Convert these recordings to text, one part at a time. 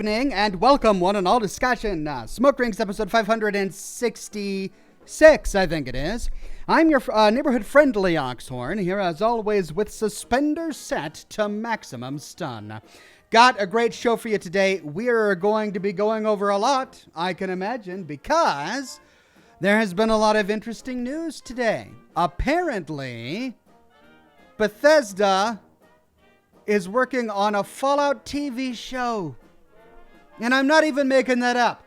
evening, and welcome one and all to Scotch and Smoke Drinks, episode 566, I think it is. I'm your neighborhood-friendly Oxhorn, here as always with suspenders set to maximum stun. Got a great show for you today. We're going to be going over a lot, I can imagine, because there has been a lot of interesting news today. Apparently, Bethesda is working on a Fallout TV show. And I'm not even making that up.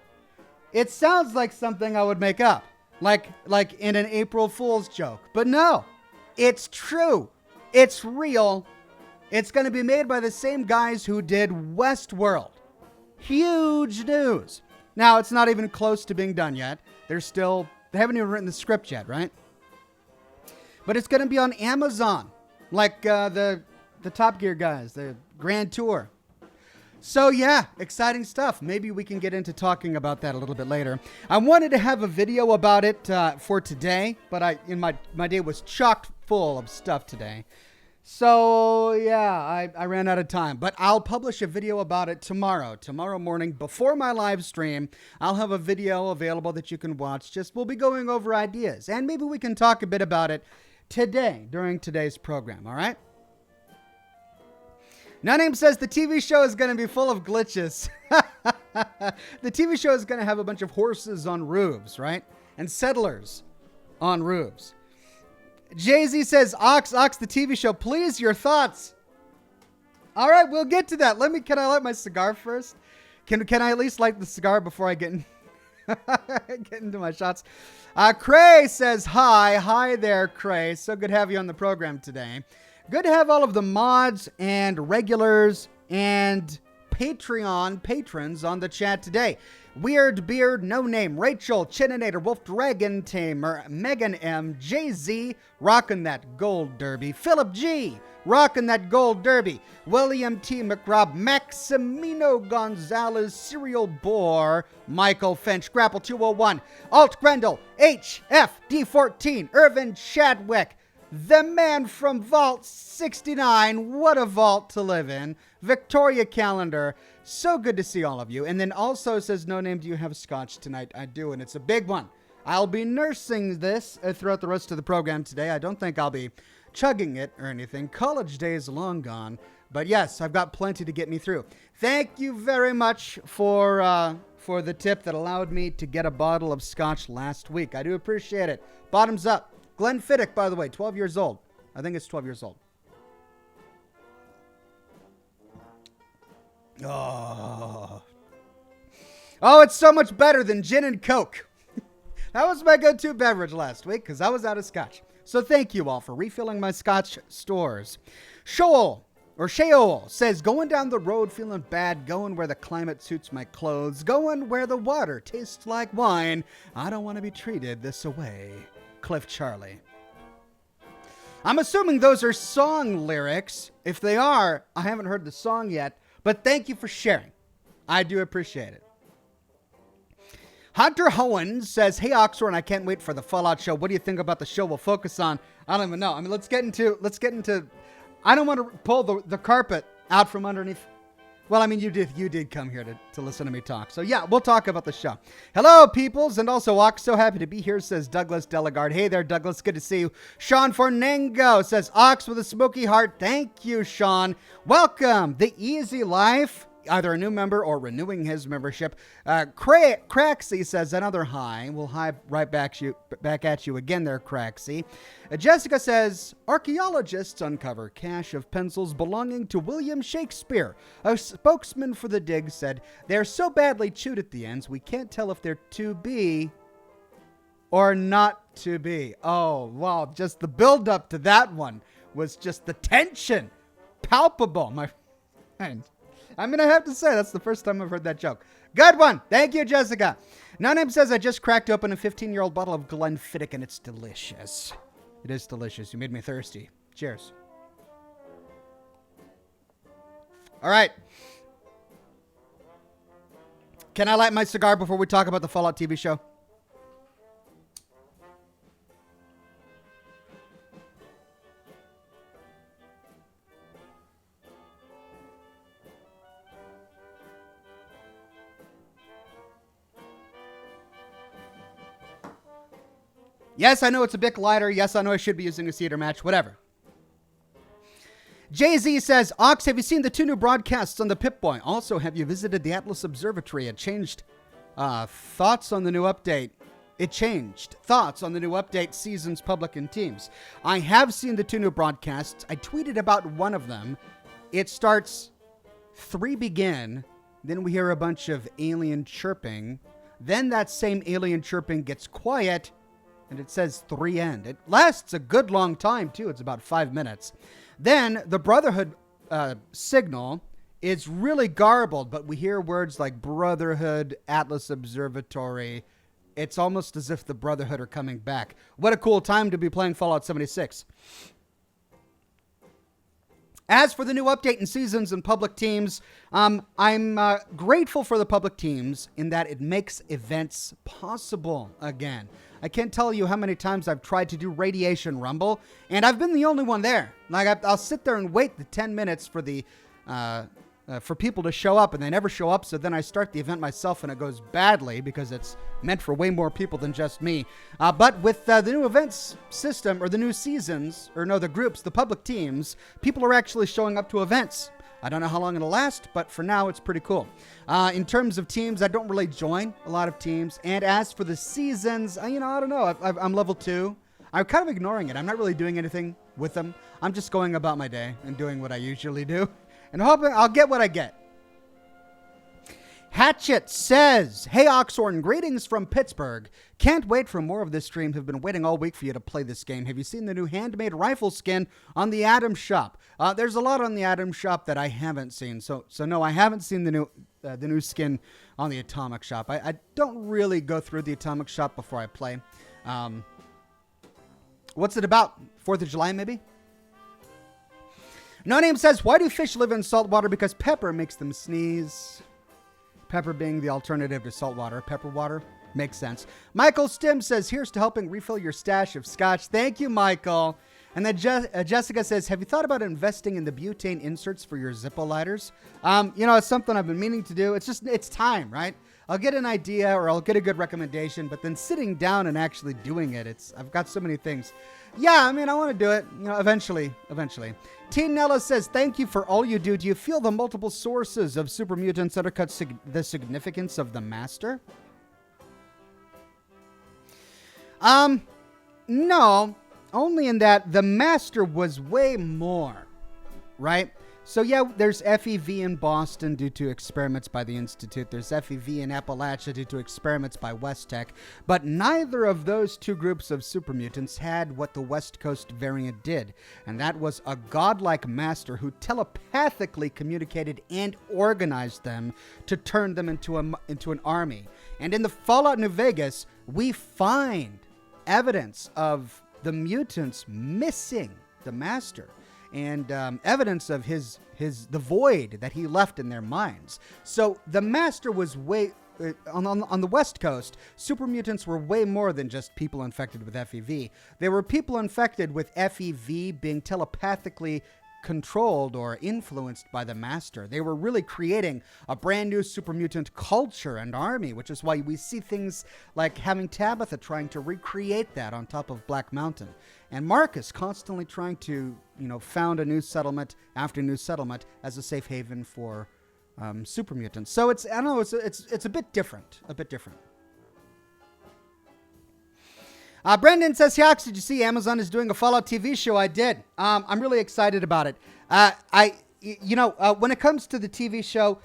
It sounds like something I would make up. Like in an April Fool's joke. But no, it's true. It's real. It's going to be made by the same guys who did Westworld. Huge news. Now, it's not even close to being done yet. They haven't even written the script yet, right? But it's going to be on Amazon. Like the Top Gear guys, the Grand Tour. So yeah, exciting stuff. Maybe we can get into talking about that a little bit later. I wanted to have a video about it for today, but my day was chock full of stuff today. So yeah, I ran out of time. But I'll publish a video about it tomorrow morning before my live stream. I'll have a video available that you can watch. We'll be going over ideas, and maybe we can talk a bit about it today during today's program. All right. No Name says the TV show is going to be full of glitches. The TV show is going to have a bunch of horses on roofs, right? And settlers on roofs. Jay-Z says, Ox, the TV show. Please, your thoughts. All right, we'll get to that. Can I light my cigar first? Can I at least light the cigar before I get into my shots? Cray says, hi. Hi there, Cray. So good to have you on the program today. Good to have all of the mods and regulars and Patreon patrons on the chat today. Weird Beard, No Name, Rachel, Chininator, Wolf Dragon Tamer, Megan M, Jay-Z, rocking that gold derby, Philip G, rocking that gold derby, William T. McRobb, Maximino Gonzalez, Serial Boar, Michael Finch, Grapple 201, Alt Grendel, HFD14, Irvin Chadwick, the man from Vault 69, what a vault to live in. Victoria Calendar, so good to see all of you. And then also says, No Name, do you have Scotch tonight? I do, and it's a big one. I'll be nursing this throughout the rest of the program today. I don't think I'll be chugging it or anything. College days long gone. But yes, I've got plenty to get me through. Thank you very much for the tip that allowed me to get a bottle of Scotch last week. I do appreciate it. Bottoms up. Glenn Fiddick, by the way, 12 years old. I think it's 12 years old. Oh, it's so much better than gin and Coke. That was my go-to beverage last week because I was out of Scotch. So thank you all for refilling my Scotch stores. Sheol says, going down the road feeling bad, going where the climate suits my clothes, going where the water tastes like wine. I don't want to be treated this way. Cliff Charlie. I'm assuming those are song lyrics. If they are, I haven't heard the song yet, but thank you for sharing. I do appreciate it. Hunter Hohen says, hey Oxhorn, I can't wait for the Fallout show. What do you think about the show we'll focus on? I don't even know. I mean, let's get into, I don't want to pull the carpet out from underneath. Well, I mean, you did come here to listen to me talk. So yeah, we'll talk about the show. Hello, peoples, and also Ox, so happy to be here, says Douglas Delegard. Hey there, Douglas, good to see you. Sean Fornengo says, Ox with a smoky heart. Thank you, Sean. Welcome. The Easy Life, either a new member or renewing his membership. Craxy says, another hi. We'll hi right back at you again there, Craxy. Jessica says, archaeologists uncover cache of pencils belonging to William Shakespeare. A spokesman for the dig said, they're so badly chewed at the ends, we can't tell if they're to be or not to be. Oh, wow. Just the build up to that one was just the tension. Palpable, my friend. I'm going to have to say, that's the first time I've heard that joke. Good one. Thank you, Jessica. No Name says, I just cracked open a 15-year-old bottle of Glenfiddich, and it's delicious. It is delicious. You made me thirsty. Cheers. All right. Can I light my cigar before we talk about the Fallout TV show? Yes, I know it's a bit lighter. Yes, I know I should be using a theater match. Whatever. Jay-Z says, Ox, have you seen the 2 new broadcasts on the Pip-Boy? Also, have you visited the Atlas Observatory? It changed thoughts on the new update. It changed thoughts on the new update, seasons, public, and teams. I have seen the 2 new broadcasts. I tweeted about one of them. It starts 3 begin. Then we hear a bunch of alien chirping. Then that same alien chirping gets quiet, and it says 3 end. It lasts a good long time, too. It's about 5 minutes. Then the Brotherhood signal is really garbled, but we hear words like Brotherhood, Atlas Observatory. It's almost as if the Brotherhood are coming back. What a cool time to be playing Fallout 76. As for the new update in seasons and public teams, I'm grateful for the public teams in that it makes events possible again. I can't tell you how many times I've tried to do Radiation Rumble, and I've been the only one there. Like I'll sit there and wait the 10 minutes for the for people to show up, and they never show up. So then I start the event myself, and it goes badly because it's meant for way more people than just me. But with the new events system, or the new seasons, or no, the groups, the public teams, people are actually showing up to events. I don't know how long it'll last, but for now, it's pretty cool. In terms of teams, I don't really join a lot of teams. And as for the seasons, I don't know. I'm level 2. I'm kind of ignoring it. I'm not really doing anything with them. I'm just going about my day and doing what I usually do. And hoping I'll get what I get. Hatchet says, hey Oxhorn, greetings from Pittsburgh. Can't wait for more of this stream. Have been waiting all week for you to play this game. Have you seen the new handmade rifle skin on the Atom Shop? There's a lot on the Atom Shop that I haven't seen. So no, I haven't seen the new skin on the Atomic Shop. I don't really go through the Atomic Shop before I play. What's it about? 4th of July, maybe? No Name says, why do fish live in salt water? Because pepper makes them sneeze. Pepper being the alternative to salt water. Pepper water makes sense. Michael Stim says, here's to helping refill your stash of scotch. Thank you, Michael. And then Jessica says, have you thought about investing in the butane inserts for your Zippo lighters? It's something I've been meaning to do. It's time, right? I'll get an idea or I'll get a good recommendation, but then sitting down and actually doing it, I've got so many things. Yeah, I want to do it, eventually. Teen Nella says, thank you for all you do. Do you feel the multiple sources of super mutants undercut the significance of the Master? No, only in that the Master was way more, right? So yeah, there's FEV in Boston due to experiments by the Institute. There's FEV in Appalachia due to experiments by West Tech. But neither of those 2 groups of super mutants had what the West Coast variant did. And that was a godlike master who telepathically communicated and organized them to turn them into an army. And in the Fallout New Vegas, we find evidence of the mutants missing the master. And evidence of the void that he left in their minds. So the Master was way on the West Coast. Super mutants were way more than just people infected with FEV. They were people infected with FEV being telepathically controlled or influenced by the Master. They were really creating a brand new super mutant culture and army, which is why we see things like having Tabitha trying to recreate that on top of Black Mountain. And Marcus constantly trying to, found a new settlement after new settlement as a safe haven for super mutants. So it's a bit different. Brendan says, Hiox, did you see Amazon is doing a Fallout TV show? I did. I'm really excited about it. When it comes to the TV show,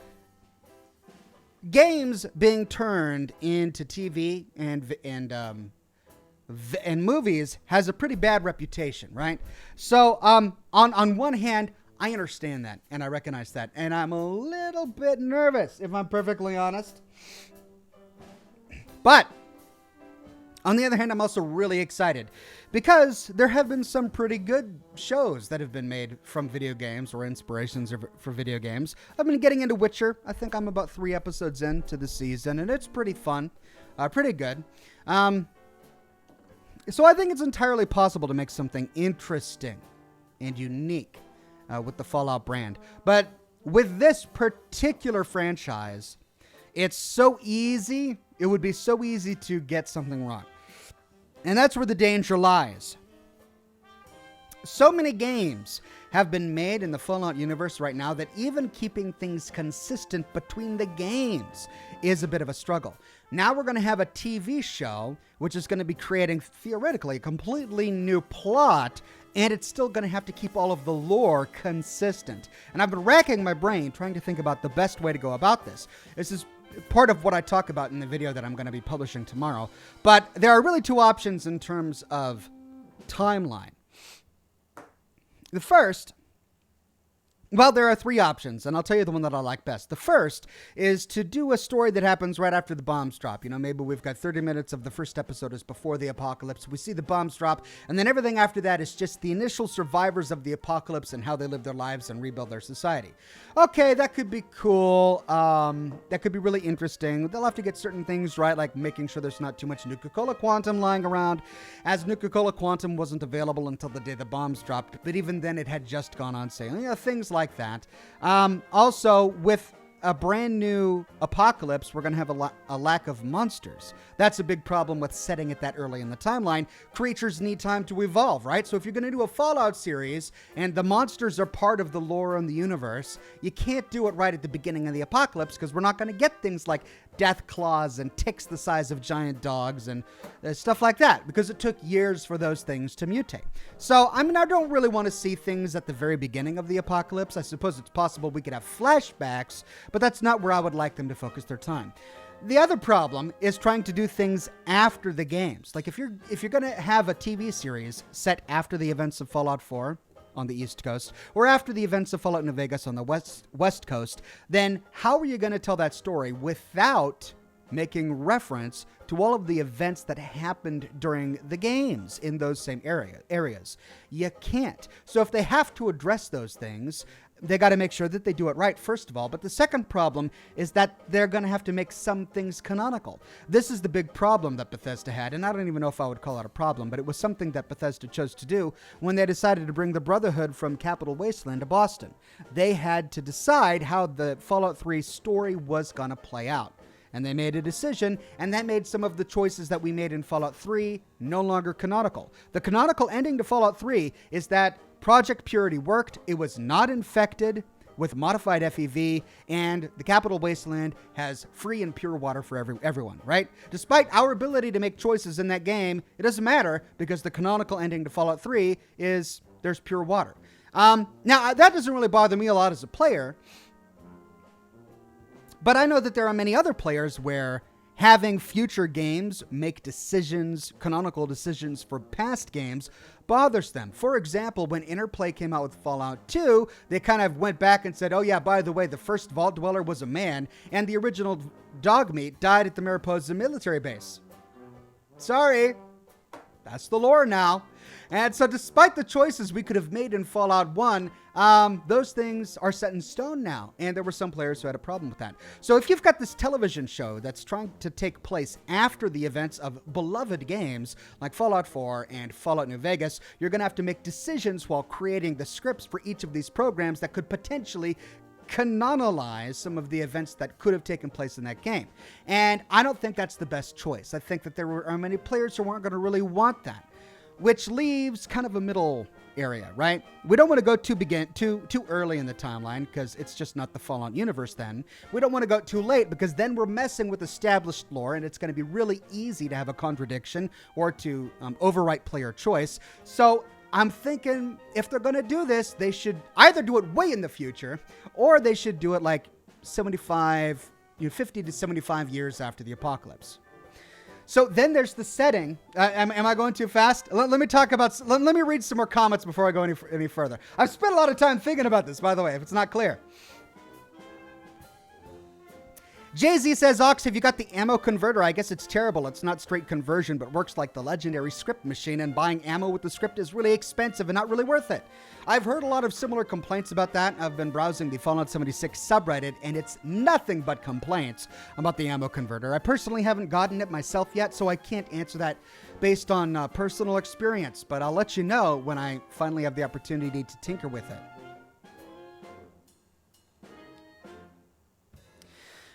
games being turned into TV and movies has a pretty bad reputation, right? So on one hand, I understand that and I recognize that, and I'm a little bit nervous, if I'm perfectly honest. But on the other hand, I'm also really excited because there have been some pretty good shows that have been made from video games or inspirations for video games. I've been getting into Witcher. I think I'm about 3 episodes into the season, and it's pretty fun, pretty good. So I think it's entirely possible to make something interesting and unique with the Fallout brand. But with this particular franchise, it's so easy. It would be so easy to get something wrong. And that's where the danger lies. So many games have been made in the Fallout universe right now that even keeping things consistent between the games is a bit of a struggle. Now we're going to have a TV show which is going to be creating, theoretically, a completely new plot, and it's still going to have to keep all of the lore consistent. And I've been racking my brain trying to think about the best way to go about this. This is part of what I talk about in the video that I'm going to be publishing tomorrow. But there are really two options in terms of timeline. The first, well, there are three options, and I'll tell you the one that I like best. The first is to do a story that happens right after the bombs drop. You know, maybe we've got 30 minutes of the first episode is before the apocalypse. We see the bombs drop, and then everything after that is just the initial survivors of the apocalypse and how they live their lives and rebuild their society. Okay, that could be cool. That could be really interesting. They'll have to get certain things right, like making sure there's not too much Nuka-Cola Quantum lying around, as Nuka-Cola Quantum wasn't available until the day the bombs dropped, but even then it had just gone on sale. You know, things like that. Also, with a brand new apocalypse, we're going to have a lack of monsters. That's a big problem with setting it that early in the timeline. Creatures need time to evolve, right? So if you're going to do a Fallout series and the monsters are part of the lore in the universe, you can't do it right at the beginning of the apocalypse because we're not going to get things like death claws and ticks the size of giant dogs and stuff like that because it took years for those things to mutate. So, I mean, I don't really want to see things at the very beginning of the apocalypse. I suppose it's possible we could have flashbacks, but that's not where I would like them to focus their time. The other problem is trying to do things after the games. Like if you're going to have a TV series set after the events of Fallout 4 on the East Coast or after the events of Fallout New Vegas on the West Coast, then how are you going to tell that story without making reference to all of the events that happened during the games in those same areas? You can't. So if they have to address those things, they got to make sure that they do it right, first of all. But the second problem is that they're going to have to make some things canonical. This is the big problem that Bethesda had, and I don't even know if I would call it a problem, but it was something that Bethesda chose to do when they decided to bring the Brotherhood from Capital Wasteland to Boston. They had to decide how the Fallout 3 story was going to play out. And they made a decision, and that made some of the choices that we made in Fallout 3 no longer canonical. The canonical ending to Fallout 3 is that Project Purity worked, it was not infected with modified FEV, and the Capital Wasteland has free and pure water for everyone, right? Despite our ability to make choices in that game, it doesn't matter because the canonical ending to Fallout 3 is there's pure water. Now, that doesn't really bother me a lot as a player, but I know that there are many other players where having future games make decisions, canonical decisions for past games, bothers them. For example, when Interplay came out with Fallout 2, they kind of went back and said, oh yeah, by the way, the first Vault Dweller was a man, and the original Dogmeat died at the Mariposa military base. Sorry, that's the lore now. And so despite the choices we could have made in Fallout 1, those things are set in stone now. And there were some players who had a problem with that. So if you've got this television show that's trying to take place after the events of beloved games like Fallout 4 and Fallout New Vegas, you're going to have to make decisions while creating the scripts for each of these programs that could potentially canonize some of the events that could have taken place in that game. And I don't think that's the best choice. I think that there are many players who aren't going to really want that, which leaves kind of a middle area, right? We don't want to go too early in the timeline because it's just not the Fallout universe then. We don't want to go too late because then we're messing with established lore and it's going to be really easy to have a contradiction or to overwrite player choice. So I'm thinking if they're going to do this, they should either do it way in the future or they should do it like 50 to 75 years after the apocalypse. So then there's the setting. Am I going too fast? Let me talk about. Let me read some more comments before I go any further. I've spent a lot of time thinking about this, by the way, if it's not clear. Jay-Z says, Ox, have you got the ammo converter? I guess it's terrible. It's not straight conversion, but works like the legendary script machine, and buying ammo with the script is really expensive and not really worth it. I've heard a lot of similar complaints about that. I've been browsing the Fallout 76 subreddit, and it's nothing but complaints about the ammo converter. I personally haven't gotten it myself yet, so I can't answer that based on personal experience, but I'll let you know when I finally have the opportunity to tinker with it.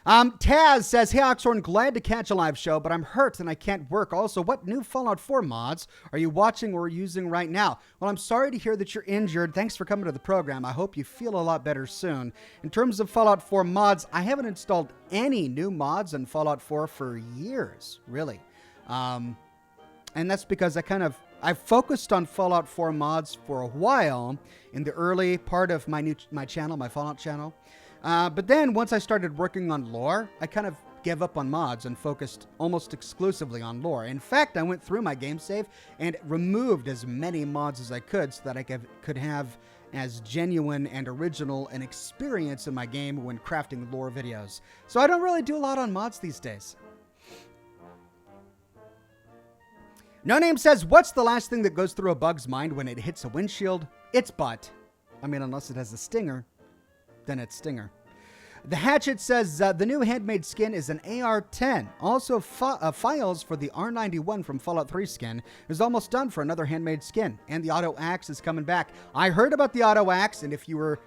Taz says, hey, Oxhorn, glad to catch a live show, but I'm hurt and I can't work. Also, what new Fallout 4 mods are you watching or using right now? Well, I'm sorry to hear that you're injured. Thanks for coming to the program. I hope you feel a lot better soon. In terms of Fallout 4 mods, I haven't installed any new mods in Fallout 4 for years, really. And that's because I focused on Fallout 4 mods for a while in the early part of my channel, my Fallout channel. But then once I started working on lore, I kind of gave up on mods and focused almost exclusively on lore. In fact, I went through my game save and removed as many mods as I could so that I could have as genuine and original an experience in my game when crafting lore videos. So I don't really do a lot on mods these days. No Name says, what's the last thing that goes through a bug's mind when it hits a windshield? It's butt. I mean, unless it has a stinger, then it's stinger. The Hatchet says, the new handmade skin is an AR-10. Also, files for the R91 from Fallout 3 skin is almost done for another handmade skin. And the auto axe is coming back. I heard about the auto axe, and if you were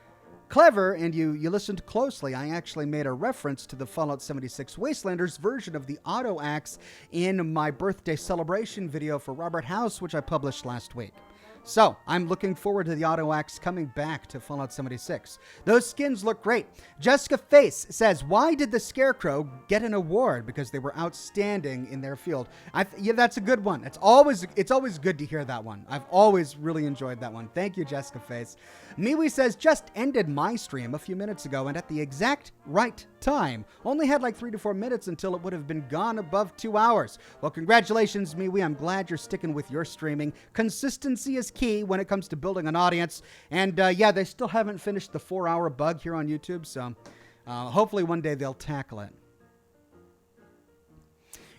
clever and you listened closely, I actually made a reference to the Fallout 76 Wastelanders version of the auto axe in my birthday celebration video for Robert House, which I published last week. So, I'm looking forward to the auto axe coming back to Fallout 76. Those skins look great. Jessica Face says, why did the Scarecrow get an award? Because they were outstanding in their field. Yeah, that's a good one. It's always good to hear that one. I've always really enjoyed that one. Thank you, Jessica Face. Miwi says, just ended my stream a few minutes ago and at the exact right time. Only had like 3 to 4 minutes until it would have been gone above 2 hours. Well, congratulations, Miwi. I'm glad you're sticking with your streaming. Consistency is key when it comes to building an audience. And yeah, they still haven't finished the 4-hour bug here on YouTube. So hopefully one day they'll tackle it.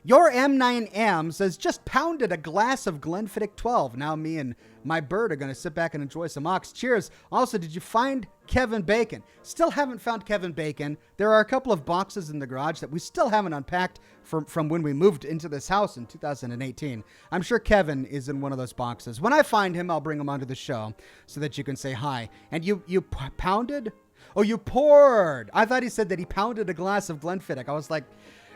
Your M9M says, just pounded a glass of Glenfiddich 12. Now me and my bird are going to sit back and enjoy some ox. Cheers. Also, did you find Kevin Bacon? Still haven't found Kevin Bacon. There are a couple of boxes in the garage that we still haven't unpacked from when we moved into this house in 2018. I'm sure Kevin is in one of those boxes. When I find him, I'll bring him onto the show so that you can say hi. And you pounded? Oh, you poured. I thought he said that he pounded a glass of Glenfiddich. I was like,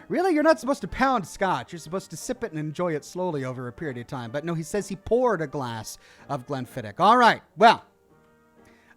really? You're not supposed to pound scotch. You're supposed to sip it and enjoy it slowly over a period of time. But no, he says he poured a glass of Glenfiddich. All right. Well,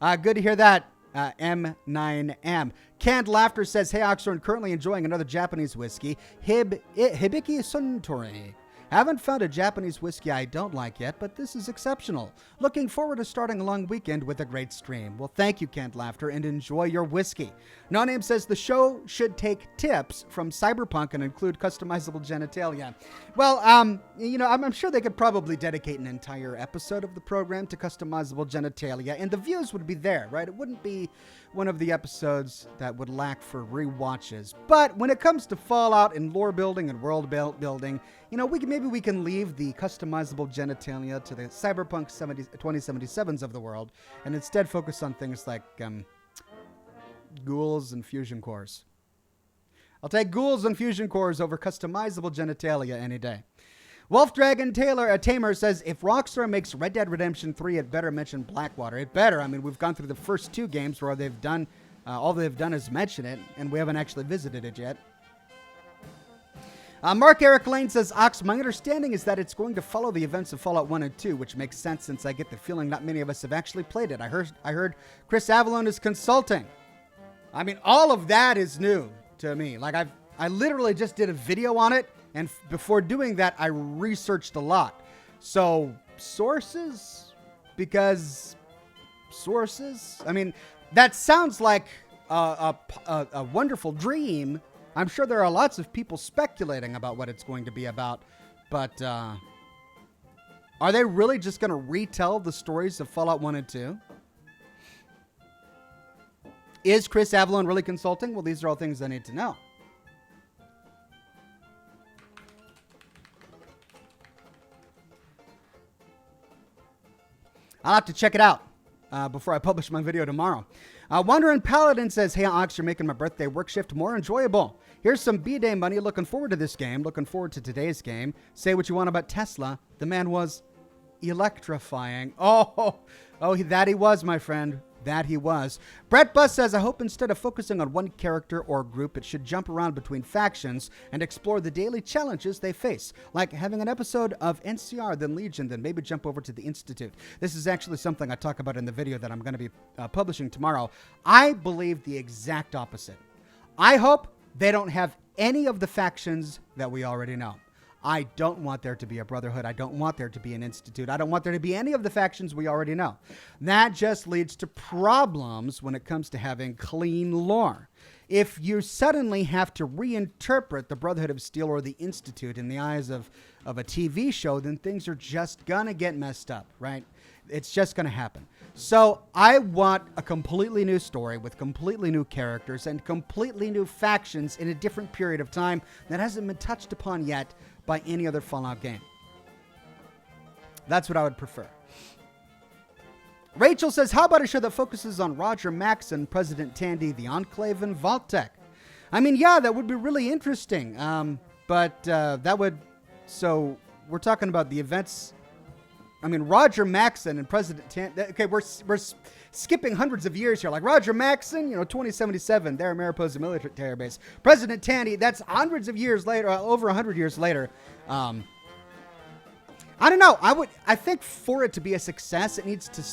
good to hear that, M9M. Canned Laughter says, hey, Oxhorn, currently enjoying another Japanese whiskey, Hibiki Suntory. Haven't found a Japanese whiskey I don't like yet, but this is exceptional. Looking forward to starting a long weekend with a great stream. Well, thank you, Canned Laughter, and enjoy your whiskey. No Name says the show should take tips from Cyberpunk and include customizable genitalia. Well, you know, I'm sure they could probably dedicate an entire episode of the program to customizable genitalia, and the views would be there, right? It wouldn't be one of the episodes that would lack for rewatches. But when it comes to Fallout and lore building and world building, you know, maybe we can leave the customizable genitalia to the Cyberpunk 2077s of the world and instead focus on things like ghouls and fusion cores. I'll take ghouls and fusion cores over customizable genitalia any day. Wolf Dragon Tamer says, if Rockstar makes Red Dead Redemption 3, it better mention Blackwater. It better. I mean, we've gone through the first 2 games where they've done, all they've done is mention it, and we haven't actually visited it yet. Mark Eric Lane says, Ox, my understanding is that it's going to follow the events of Fallout 1 and 2, which makes sense since I get the feeling not many of us have actually played it. I heard Chris Avallone is consulting. I mean, all of that is new to me. Like, I literally just did a video on it, and before doing that, I researched a lot. So, sources? Because sources? I mean, that sounds like a wonderful dream. I'm sure there are lots of people speculating about what it's going to be about, but are they really just going to retell the stories of Fallout 1 and 2? Is Chris Avallone really consulting? Well, these are all things I need to know. I'll have to check it out before I publish my video tomorrow. Wandering Paladin says, hey, Ox, you're making my birthday work shift more enjoyable. Here's some B-Day money. Looking forward to this game. Looking forward to today's game. Say what you want about Tesla. The man was electrifying. Oh, that he was, my friend. That he was. Brett Buss says, I hope instead of focusing on one character or group, it should jump around between factions and explore the daily challenges they face. Like having an episode of NCR, then Legion, then maybe jump over to the Institute. This is actually something I talk about in the video that I'm going to be publishing tomorrow. I believe the exact opposite. I hope they don't have any of the factions that we already know. I don't want there to be a Brotherhood. I don't want there to be an Institute. I don't want there to be any of the factions we already know. That just leads to problems when it comes to having clean lore. If you suddenly have to reinterpret the Brotherhood of Steel or the Institute in the eyes of a TV show, then things are just going to get messed up, right? It's just going to happen. So I want a completely new story with completely new characters and completely new factions in a different period of time that hasn't been touched upon yet by any other Fallout game. That's what I would prefer. Rachel says, how about a show that focuses on Roger Maxson, President Tandy, the Enclave, and Vault-Tec? I mean, yeah, that would be really interesting. But that would... So we're talking about the events... I mean, Roger Maxson and President Tandy... Okay, we're skipping hundreds of years here. Like Roger Maxson, 2077, there, Mariposa military base. President Tandy, that's hundreds of years later, over 100 years later. I don't know. I think for it to be a success, it needs to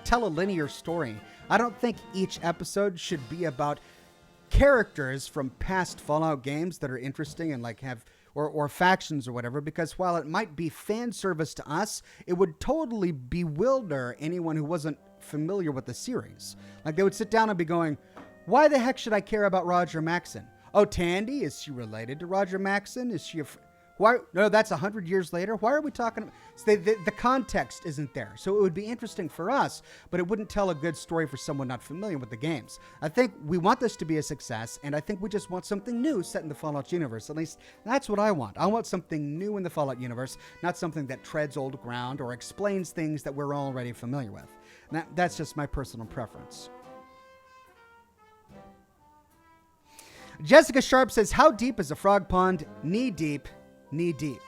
tell a linear story. I don't think each episode should be about characters from past Fallout games that are interesting and like have... Or factions or whatever, because while it might be fan service to us, it would totally bewilder anyone who wasn't familiar with the series. Like they would sit down and be going, why the heck should I care about Roger Maxson? Oh, Tandy? Is she related to Roger Maxson? Is she why? No, that's 100 years later. Why are we talking about... So the context isn't there. So it would be interesting for us, but it wouldn't tell a good story for someone not familiar with the games. I think we want this to be a success, and I think we just want something new set in the Fallout universe. At least that's what I want. I want something new in the Fallout universe, not something that treads old ground or explains things that we're already familiar with. And that's just my personal preference. Jessica Sharp says, how deep is a frog pond? Knee deep. Knee deep.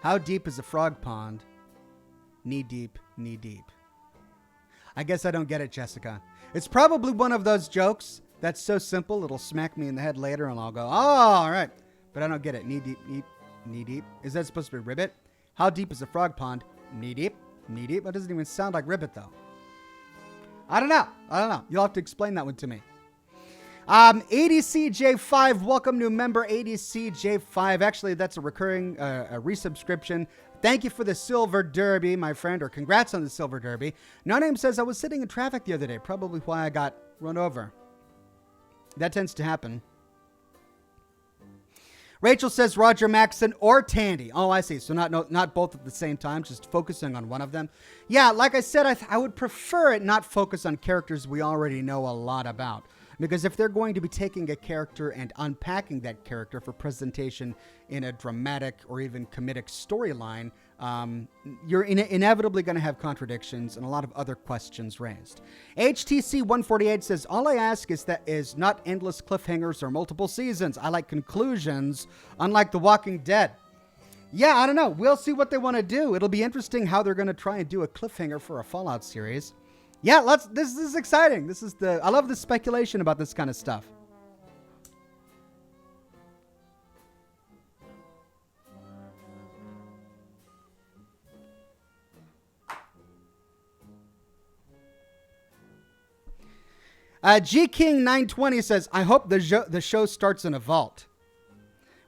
How deep is a frog pond? Knee deep, knee deep. I guess I don't get it, Jessica. It's probably one of those jokes that's so simple it'll smack me in the head later and I'll go, oh, all right. But I don't get it. Knee deep, knee deep. Is that supposed to be ribbit? How deep is a frog pond? Knee deep, knee deep. That doesn't even sound like ribbit though. I don't know. You'll have to explain that one to me. ADCJ5, welcome new member ADCJ5. Actually, that's a recurring resubscription. Thank you for the Silver Derby, my friend, or congrats on the Silver Derby. No Name says, I was sitting in traffic the other day, probably why I got run over. That tends to happen. Rachel says Roger Maxson or Tandy. Oh, I see. So not both at the same time, just focusing on one of them. Yeah, like I said, I would prefer it not focus on characters we already know a lot about. Because if they're going to be taking a character and unpacking that character for presentation in a dramatic or even comedic storyline, you're inevitably going to have contradictions and a lot of other questions raised. HTC 148 says, all I ask is not endless cliffhangers or multiple seasons. I like conclusions, unlike The Walking Dead. Yeah, I don't know. We'll see what they want to do. It'll be interesting how they're going to try and do a cliffhanger for a Fallout series. Yeah, this is exciting. I love the speculation about this kind of stuff. G King 920 says, I hope the show starts in a vault.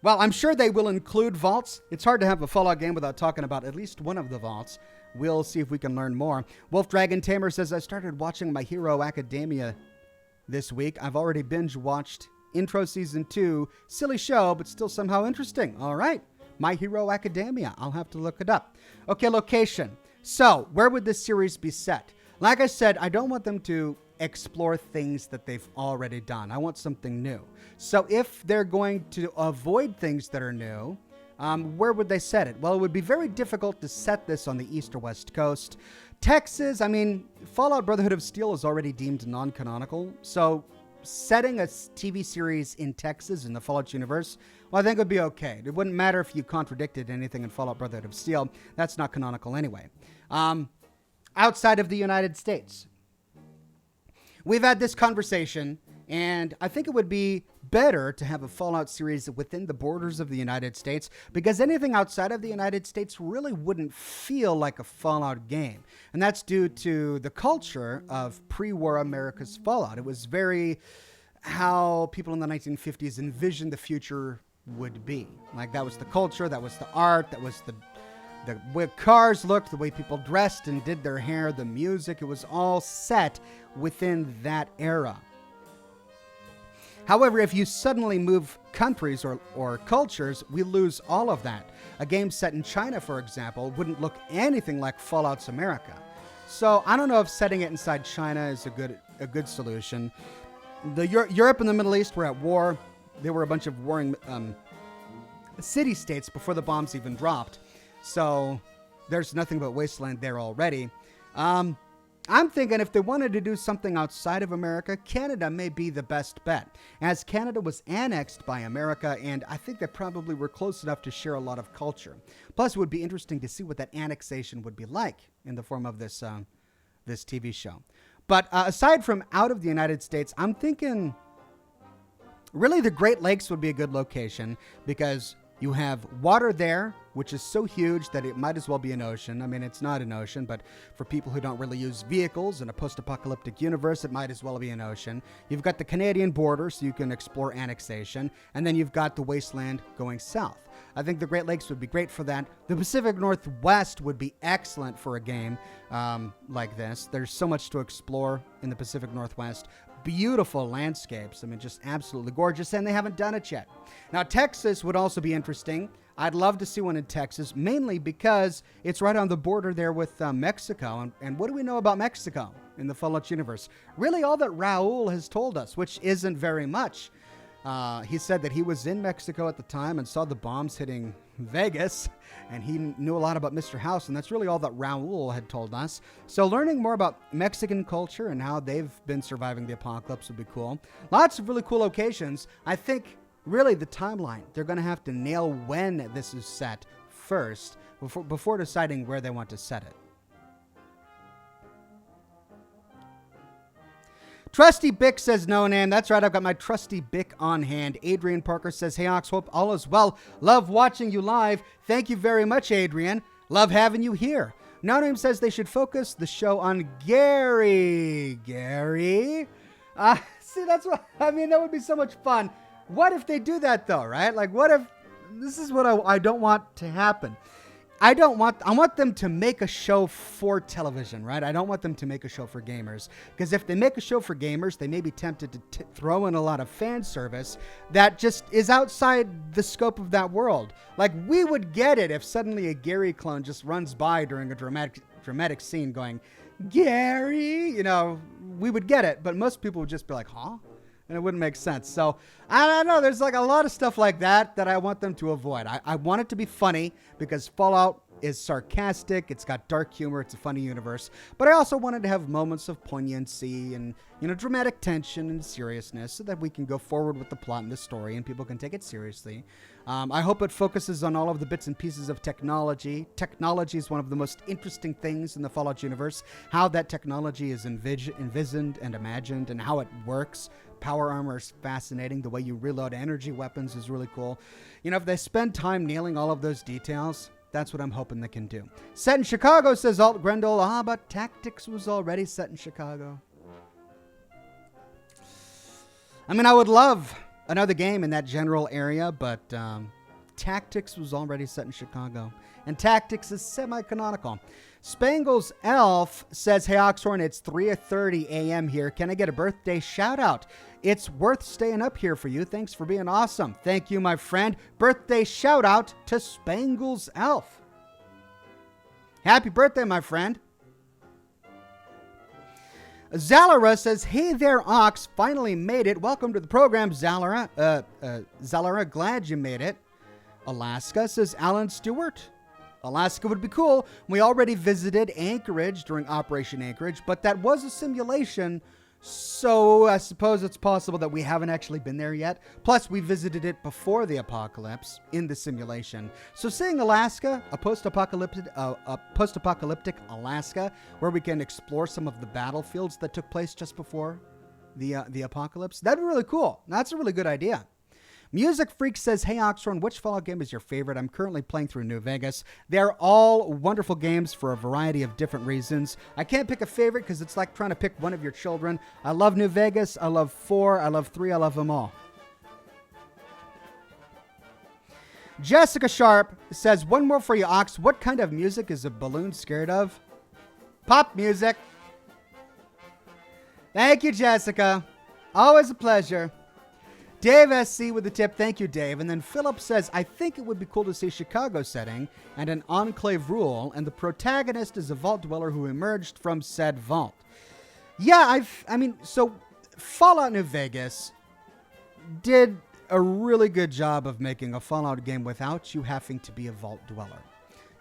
Well, I'm sure they will include vaults. It's hard to have a Fallout game without talking about at least one of the vaults. We'll see if we can learn more. Wolf Dragon Tamer says, I started watching My Hero Academia this week. I've already binge watched Intro Season 2. Silly show, but still somehow interesting. All right. My Hero Academia. I'll have to look it up. Okay, location. So, where would this series be set? Like I said, I don't want them to explore things that they've already done. I want something new. So if they're going to avoid things that are new, where would they set it? Well, it would be very difficult to set this on the East or West Coast. Texas, I mean, Fallout Brotherhood of Steel is already deemed non-canonical. So setting a TV series in Texas in the Fallout universe, well, I think it would be okay. It wouldn't matter if you contradicted anything in Fallout Brotherhood of Steel. That's not canonical anyway. outside of the United States. We've had this conversation, and I think it would be better to have a Fallout series within the borders of the United States, because anything outside of the United States really wouldn't feel like a Fallout game. And that's due to the culture of pre-war America's Fallout. It was very how people in the 1950s envisioned the future would be. Like, that was the culture, that was the art, that was the way cars looked, the way people dressed and did their hair, the music. It was all set within that era. However, if you suddenly move countries or cultures, we lose all of that. A game set in China, for example, wouldn't look anything like Fallout's America. So I don't know if setting it inside China is a good solution. Europe and the Middle East were at war. There were a bunch of warring city-states before the bombs even dropped. So there's nothing but wasteland there already. I'm thinking if they wanted to do something outside of America, Canada may be the best bet, as Canada was annexed by America, and I think they probably were close enough to share a lot of culture. Plus, it would be interesting to see what that annexation would be like in the form of this TV show. But aside from out of the United States, I'm thinking really the Great Lakes would be a good location, because you have water there, which is so huge that it might as well be an ocean. I mean, it's not an ocean, but for people who don't really use vehicles in a post-apocalyptic universe, it might as well be an ocean. You've got the Canadian border, so you can explore annexation, and then you've got the wasteland going south. I think the Great Lakes would be great for that. The Pacific Northwest would be excellent for a game like this. There's so much to explore in the Pacific Northwest. Beautiful landscapes. I mean, just absolutely gorgeous, and they haven't done it yet. Now, Texas would also be interesting. I'd love to see one in Texas, mainly because it's right on the border there with Mexico. And what do we know about Mexico in the Fallout universe? Really, all that Raul has told us, which isn't very much. He said that he was in Mexico at the time and saw the bombs hitting Vegas, and he knew a lot about Mr. House, and that's really all that Raul had told us. So learning more about Mexican culture and how they've been surviving the apocalypse would be cool. Lots of really cool locations. I think really the timeline, they're going to have to nail when this is set first before deciding where they want to set it. Trusty Bick says no name. That's right, I've got my trusty Bick on hand. Adrian Parker says, hey Ox, hope all is well. Love watching you live. Thank you very much, Adrian. Love having you here. No Name says they should focus the show on Gary. Gary? See, that's what, I mean, that would be so much fun. What if they do that though, right? Like, what if, this is what I don't want to happen. I want them to make a show for television, right? I don't want them to make a show for gamers. Because if they make a show for gamers, they may be tempted to throw in a lot of fan service that just is outside the scope of that world. Like, we would get it if suddenly a Gary clone just runs by during a dramatic scene going, Gary, you know, we would get it. But most people would just be like, huh? And it wouldn't make sense. So, I don't know. There's like a lot of stuff like that I want them to avoid. I want it to be funny because Fallout is sarcastic. It's got dark humor. It's a funny universe. But I also wanted to have moments of poignancy and, you know, dramatic tension and seriousness so that we can go forward with the plot and the story and people can take it seriously. I hope it focuses on all of the bits and pieces of technology. Technology is one of the most interesting things in the Fallout universe. How that technology is envisioned and imagined and how it works. Power armor is fascinating. The way you reload energy weapons is really cool. You know, if they spend time nailing all of those details, that's what I'm hoping they can do. Set in Chicago, says Alt Grendel. But Tactics was already set in Chicago. I mean, I would love another game in that general area, but Tactics was already set in Chicago. And Tactics is semi-canonical. Spangles Elf says, hey Oxhorn, it's 3:30 a.m. here. Can I get a birthday shout out? It's worth staying up here for you. Thanks for being awesome. Thank you, my friend. Birthday shout out to Spangles Elf. Happy birthday, my friend. Zalara says, hey there, Ox. Finally made it. Welcome to the program, Zalara. Zalara, glad you made it. Alaska, says Alan Stewart. Alaska would be cool. We already visited Anchorage during Operation Anchorage, but that was a simulation, So I suppose it's possible that we haven't actually been there yet. Plus, we visited it before the apocalypse in the simulation. So seeing Alaska, a post-apocalyptic Alaska, where we can explore some of the battlefields that took place just before the apocalypse, that'd be really cool. That's a really good idea. Music Freak says, hey, Oxhorn, which Fallout game is your favorite? I'm currently playing through New Vegas. They're all wonderful games for a variety of different reasons. I can't pick a favorite because it's like trying to pick one of your children. I love New Vegas. I love 4. I love 3. I love them all. Jessica Sharp says, one more for you, Ox. What kind of music is a balloon scared of? Pop music. Thank you, Jessica. Always a pleasure. Dave SC with the tip. Thank you, Dave. And then Philip says, I think it would be cool to see Chicago setting and an enclave rule, and the protagonist is a vault dweller who emerged from said vault. Yeah, so Fallout New Vegas did a really good job of making a Fallout game without you having to be a vault dweller.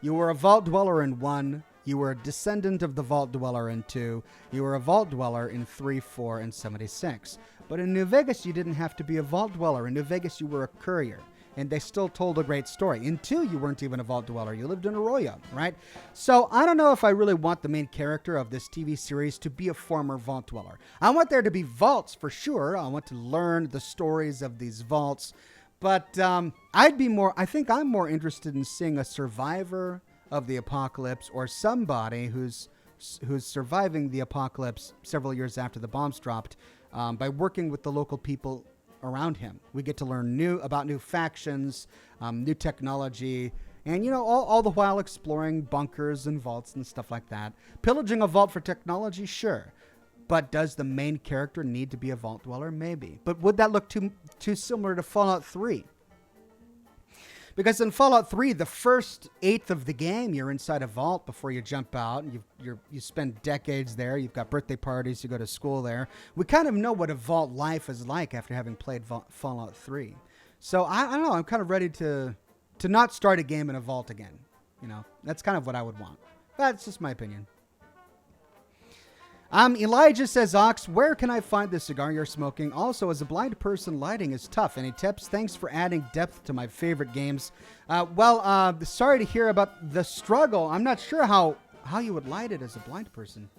You were a vault dweller in 1. You were a descendant of the vault dweller in 2. You were a vault dweller in 3, 4, and 76. But in New Vegas, you didn't have to be a vault dweller. In New Vegas, you were a courier, and they still told a great story. In 2, you weren't even a vault dweller. You lived in Arroyo, right? So I don't know if I really want the main character of this TV series to be a former vault dweller. I want there to be vaults for sure. I want to learn the stories of these vaults. But I think I'm more interested in seeing a survivor of the apocalypse or somebody who's surviving the apocalypse several years after the bombs dropped. By working with the local people around him. We get to learn about new factions, new technology, and, all the while exploring bunkers and vaults and stuff like that. Pillaging a vault for technology, sure. But does the main character need to be a vault dweller? Maybe. But would that look too similar to Fallout 3? Because in Fallout 3, the first eighth of the game, you're inside a vault before you jump out. You spend decades there. You've got birthday parties. You go to school there. We kind of know what a vault life is like after having played Fallout 3. So I don't know. I'm kind of ready to not start a game in a vault again. That's kind of what I would want. That's just my opinion. Elijah says, Ox, where can I find the cigar you're smoking? Also, as a blind person, lighting is tough. Any tips? Thanks for adding depth to my favorite games. Sorry to hear about the struggle. I'm not sure how you would light it as a blind person.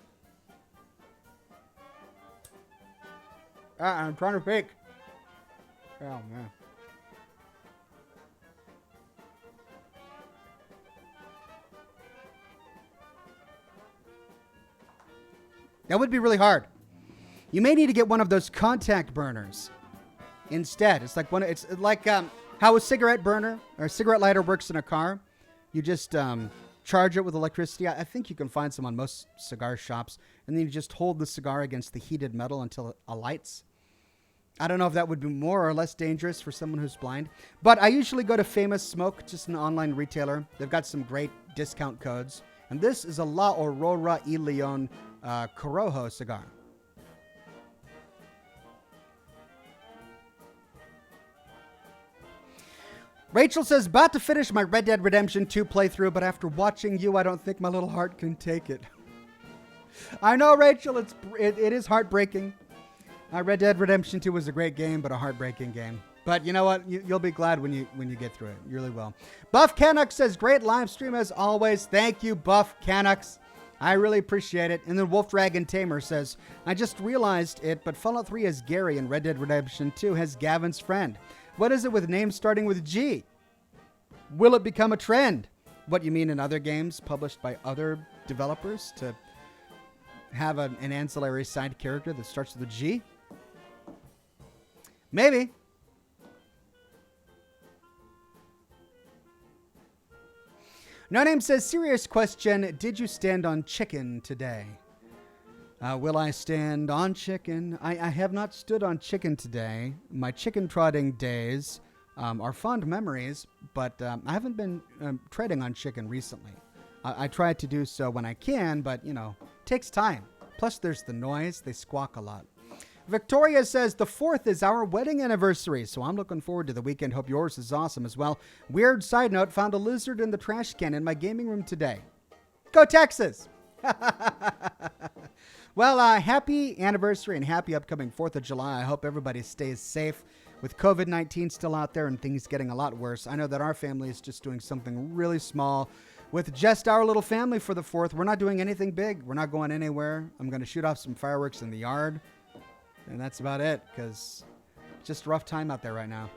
I'm trying to fake. Oh, man. That would be really hard. You may need to get one of those contact burners instead. It's like how a cigarette burner or a cigarette lighter works in a car. You just charge it with electricity. I think you can find some on most cigar shops, and then you just hold the cigar against the heated metal until it alights. I don't know if that would be more or less dangerous for someone who's blind, but I usually go to Famous Smoke, just an online retailer. They've got some great discount codes, and this is a La Aurora y Leon Corojo cigar. Rachel says, about to finish my Red Dead Redemption 2 playthrough, but after watching you, I don't think my little heart can take it. I know, Rachel, it is heartbreaking. Red Dead Redemption 2 was a great game, but a heartbreaking game. But you know what? You'll be glad when you get through it. You really will. Buff Canucks says, great live stream as always. Thank you, Buff Canucks. I really appreciate it. And then Wolf Dragon Tamer says, I just realized it, but Fallout 3 has Gary and Red Dead Redemption 2 has Gavin's friend. What is it with names starting with G? Will it become a trend? What you mean in other games published by other developers to have an ancillary side character that starts with a G? Maybe. No Name says, serious question. Did you stand on chicken today? Will I stand on chicken? I have not stood on chicken today. My chicken trotting days are fond memories, but I haven't been treading on chicken recently. I try to do so when I can, but, it takes time. Plus, there's the noise. They squawk a lot. Victoria says, the 4th is our wedding anniversary, so I'm looking forward to the weekend. Hope yours is awesome as well. Weird side note, found a lizard in the trash can in my gaming room today. Go Texas! Well, happy anniversary and happy upcoming 4th of July. I hope everybody stays safe with COVID-19 still out there and things getting a lot worse. I know that our family is just doing something really small with just our little family for the 4th. We're not doing anything big. We're not going anywhere. I'm going to shoot off some fireworks in the yard. And that's about it because it's just a rough time out there right now.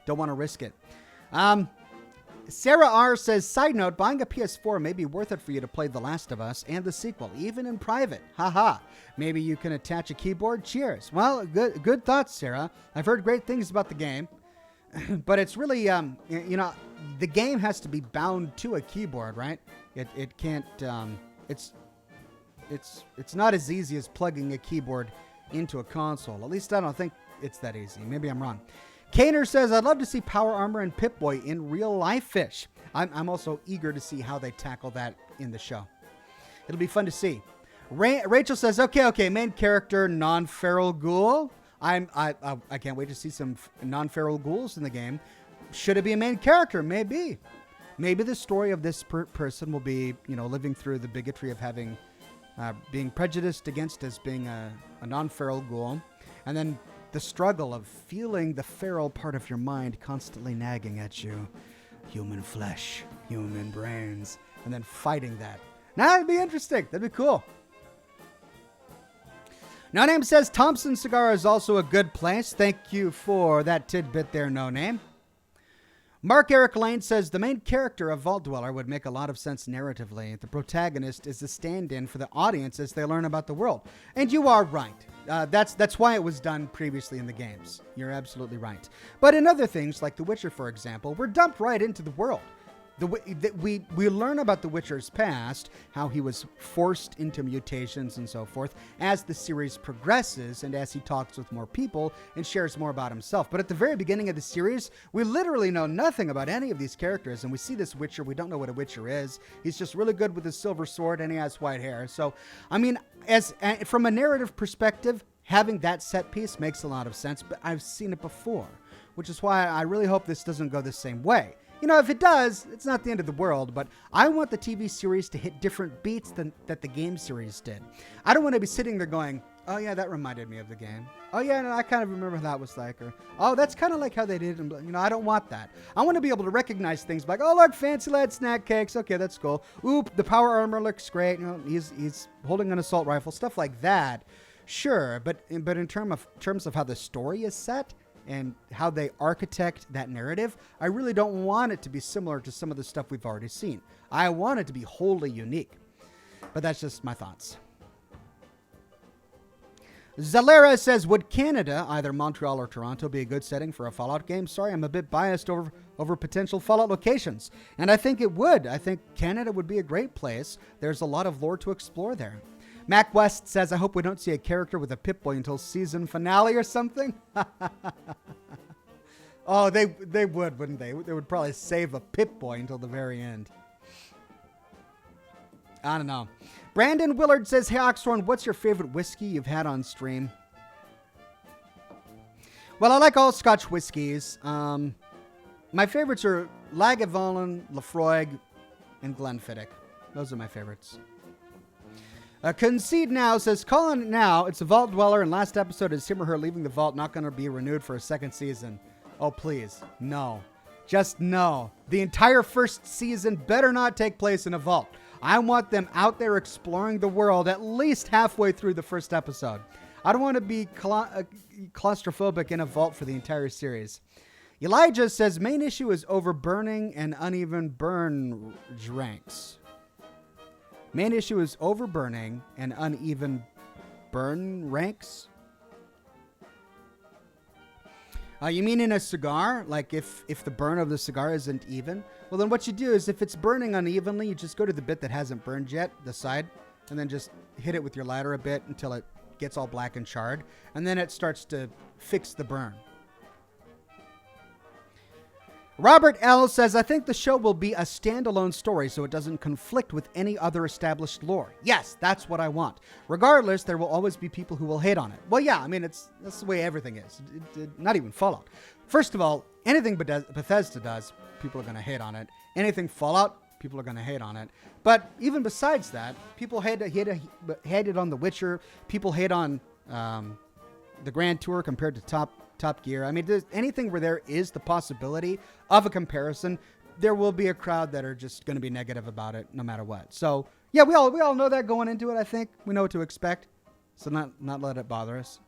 Don't want to risk it. Sarah R. says, side note, buying a PS4 may be worth it for you to play The Last of Us and the sequel, even in private. Haha. Maybe you can attach a keyboard. Cheers. Well, good thoughts, Sarah. I've heard great things about the game. But it's really, the game has to be bound to a keyboard, right? It can't, it's not as easy as plugging a keyboard into a console. At least I don't think it's that easy. Maybe I'm wrong. Kaner says, I'd love to see Power Armor and Pip-Boy in real life fish. I'm also eager to see how they tackle that in the show. It'll be fun to see. Rachel says, okay, main character, non-feral ghoul. I can't wait to see some non-feral ghouls in the game. Should it be a main character? Maybe. Maybe the story of this person will be, living through the bigotry of having, being prejudiced against as being a non-feral ghoul. And then the struggle of feeling the feral part of your mind constantly nagging at you. Human flesh, human brains, and then fighting that. Now, that'd be interesting. That'd be cool. No Name says, Thompson Cigar is also a good place. Thank you for that tidbit there, No Name. Mark Eric Lane says, the main character of Vault Dweller would make a lot of sense narratively. The protagonist is the stand-in for the audience as they learn about the world. And you are right. That's why it was done previously in the games. You're absolutely right. But in other things, like The Witcher, for example, we're dumped right into the world. We learn about the Witcher's past, how he was forced into mutations and so forth, as the series progresses and as he talks with more people and shares more about himself. But at the very beginning of the series, we literally know nothing about any of these characters, and we see this Witcher. We don't know what a Witcher is. He's just really good with his silver sword, and he has white hair. So, I mean, from a narrative perspective, having that set piece makes a lot of sense, but I've seen it before, which is why I really hope this doesn't go the same way. If it does, it's not the end of the world, but I want the TV series to hit different beats than that the game series did. I don't want to be sitting there going, oh yeah, that reminded me of the game. Oh yeah, no, I kind of remember how that was like. Or, oh, that's kind of like how they did. I don't want that. I want to be able to recognize things like, oh, look, fancy lad snack cakes. Okay, that's cool. Oop, the power armor looks great. He's holding an assault rifle, stuff like that. Sure, but in terms of how the story is set, and how they architect that narrative, I really don't want it to be similar to some of the stuff we've already seen. I want it to be wholly unique. But that's just my thoughts. Zalera says, would Canada, either Montreal or Toronto, be a good setting for a Fallout game? Sorry, I'm a bit biased over potential Fallout locations. And I think it would. I think Canada would be a great place. There's a lot of lore to explore there. Mac West says, I hope we don't see a character with a Pip-Boy until season finale or something. Oh, they would, wouldn't they? They would probably save a Pip-Boy until the very end. I don't know. Brandon Willard says, hey, Oxhorn, what's your favorite whiskey you've had on stream? Well, I like all Scotch whiskeys. My favorites are Lagavulin, Laphroaig, and Glenfiddich. Those are my favorites. Concede Now says, calling it now. It's a Vault Dweller, and last episode is him or her leaving the vault, not going to be renewed for a second season. Oh, please. No. Just no. The entire first season better not take place in a vault. I want them out there exploring the world at least halfway through the first episode. I don't want to be claustrophobic in a vault for the entire series. Elijah says, main issue is overburning and uneven burn ranks. Main issue is overburning and uneven burn ranks. You mean in a cigar? Like if the burn of the cigar isn't even? Well, then what you do is if it's burning unevenly, you just go to the bit that hasn't burned yet, the side, and then just hit it with your lighter a bit until it gets all black and charred. And then it starts to fix the burn. Robert L. says, I think the show will be a standalone story so it doesn't conflict with any other established lore. Yes, that's what I want. Regardless, there will always be people who will hate on it. Well, yeah, I mean, that's the way everything is. Not even Fallout. First of all, anything Bethesda does, people are going to hate on it. Anything Fallout, people are going to hate on it. But even besides that, people hate it on The Witcher. People hate on the Grand Tour compared to Top Gear. I mean, anything where there is the possibility of a comparison, there will be a crowd that are just going to be negative about it no matter what. So, yeah, we all know that going into it, I think. We know what to expect. So not let it bother us.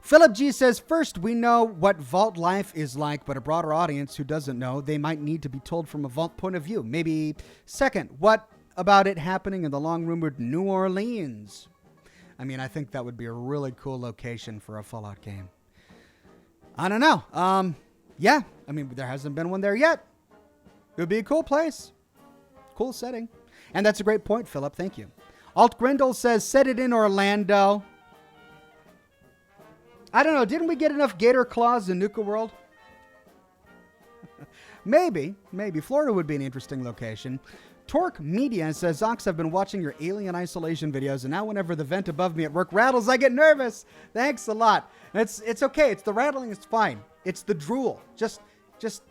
Philip G says, first, we know what vault life is like, but a broader audience who doesn't know, they might need to be told from a vault point of view. Maybe second, what about it happening in the long-rumored New Orleans? I mean, I think that would be a really cool location for a Fallout game. I don't know. Yeah, I mean, there hasn't been one there yet. It would be a cool place. Cool setting. And that's a great point, Philip. Thank you. Alt Grindle says, set it in Orlando. I don't know. Didn't we get enough gator claws in Nuka World? Maybe. Florida would be an interesting location. Torque Media says, Zox, I've been watching your alien isolation videos, and now whenever the vent above me at work rattles, I get nervous. Thanks a lot. It's okay. It's the rattling. It's fine. It's the drool. Just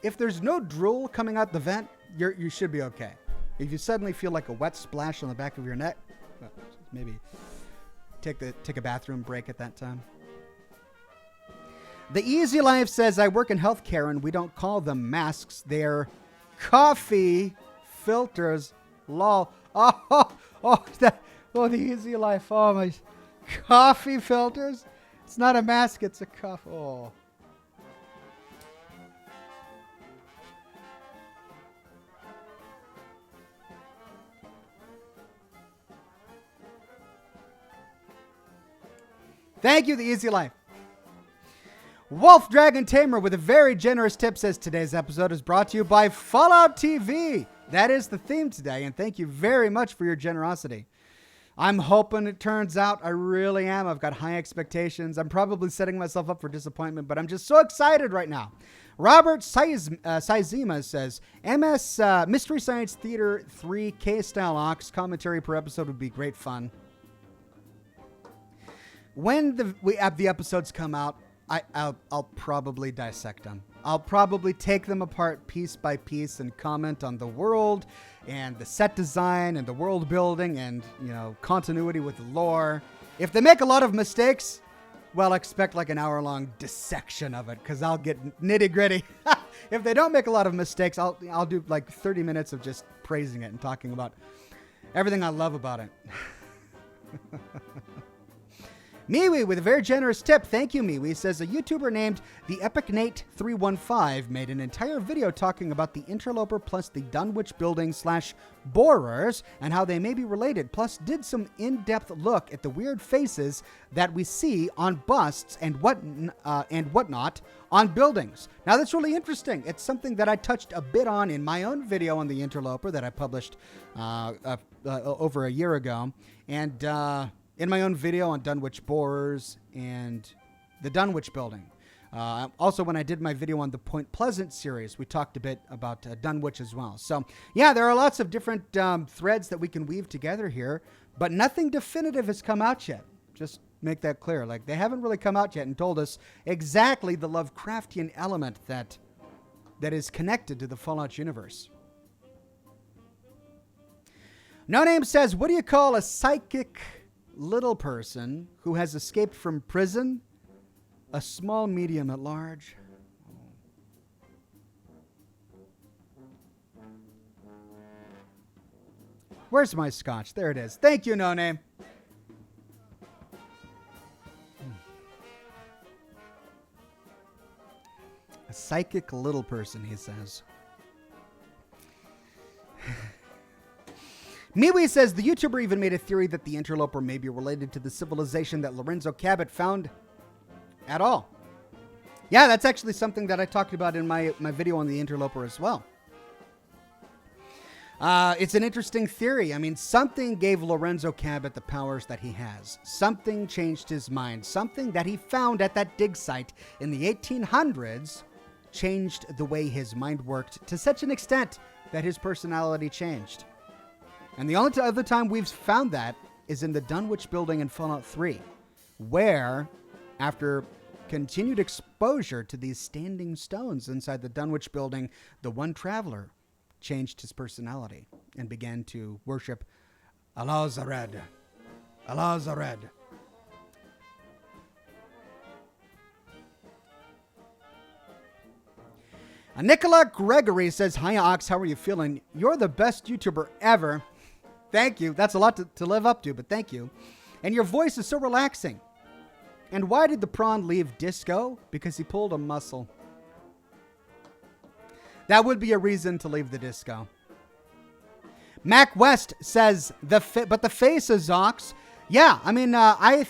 if there's no drool coming out the vent, you should be okay. If you suddenly feel like a wet splash on the back of your neck, well, maybe take a bathroom break at that time. The Easy Life says, I work in healthcare and we don't call them masks. They're coffee filters. Lol. The Easy Life. Oh, my. Coffee filters? It's not a mask, it's a coffee. Oh. Thank you, The Easy Life. Wolf Dragon Tamer with a very generous tip says today's episode is brought to you by Fallout TV. That is the theme today, and thank you very much for your generosity. I'm hoping it turns out. I really am. I've got high expectations. I'm probably setting myself up for disappointment, but I'm just so excited right now. Robert Saizima says, MS Mystery Science Theater 3 K-Style Ox commentary per episode would be great fun. When the episodes come out, I'll probably dissect them. I'll probably take them apart piece by piece and comment on the world and the set design and the world building and, continuity with the lore. If they make a lot of mistakes, well, expect like an hour-long dissection of it because I'll get nitty-gritty. If they don't make a lot of mistakes, I'll do like 30 minutes of just praising it and talking about everything I love about it. Miwi with a very generous tip. Thank you, Miwi. Says a YouTuber named the Epic Nate 315 made an entire video talking about the interloper plus the Dunwich building / borers and how they may be related. Plus did some in-depth look at the weird faces that we see on busts and whatnot on buildings. Now that's really interesting. It's something that I touched a bit on in my own video on the interloper that I published over a year ago. And in my own video on Dunwich Borers and the Dunwich building. Also, when I did my video on the Point Pleasant series, we talked a bit about Dunwich as well. So, yeah, there are lots of different threads that we can weave together here, but nothing definitive has come out yet. Just make that clear. Like, they haven't really come out yet and told us exactly the Lovecraftian element that is connected to the Fallout universe. No Name says, what do you call a psychic little person who has escaped from prison? A small medium at large. Where's my scotch? There it is. Thank you, No Name. A psychic little person, he says. Miwi says, the YouTuber even made a theory that the interloper may be related to the civilization that Lorenzo Cabot found at all. Yeah, that's actually something that I talked about in my video on the interloper as well. It's an interesting theory. I mean, something gave Lorenzo Cabot the powers that he has. Something changed his mind. Something that he found at that dig site in the 1800s changed the way his mind worked to such an extent that his personality changed. And the only other time we've found that is in the Dunwich building in Fallout 3, where, after continued exposure to these standing stones inside the Dunwich building, the one traveler changed his personality and began to worship Alazred. Alazred. Nicola Gregory says, "Hi, Ox. How are you feeling? You're the best YouTuber ever." Thank you. That's a lot to live up to, but thank you. And your voice is so relaxing. And why did the prawn leave disco? Because he pulled a muscle. That would be a reason to leave the disco. Mac West says, but the faces, Ox. Yeah, I mean, I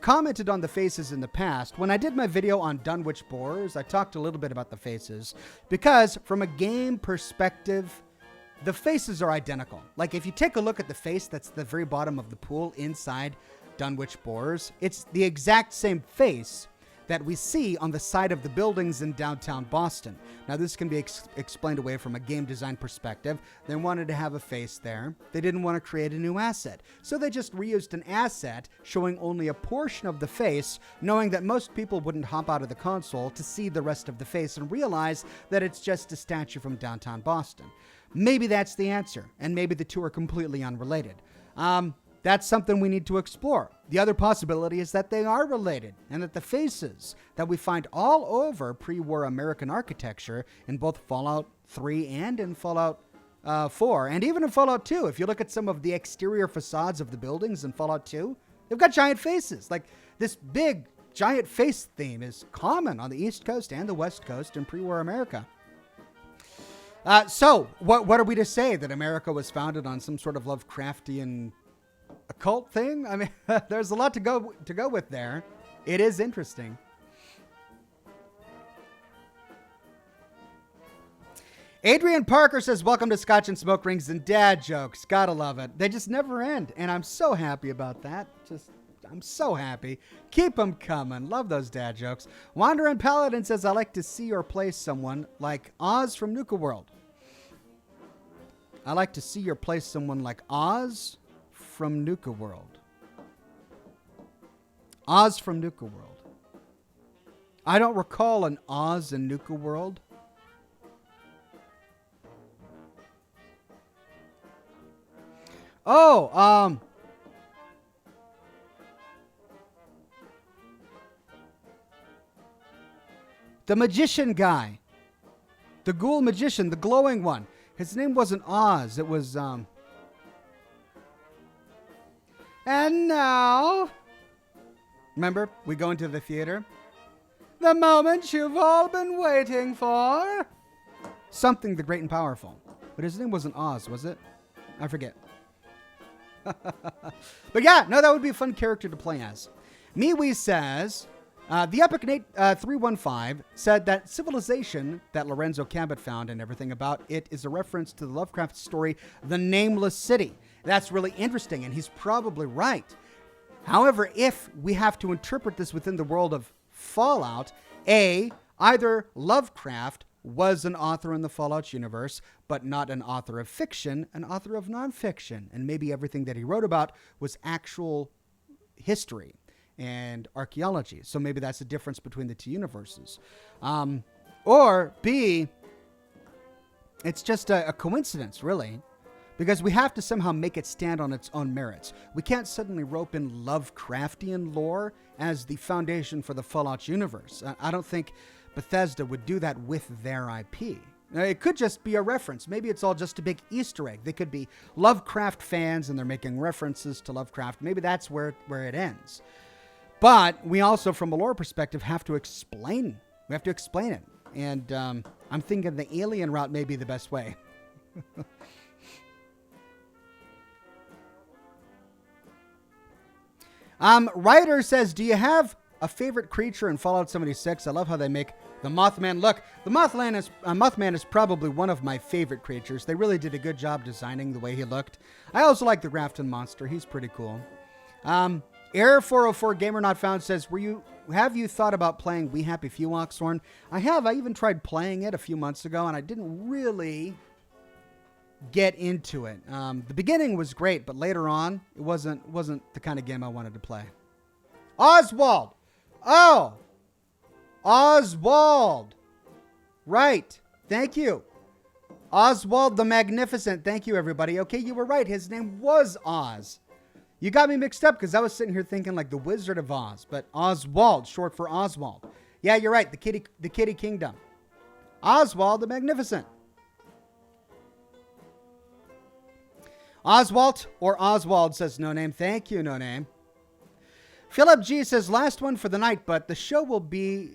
commented on the faces in the past. When I did my video on Dunwich Boars, I talked a little bit about the faces. Because from a game perspective, the faces are identical. Like, if you take a look at the face that's the very bottom of the pool inside Dunwich Boars, it's the exact same face that we see on the side of the buildings in downtown Boston. Now, this can be explained away from a game design perspective. They wanted to have a face there. They didn't want to create a new asset. So they just reused an asset showing only a portion of the face, knowing that most people wouldn't hop out of the console to see the rest of the face and realize that it's just a statue from downtown Boston. Maybe that's the answer, and maybe the two are completely unrelated. That's something we need to explore. The other possibility is that they are related, and that the faces that we find all over pre-war American architecture in both Fallout 3 and in Fallout 4, and even in Fallout 2, if you look at some of the exterior facades of the buildings in Fallout 2, they've got giant faces. Like, this big giant face theme is common on the East Coast and the West Coast in pre-war America. So, what are we to say? That America was founded on some sort of Lovecraftian occult thing? I mean, there's a lot to go with there. It is interesting. Adrian Parker says, "Welcome to Scotch and Smoke Rings and Dad Jokes." Gotta love it. They just never end, and I'm so happy about that. I'm so happy. Keep them coming. Love those dad jokes. Wandering Paladin says, "I like to see or play someone like Oz from Nuka World." I like to see or play someone like Oz from Nuka World. Oz from Nuka World. I don't recall an Oz in Nuka World. Oh, the magician guy. The ghoul magician, the glowing one. His name wasn't Oz. It was, And now, remember, we go into the theater. The moment you've all been waiting for. Something the Great and Powerful. But his name wasn't Oz, was it? I forget. But yeah, no, that would be a fun character to play as. MeWe says, the Epic Nate 315 said that civilization that Lorenzo Cabot found and everything about it is a reference to the Lovecraft story, The Nameless City. That's really interesting, and he's probably right. However, if we have to interpret this within the world of Fallout, either Lovecraft was an author in the Fallout universe, but not an author of fiction, an author of nonfiction, and maybe everything that he wrote about was actual history and archaeology. So maybe that's the difference between the two universes. Or B, it's just a coincidence, really, because we have to somehow make it stand on its own merits. We can't suddenly rope in Lovecraftian lore as the foundation for the Fallout universe. I don't think Bethesda would do that with their IP. Now, it could just be a reference. Maybe it's all just a big Easter egg. They could be Lovecraft fans and they're making references to Lovecraft. Maybe that's where it ends. But we also, from a lore perspective, have to explain. We have to explain it. And I'm thinking the alien route may be the best way. Ryder says, "Do you have a favorite creature in Fallout 76? I love how they make the Mothman look." The Mothman is probably one of my favorite creatures. They really did a good job designing the way he looked. I also like the Grafton monster. He's pretty cool. Air 404 Gamer Not Found says, have you thought about playing We Happy Few, Oxhorn? I have. I even tried playing it a few months ago, and I didn't really get into it. The beginning was great, but later on, it wasn't the kind of game I wanted to play. Oswald! Oh! Oswald. Right. Thank you. Oswald the Magnificent. Thank you, everybody. Okay, you were right. His name was Oz. You got me mixed up because I was sitting here thinking like the Wizard of Oz, but Oswald, short for Oswald. Yeah, you're right. The Kitty Kingdom. Oswald the Magnificent. Oswald or Oswald says no name. Thank you, no name. Philip G says last one for the night, but the show will be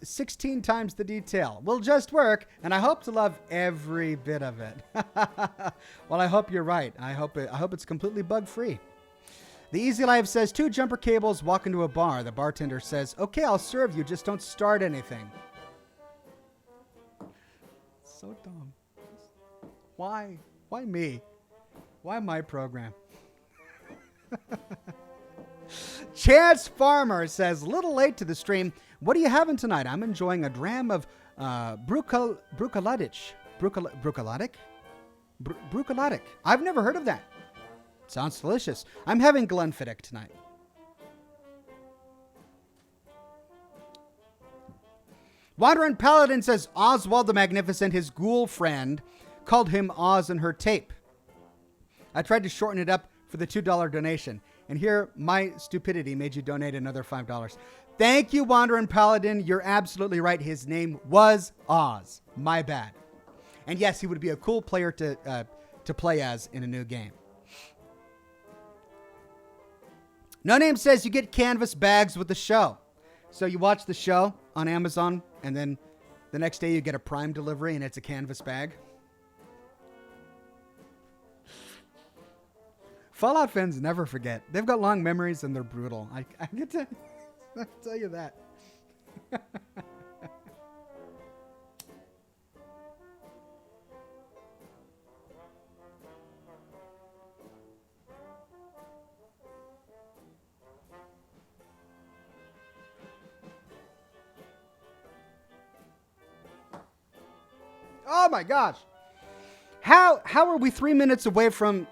16 times the detail. Will just work, and I hope to love every bit of it. Well, I hope you're right. I hope it's completely bug-free. The Easy Life says 2 jumper cables walk into a bar. The bartender says, "Okay, I'll serve you. Just don't start anything." So dumb. Why? Why me? Why my program? Chance Farmer says, little late to the stream. What are you having tonight? I'm enjoying a dram of Bruichladdich. Bruichladdich. I've never heard of that. Sounds delicious. I'm having Glenfiddich tonight. Wandering Paladin says, Oswald the Magnificent, his ghoul friend, called him Oz in her tape. I tried to shorten it up for the $2 donation. And here, my stupidity made you donate another $5. Thank you, Wandering Paladin. You're absolutely right. His name was Oz. My bad. And yes, he would be a cool player to play as in a new game. No Name says you get canvas bags with the show. So you watch the show on Amazon, and then the next day you get a Prime delivery, and it's a canvas bag. Fallout fans never forget. They've got long memories, and they're brutal. I get to tell you that. Oh my gosh. How are we 3 minutes away from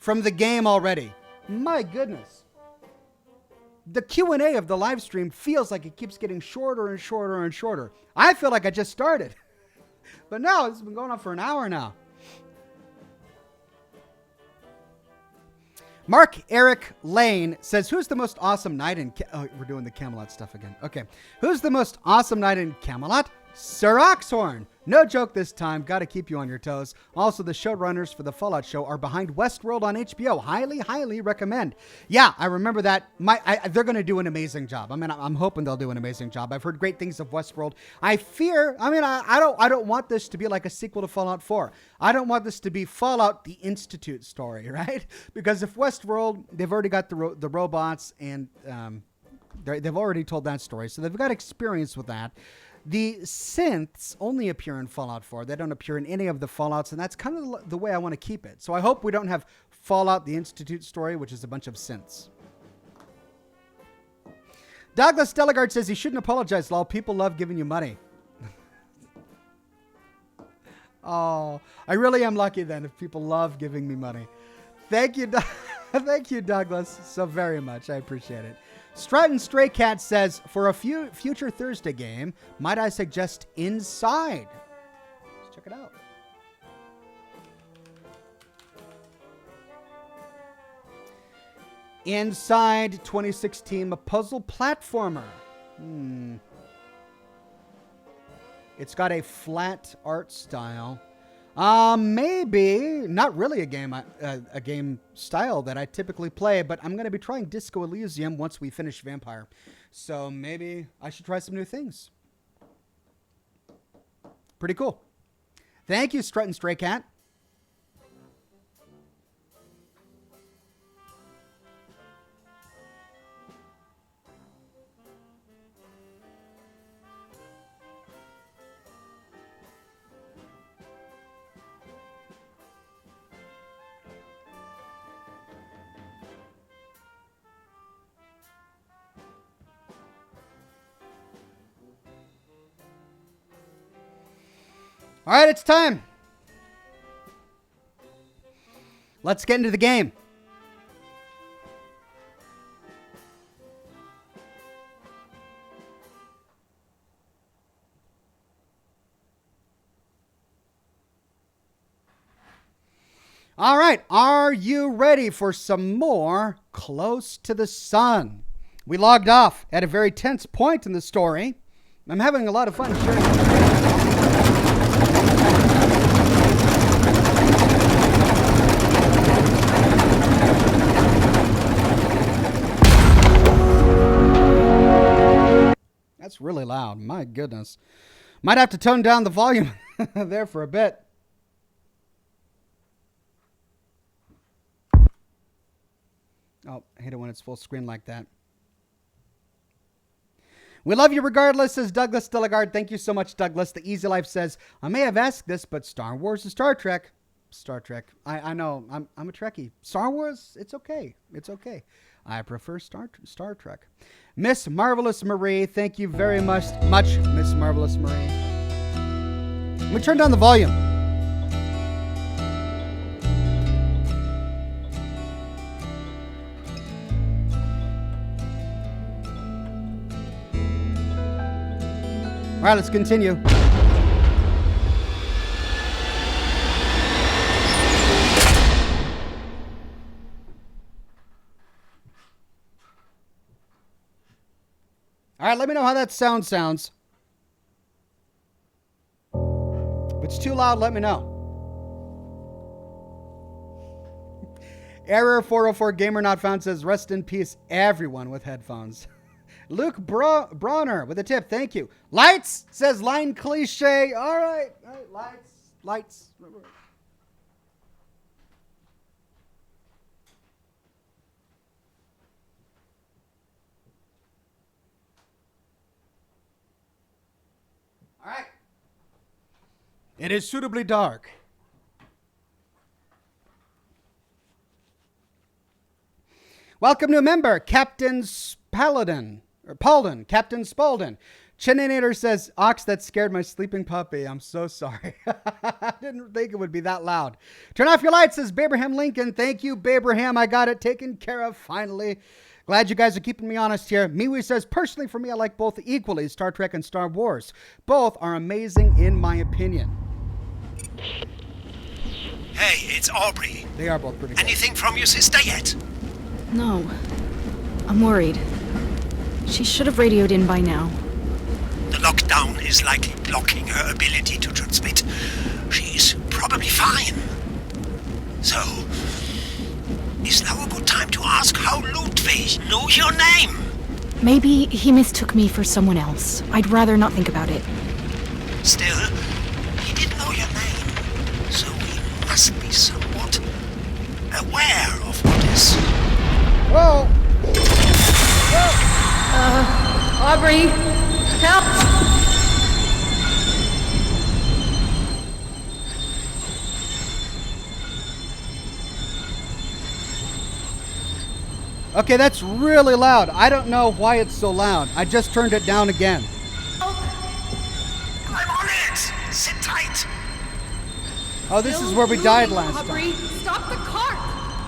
the game already? My goodness. The Q&A of the live stream feels like it keeps getting shorter and shorter and shorter. I feel like I just started. But no, it's been going on for an hour now. Mark Eric Lane says, who's the most awesome knight in... Oh, we're doing the Camelot stuff again. Okay. Who's the most awesome knight in Camelot? Sir Oxhorn. No joke this time. Got to keep you on your toes. Also, the showrunners for the Fallout show are behind Westworld on HBO. Highly, highly recommend. Yeah, I remember that. They're going to do an amazing job. I mean, I'm hoping they'll do an amazing job. I've heard great things of Westworld. I don't want this to be like a sequel to Fallout 4. I don't want this to be Fallout the Institute story, right? Because if Westworld, they've already got the robots, and they've already told that story, so they've got experience with that. The synths only appear in Fallout 4. They don't appear in any of the Fallouts, and that's kind of the way I want to keep it. So I hope we don't have Fallout the Institute story, which is a bunch of synths. Douglas Delegard says he shouldn't apologize, lol. People love giving you money. Oh, I really am lucky then if people love giving me money. Thank you, thank you, Douglas, so very much. I appreciate it. Stratton Stray Cat says, for a future Thursday game, might I suggest Inside? Let's check it out. Inside 2016, a puzzle platformer. It's got a flat art style. Maybe not really a game style that I typically play, but I'm going to be trying Disco Elysium once we finish Vampire. So maybe I should try some new things. Pretty cool. Thank you, Stratton Stray Cat. All right, it's time. Let's get into the game. All right, are you ready for some more Close to the Sun? We logged off at a very tense point in the story. I'm having a lot of fun sharing it. That's really loud. My goodness. Might have to tone down the volume there for a bit. Oh, I hate it when it's full screen like that. We love you regardless, says Douglas Delegard. Thank you so much, Douglas. The Easy Life says, I may have asked this, but Star Wars is Star Trek. Star Trek. I know. I'm a Trekkie. Star Wars, it's okay. It's okay. I prefer Star Trek. Miss Marvelous Marie, thank you very much, Miss Marvelous Marie. Let me turn down the volume. All right, let's continue. All right, let me know how that sounds. If it's too loud, let me know. Error 404 Gamer Not Found says, rest in peace, everyone with headphones. Luke Bronner with a tip. Thank you. Lights, says Line Cliche. All right. Lights. All right. It is suitably dark. Welcome new member, Captain Paladin. Captain Spalding. Chininator says, Ox, that scared my sleeping puppy. I'm so sorry. I didn't think it would be that loud. Turn off your lights, says Babraham Lincoln. Thank you, Babraham. I got it taken care of finally. Glad you guys are keeping me honest here. Miwi says, personally for me, I like both equally, Star Trek and Star Wars. Both are amazing in my opinion. Hey, it's Aubrey. They are both pretty good. Anything from your sister yet? No. I'm worried. She should have radioed in by now. The lockdown is likely blocking her ability to transmit. She's probably fine. So, is now a good time to ask how Ludwig knew your name? Maybe he mistook me for someone else. I'd rather not think about it. Still, he didn't know your name, so he must be somewhat aware of what is... Whoa! Aubrey, help! Okay, that's really loud. I don't know why it's so loud. I just turned it down again. I'm on it! Sit tight! Oh, this is where we died last time. Aubrey, stop the cart!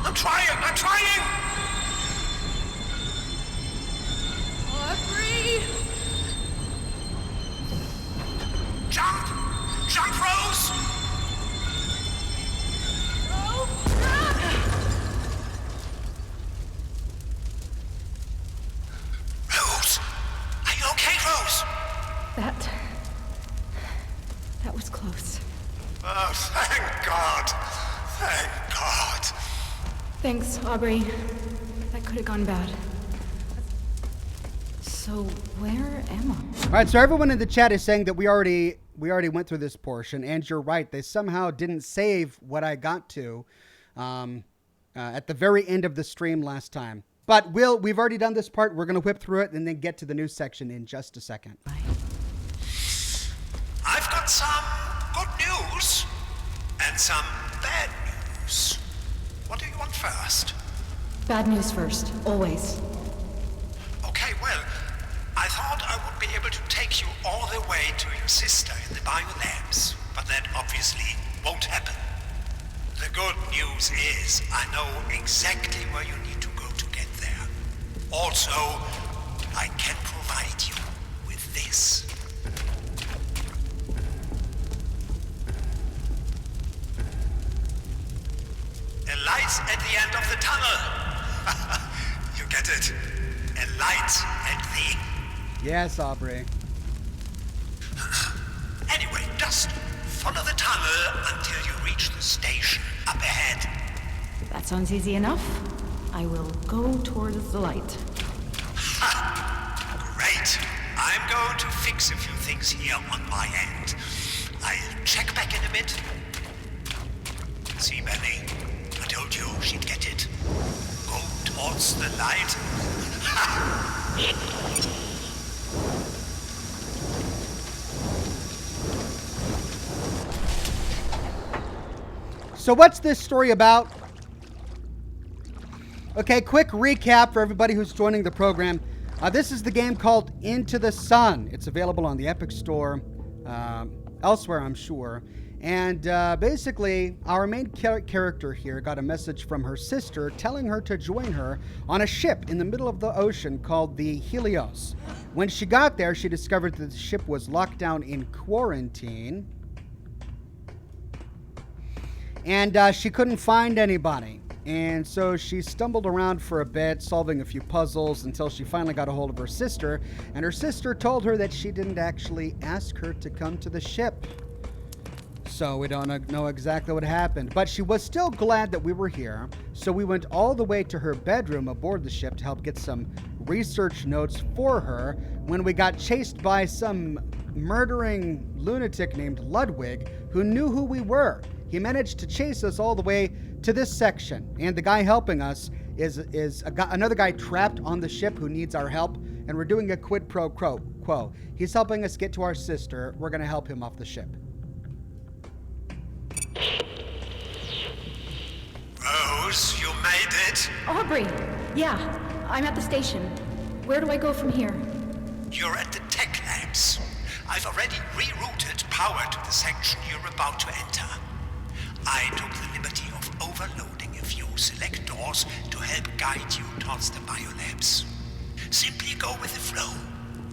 I'm trying! Aubrey! Jump, Rose! Rose! Are you okay, Rose? That was close. Oh, thank God! Thanks, Aubrey. That could have gone bad. So, where am I? All right, so everyone in the chat is saying that we already went through this portion, and you're right. They somehow didn't save what I got to at the very end of the stream last time. But we've already done this part. We're going to whip through it and then get to the news section in just a second. I've got some good news and some bad news. What do you want first? Bad news first, always. Okay, well, I thought I would be able to take you all the way to your sister in the biolabs, but that obviously won't happen. The good news is I know exactly where you need to go to get there. Also, I can provide you with this. the tunnel. You get it? A light and thing. Yes, Aubrey. Anyway, just follow the tunnel until you reach the station up ahead. That sounds easy enough. I will go towards the light. Great. I'm going to fix a few things here on my end. I'll check back in a bit. See, Benny, I told you she'd get it. Go towards the light. So what's this story about? Okay, quick recap for everybody who's joining the program. This is the game called Into the Sun. It's available on the Epic Store, elsewhere, I'm sure. And basically, our main character here got a message from her sister telling her to join her on a ship in the middle of the ocean called the Helios. When she got there, she discovered that the ship was locked down in quarantine. And she couldn't find anybody. And so she stumbled around for a bit, solving a few puzzles until she finally got a hold of her sister. And her sister told her that she didn't actually ask her to come to the ship. So we don't know exactly what happened. But she was still glad that we were here. So we went all the way to her bedroom aboard the ship to help get some research notes for her when we got chased by some murdering lunatic named Ludwig who knew who we were. He managed to chase us all the way to this section, and the guy helping us is another guy trapped on the ship who needs our help, and we're doing a quid pro quo. He's helping us get to our sister. We're going to help him off the ship. Rose, you made it. Aubrey! Yeah, I'm at the station. Where do I go from here? You're at the tech labs. I've already rerouted power to the section you're about to enter. I took the liberty of overloading a few select doors to help guide you towards the biolabs. Simply go with the flow,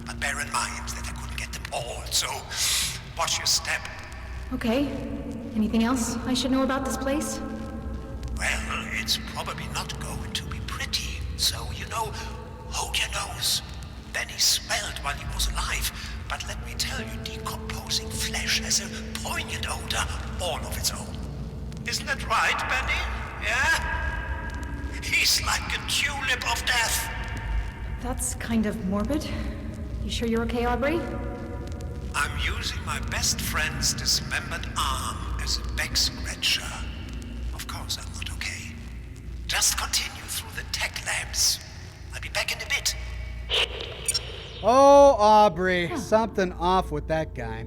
but bear in mind that I couldn't get them all, so watch your step. Okay. Anything else I should know about this place? Well, it's probably not going to be pretty, so, hold your nose. Benny smelled while he was alive, but let me tell you, decomposing flesh has a poignant odor all of its own. Isn't that right, Benny? Yeah? He's like a tulip of death. That's kind of morbid. You sure you're okay, Aubrey? I'm using my best friend's dismembered arm as a back scratcher. Of course I'm not okay. Just continue through the tech labs. I'll be back in a bit. Oh, Aubrey, something off with that guy.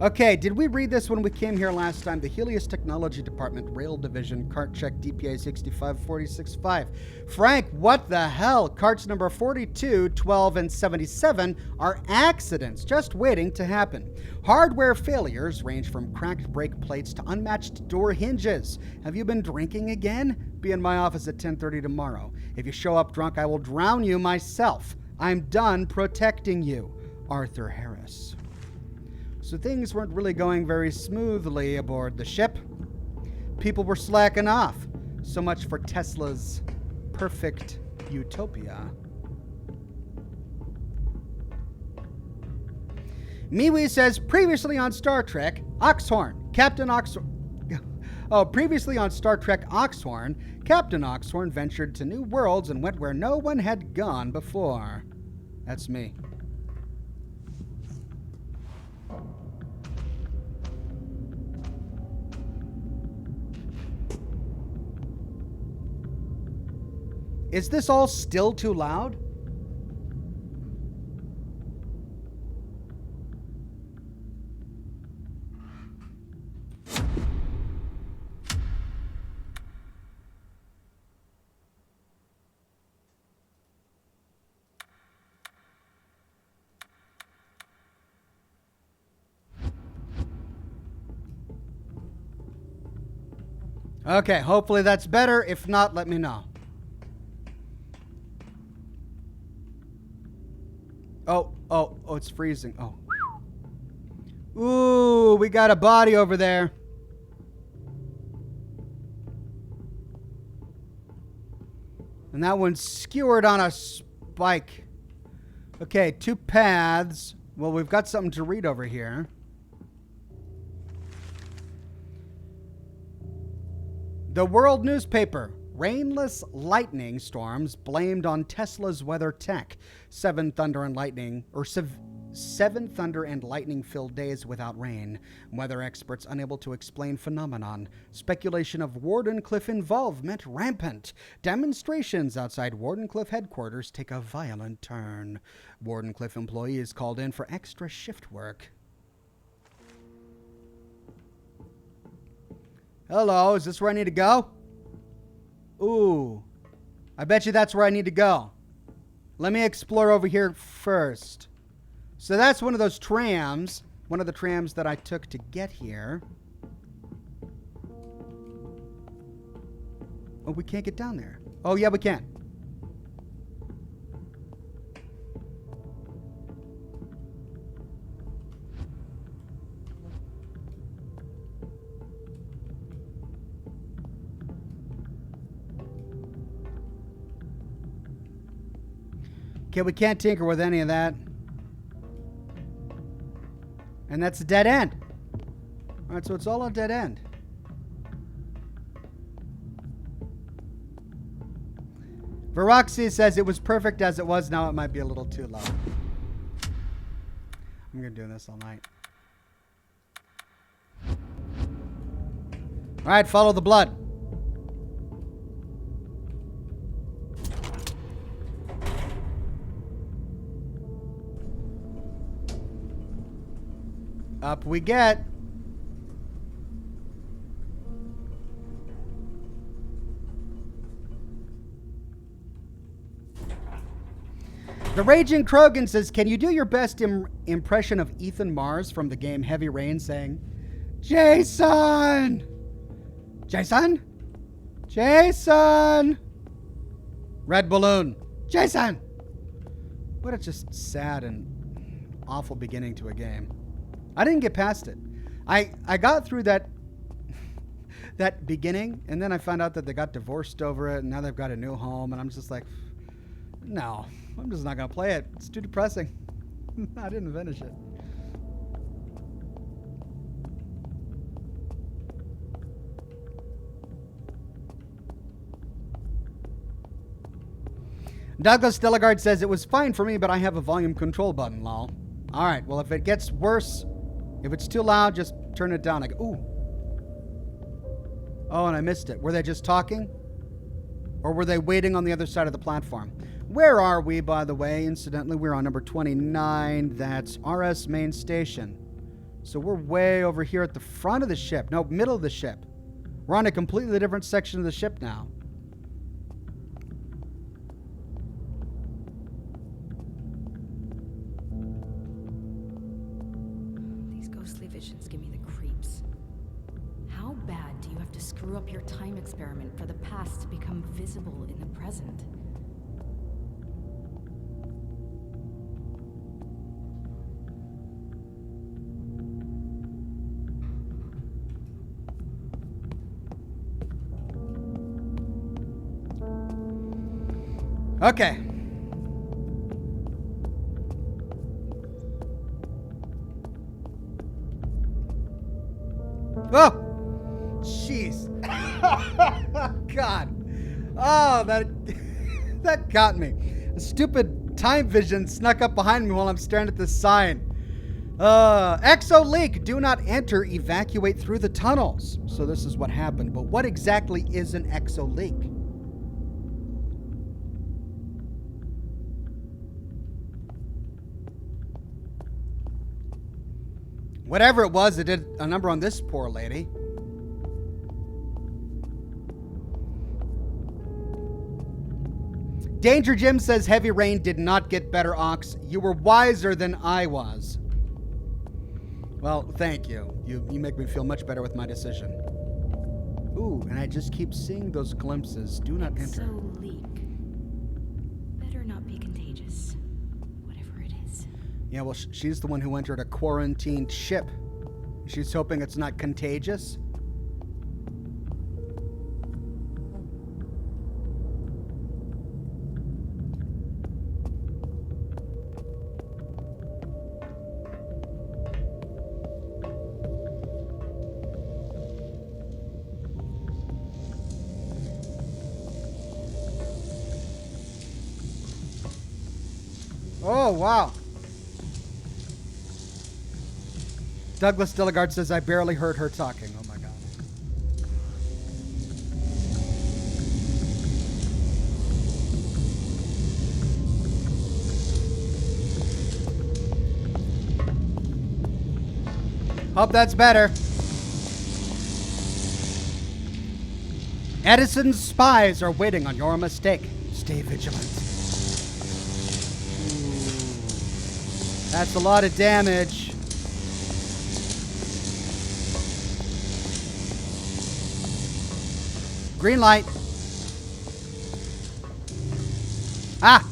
Okay, did we read this when we came here last time? The Helios Technology Department, Rail Division, cart check DPA 65465. Frank, what the hell? Carts number 42, 12, and 77 are accidents just waiting to happen. Hardware failures range from cracked brake plates to unmatched door hinges. Have you been drinking again? Be in my office at 10:30 tomorrow. If you show up drunk, I will drown you myself. I'm done protecting you. Arthur Harris. So things weren't really going very smoothly aboard the ship. People were slacking off. So much for Tesla's perfect utopia. MeWe says, previously on Star Trek, Oxhorn, Captain Oxhorn. Previously on Star Trek Oxhorn, Captain Oxhorn ventured to new worlds and went where no one had gone before. That's me. Is this all still too loud? Okay, hopefully that's better. If not, let me know. Oh, it's freezing. Oh. Ooh, we got a body over there. And that one's skewered on a spike. Okay, 2 paths. Well, we've got something to read over here. The World newspaper. Rainless lightning storms blamed on Tesla's weather tech. 7 thunder and lightning filled days without rain. Weather experts unable to explain phenomenon. Speculation of Wardenclyffe involvement rampant. Demonstrations outside Wardenclyffe headquarters take a violent turn. Wardenclyffe employees called in for extra shift work. Hello, is this where I need to go? Ooh, I bet you that's where I need to go. Let me explore over here first. So that's one of those trams, one of the trams that I took to get here. Oh, we can't get down there. Oh, yeah, we can. Okay, we can't tinker with any of that. And that's a dead end. All right, so it's all a dead end. Veroxy says it was perfect as it was. Now it might be a little too low. I'm going to do this all night. All right, follow the blood. Up we get. The Raging Krogan says, can you do your best impression of Ethan Mars from the game Heavy Rain saying, Jason! Jason? Jason! Red Balloon. Jason! What a just sad and awful beginning to a game. I didn't get past it. I got through that beginning, and then I found out that they got divorced over it, and now they've got a new home, and I'm just like, no, I'm just not going to play it. It's too depressing. I didn't finish it. Douglas Delegard says, it was fine for me, but I have a volume control button, lol. All right, well, if it gets worse, if it's too loud, just turn it down. I go, ooh. Oh, and I missed it. Were they just talking? Or were they waiting on the other side of the platform? Where are we, by the way? Incidentally, we're on number 29. That's RS main station. So we're way over here at the front of the ship. No, middle of the ship. We're on a completely different section of the ship now. Screw up your time experiment for the past to become visible in the present. Okay. Oh! Jeez. God. Oh, that got me. A stupid time vision snuck up behind me while I'm staring at this sign. Exo leak. Do not enter. Evacuate through the tunnels. So this is what happened. But what exactly is an exo leak? Whatever it was, it did a number on this poor lady. Danger Jim says Heavy Rain did not get better, Ox. You were wiser than I was. Well, thank you. You make me feel much better with my decision. Ooh, and I just keep seeing those glimpses. Do not enter. Exo leak. Better not be contagious. Whatever it is. Yeah, well, she's the one who entered a quarantined ship. She's hoping it's not contagious. Oh, wow. Douglas Dilligard says, I barely heard her talking. Oh, my God. Hope that's better. Edison's spies are waiting on your mistake. Stay vigilant. Ooh, that's a lot of damage. Green light. Ah!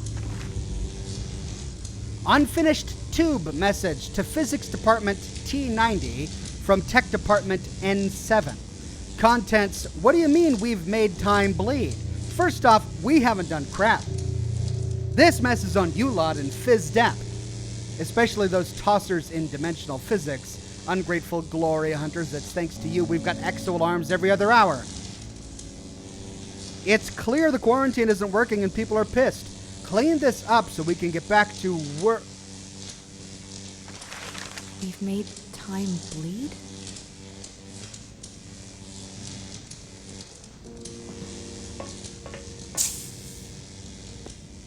Unfinished tube message to Physics Department T90 from Tech Department N7. Contents, what do you mean we've made time bleed? First off, we haven't done crap. This mess is on you lot and PhysDep, especially those tossers in dimensional physics. Ungrateful glory hunters, it's thanks to you we've got exo alarms every other hour. It's clear the quarantine isn't working and people are pissed. Clean this up so we can get back to work. We've made time bleed?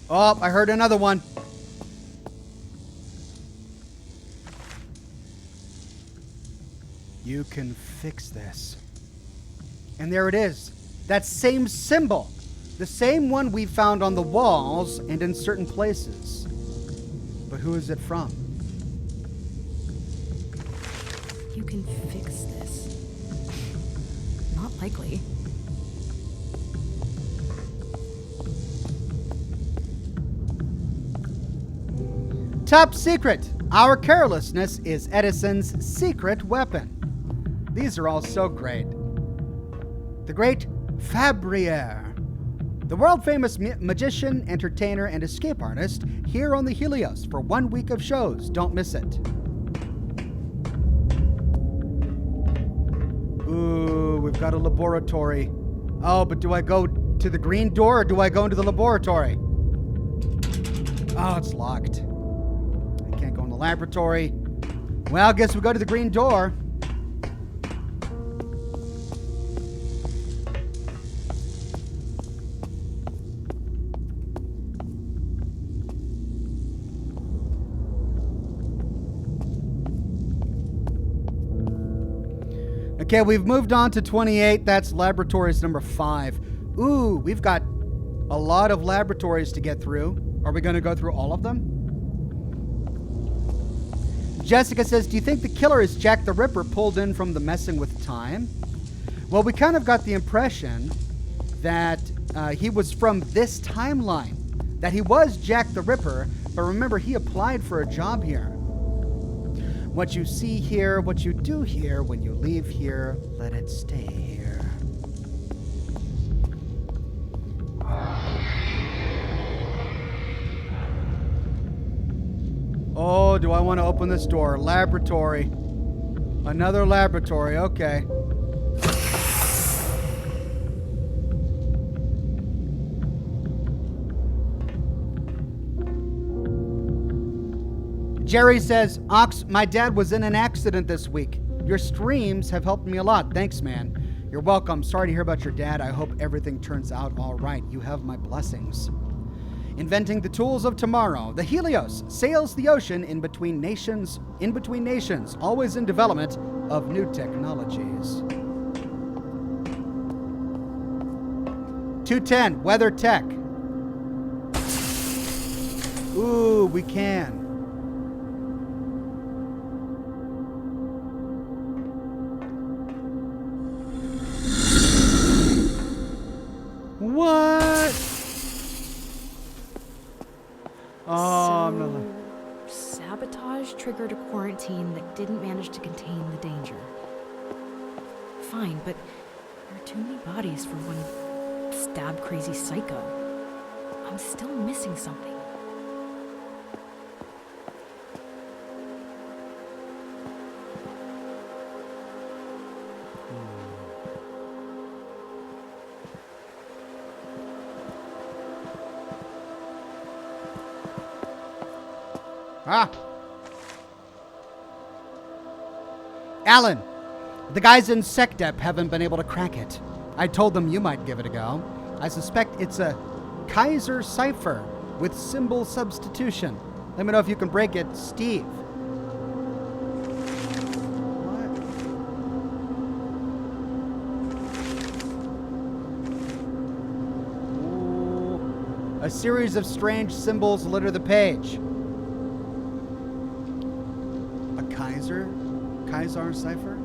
Oh, I heard another one. You can fix this. And there it is. That same symbol. The same one we found on the walls and in certain places. But who is it from? You can fix this. Not likely. Top secret. Our carelessness is Edison's secret weapon. These are all so great. The great Fabriere. The world-famous magician, entertainer, and escape artist here on the Helios for 1 week of shows. Don't miss it. Ooh, we've got a laboratory. Oh, but do I go to the green door or do I go into the laboratory? Oh, it's locked. I can't go in the laboratory. Well, I guess we go to the green door. Okay, we've moved on to 28. That's laboratories number 5. Ooh, we've got a lot of laboratories to get through. Are we going to go through all of them? Jessica says, do you think the killer is Jack the Ripper pulled in from the Messing with Time? Well, we kind of got the impression that he was from this timeline, that he was Jack the Ripper, but remember, he applied for a job here. What you see here, what you do here, when you leave here, let it stay here. Oh, do I want to open this door? Laboratory. Another laboratory, okay. Jerry says, Ox, my dad was in an accident this week. Your streams have helped me a lot. Thanks, man. You're welcome. Sorry to hear about your dad. I hope everything turns out all right. You have my blessings. Inventing the tools of tomorrow. The Helios sails the ocean in between nations, always in development of new technologies. 210, weather tech. Ooh, we can. What? Oh, so, sabotage triggered a quarantine that didn't manage to contain the danger. Fine, but there are too many bodies for one stab-crazy psycho. I'm still missing something. Ah. Alan, the guys in SecDep haven't been able to crack it. I told them you might give it a go. I suspect it's a Kaiser cipher with symbol substitution. Let me know if you can break it, Steve. A series of strange symbols litter the page. A Kaiser cipher?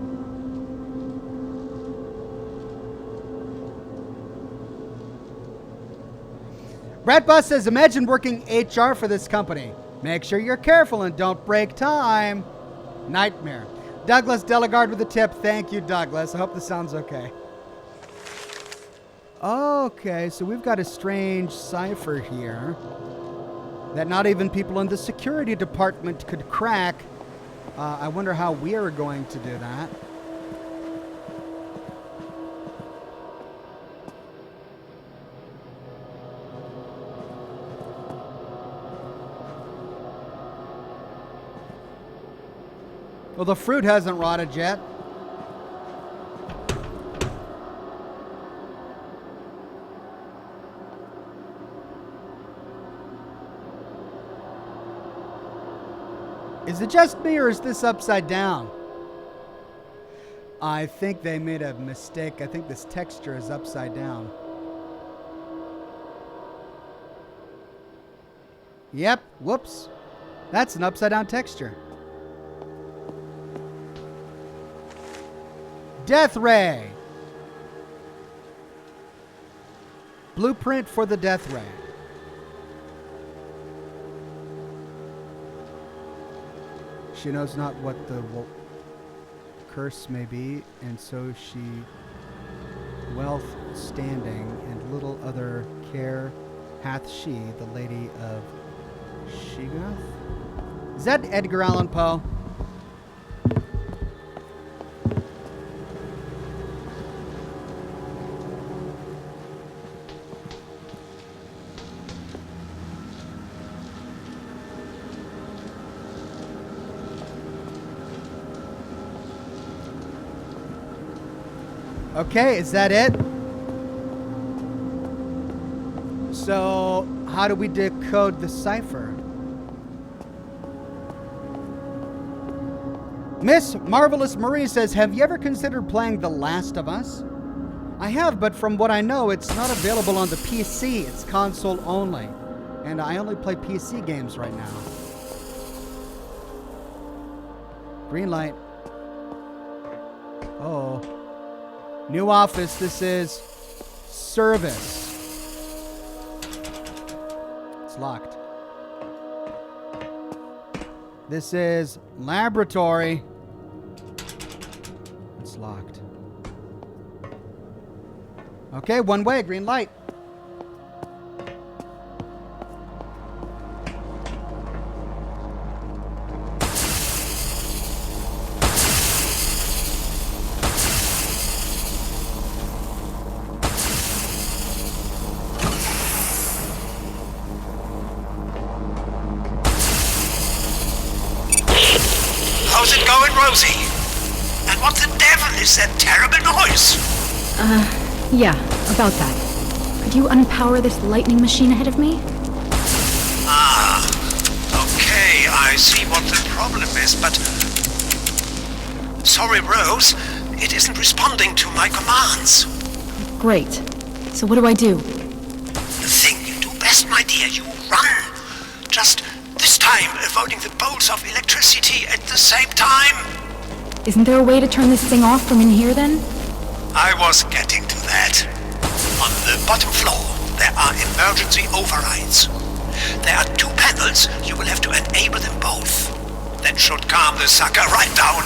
Brett Bus says, imagine working HR for this company. Make sure you're careful and don't break time. Nightmare. Douglas Delegard with a tip. Thank you, Douglas. I hope this sounds okay. Okay, so we've got a strange cipher here that not even people in the security department could crack. I wonder how we are going to do that. Well, the fruit hasn't rotted yet. Is it just me or is this upside down? I think they made a mistake. I think this texture is upside down. Yep, whoops. That's an upside down texture. Death Ray. Blueprint for the Death Ray. She knows not what the curse may be, and so she wealth standing, and little other care hath she, the Lady of Shigath. Is that Edgar Allan Poe? Okay, is that it? So, how do we decode the cipher? Miss Marvelous Marie says, have you ever considered playing The Last of Us? I have, but from what I know, it's not available on the PC. It's console only. And I only play PC games right now. Green light. Oh. New office, this is service. It's locked. This is laboratory. It's locked. Okay, one way, green light. How's it going, Rosie? And what the devil is that terrible noise? Yeah, about that. Could you unpower this lightning machine ahead of me? Ah, okay, I see what the problem is, but... Sorry, Rose, it isn't responding to my commands. Great. So what do I do? The thing you do best, my dear, you run. Just this time avoiding the bolts of electricity at the same time. Isn't there a way to turn this thing off from in here then? I was getting to that. On the bottom floor, there are emergency overrides. There are 2 panels. You will have to enable them both. That should calm the sucker right down.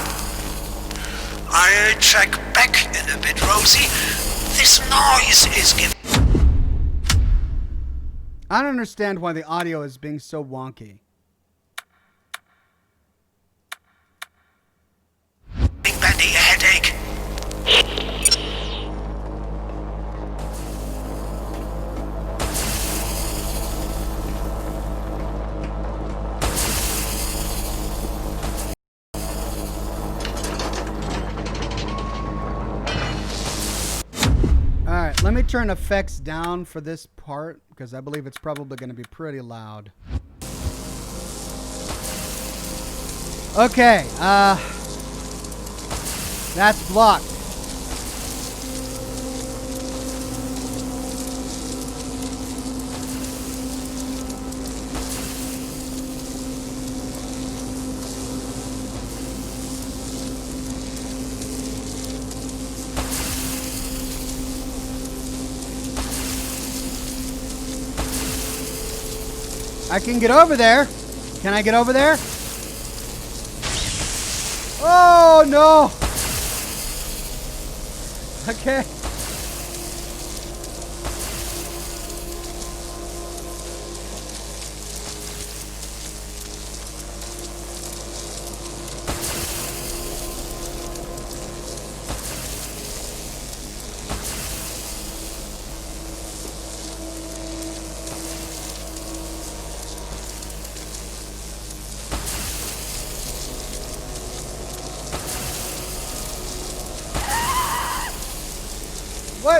I'll check back in a bit, Rosie. This noise is giving... I don't understand why the audio is being so wonky. Bendy a headache. Let me turn effects down for this part because I believe it's probably going to be pretty loud. Okay, that's blocked. I can get over there. Can I get over there? Oh, no. Okay.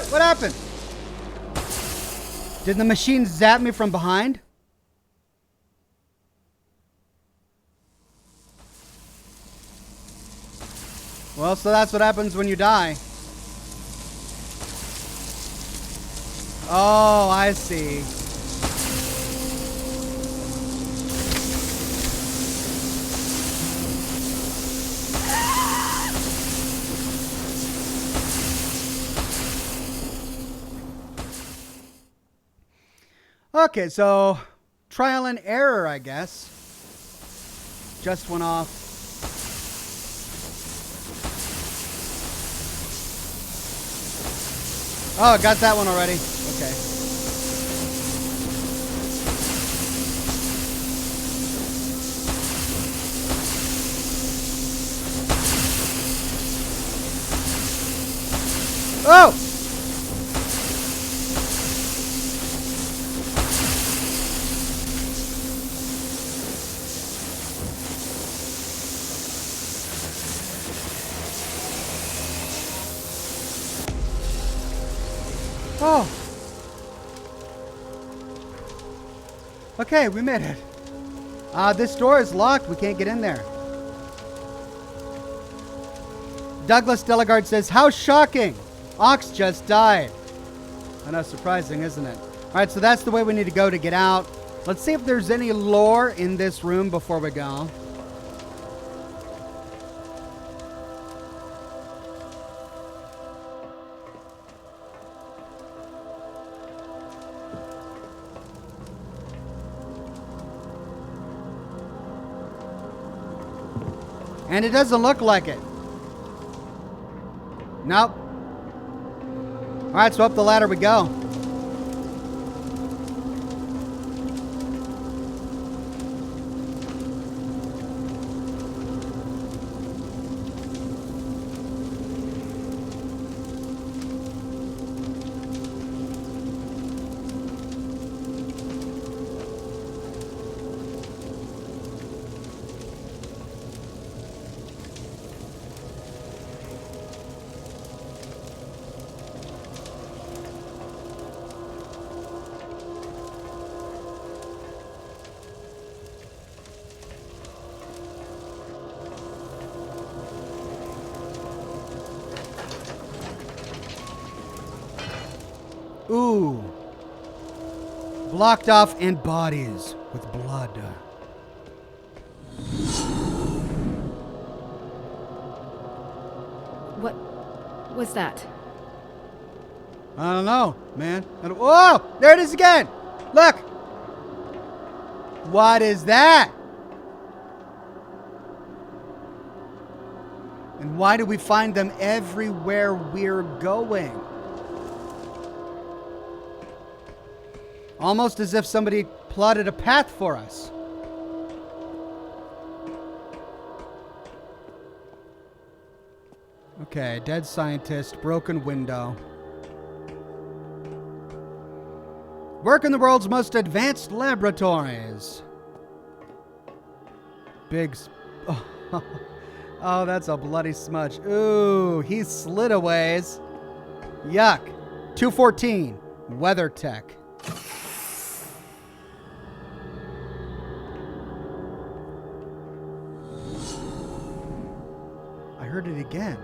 What happened? Did the machine zap me from behind? Well, so that's what happens when you die. Oh, I see. Okay, so trial and error, I guess. Just went off. Oh, got that one already. Okay. Oh! Oh. Okay, we made it. This door is locked. We can't get in there. Douglas Delegard says, how shocking. Ox just died. I know, surprising, isn't it? All right, so that's the way we need to go to get out. Let's see if there's any lore in this room before we go. And it doesn't look like it. Nope. All right, so up the ladder we go. Ooh. Blocked off and bodies with blood. What was that? I don't know, man. Whoa! There it is again! Look! What is that? And why do we find them everywhere we're going? Almost as if somebody plotted a path for us. Okay, dead scientist, broken window. Work in the world's most advanced laboratories. Big... Oh, that's a bloody smudge. Ooh, he slid a ways. Yuck. 214, weather tech. I heard it again.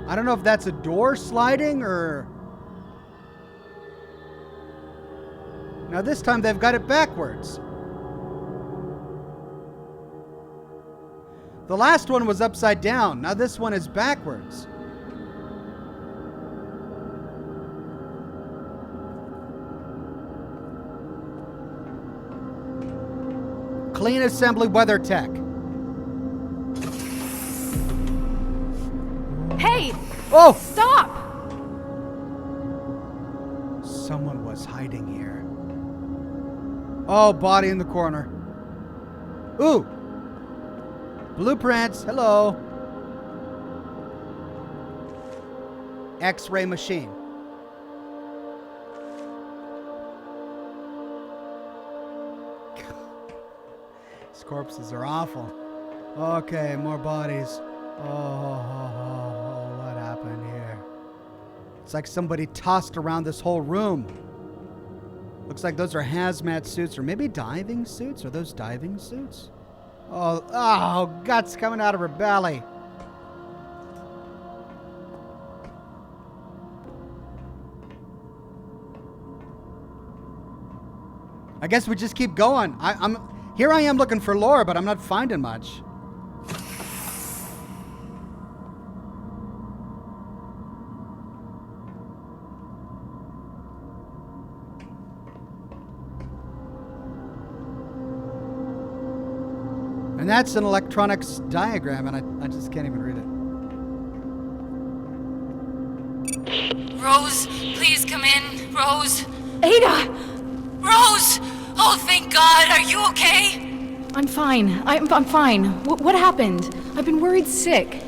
I don't know if that's a door sliding or... Now this time they've got it backwards. The last one was upside down. Now this one is backwards. Clean assembly weather tech. Hey! Oh! Stop! Someone was hiding here. Oh, body in the corner. Ooh! Blueprints. Hello. X-ray machine. These corpses are awful. Okay, more bodies. Oh, what happened here? It's like somebody tossed around this whole room. Looks like those are hazmat suits, or maybe diving suits. Are those diving suits? Oh, guts coming out of her belly. I guess we just keep going. Here I am looking for lore, but I'm not finding much. And that's an electronics diagram, and I just can't even read it. Rose, please come in. Rose. Ada! Rose! Oh, thank God. Are you okay? I'm fine. I'm fine. What happened? I've been worried sick.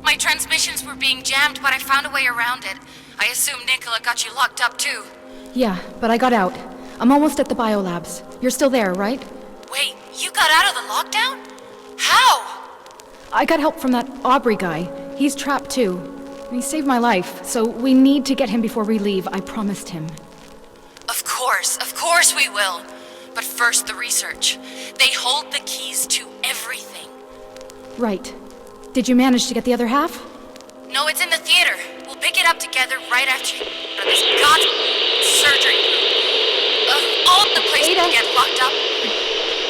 My transmissions were being jammed, but I found a way around it. I assume Nicola got you locked up, too. Yeah, but I got out. I'm almost at the biolabs. You're still there, right? Wait, you got out of the lockdown? How? I got help from that Aubrey guy. He's trapped too. He saved my life, so we need to get him before we leave. I promised him. Of course we will. But first, the research. They hold the keys to everything. Right. Did you manage to get the other half? No, it's in the theater. We'll pick it up together right after you go to this surgery. Of all the places Ada. to get locked up.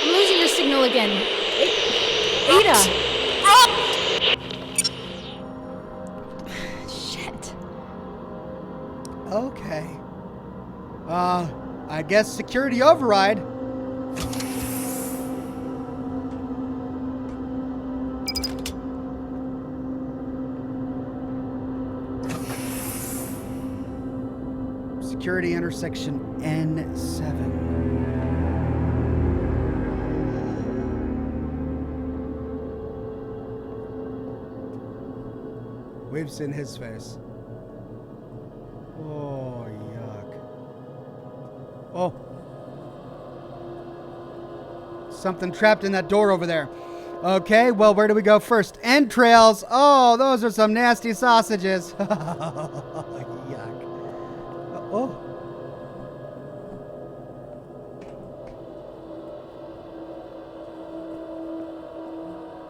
I'm losing your signal again. Ada! Rose! Shit. Okay. I guess security override. Security intersection N7. We've seen his face. Oh, yuck. Oh. Something trapped in that door over there. Okay, well, where do we go first? Entrails. Oh, those are some nasty sausages. Yuck. Oh.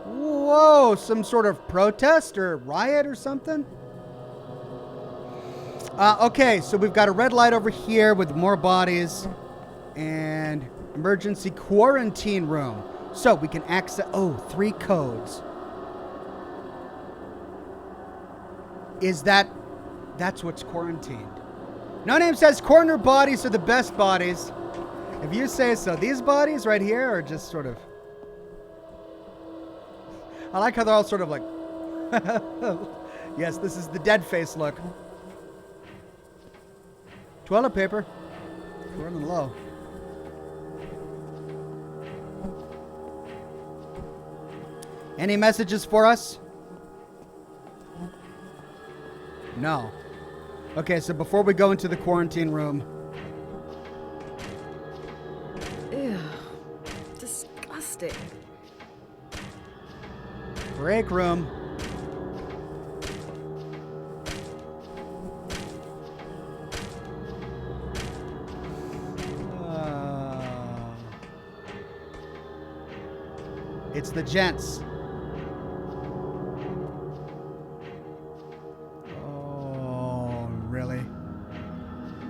Whoa, some sort of protest or riot or something? Okay, so we've got a red light over here with more bodies and emergency quarantine room. So we can access, 3 codes. That's what's quarantined. No Name says corner bodies are the best bodies. If you say so. These bodies right here are just sort of, I like how they're all sort of like, yes, this is the dead face look. Toilet paper. We're running low. Any messages for us? No. Okay, so before we go into the quarantine room. Ew. Disgusting. Break room. It's the gents. Oh, really?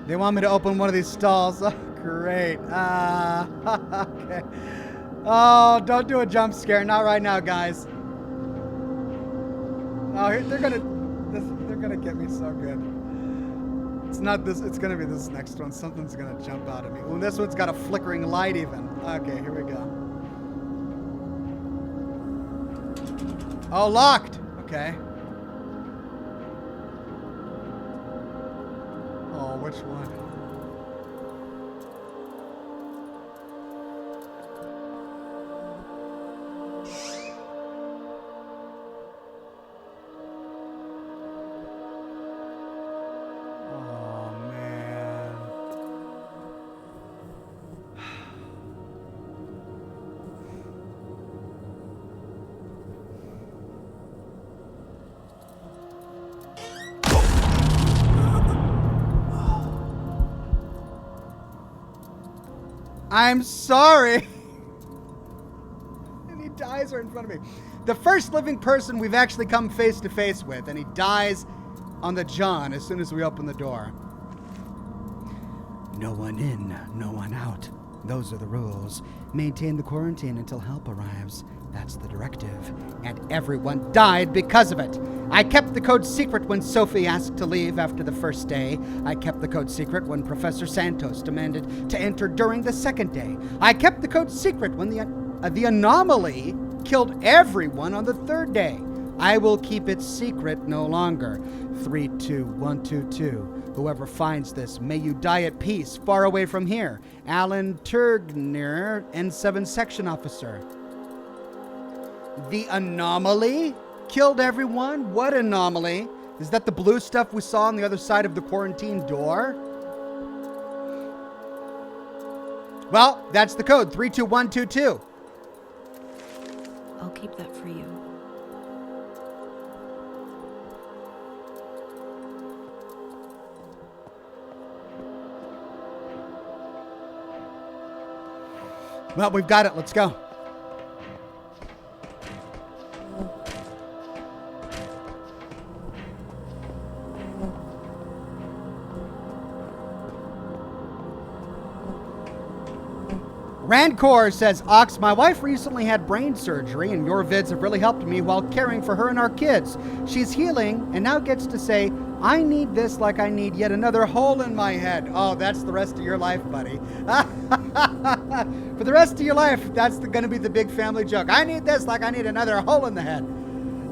They want me to open one of these stalls. Oh, great. Okay. Oh, don't do a jump scare. Not right now, guys. Oh, they're gonna get me so good. It's not this. It's gonna be this next one. Something's gonna jump out at me. Ooh, this one's got a flickering light even. Okay, here we go. Oh, locked. Okay. Oh, which one? I'm sorry. And he dies right in front of me. The first living person we've actually come face to face with, and he dies on the John as soon as we open the door. No one in, no one out. Those are the rules. Maintain the quarantine until help arrives. That's the directive. And everyone died because of it. I kept the code secret when Sophie asked to leave after the first day. I kept the code secret when Professor Santos demanded to enter during the second day. I kept the code secret when the anomaly killed everyone on the third day. I will keep it secret no longer. 32122. Whoever finds this, may you die at peace, far away from here. Alan Turgner, N7 Section Officer. The anomaly killed everyone? What anomaly? Is that the blue stuff we saw on the other side of the quarantine door? Well, that's the code, 32122. I'll keep that for you. Well, we've got it. Let's go. Rancor says, Ox, my wife recently had brain surgery, and your vids have really helped me while caring for her and our kids. She's healing and now gets to say, I need this like I need yet another hole in my head. Oh, that's the rest of your life, buddy. For the rest of your life, that's going to be the big family joke. I need this like I need another hole in the head.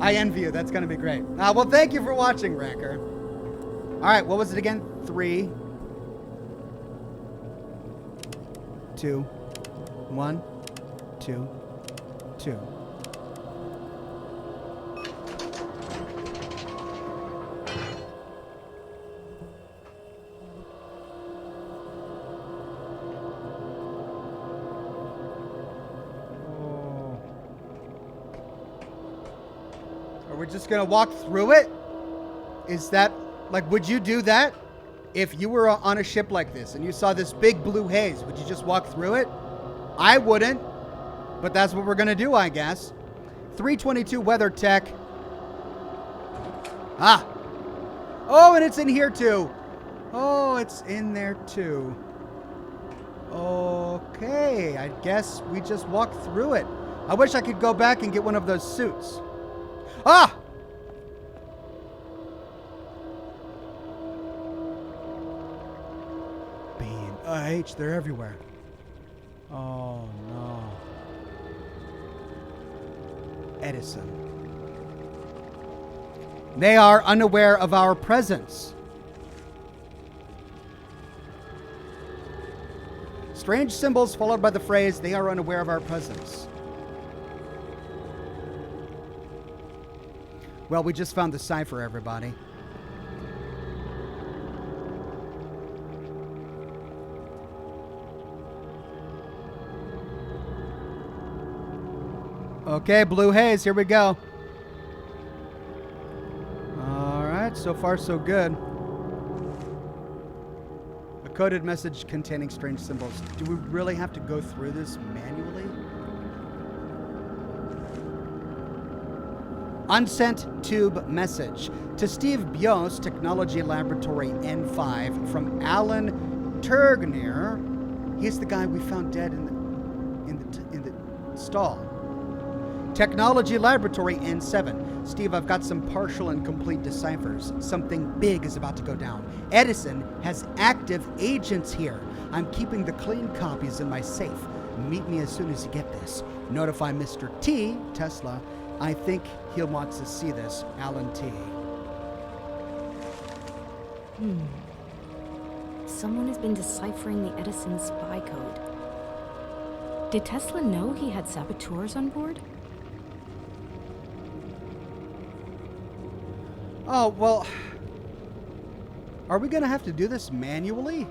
I envy you. That's going to be great. Well, thank you for watching, Rancor. All right, what was it again? 3, 2, 1, 2, 2. Are we just gonna walk through it? Is that, like, would you do that? If you were on a ship like this and you saw this big blue haze, would you just walk through it? I wouldn't, but that's what we're going to do, I guess. 322 weather tech. Ah. Oh, and it's in here too. Oh, it's in there too. Okay, I guess we just walk through it. I wish I could go back and get one of those suits. Ah! B and H, they're everywhere. Oh, no. Edison. They are unaware of our presence. Strange symbols followed by the phrase, they are unaware of our presence. Well, we just found the cipher, everybody. Okay, blue haze, here we go. All right, so far so good. A coded message containing strange symbols. Do we really have to go through this manually? Unsent tube message to Steve Bios, Technology Laboratory N5, from Alan Turgner. He's the guy we found dead in the stall. Technology Laboratory N7. Steve, I've got some partial and complete deciphers. Something big is about to go down. Edison has active agents here. I'm keeping the clean copies in my safe. Meet me as soon as you get this. Notify Mr. T, Tesla. I think he'll want to see this. Alan T. Someone has been deciphering the Edison spy code. Did Tesla know he had saboteurs on board? Oh, well, are we going to have to do this manually?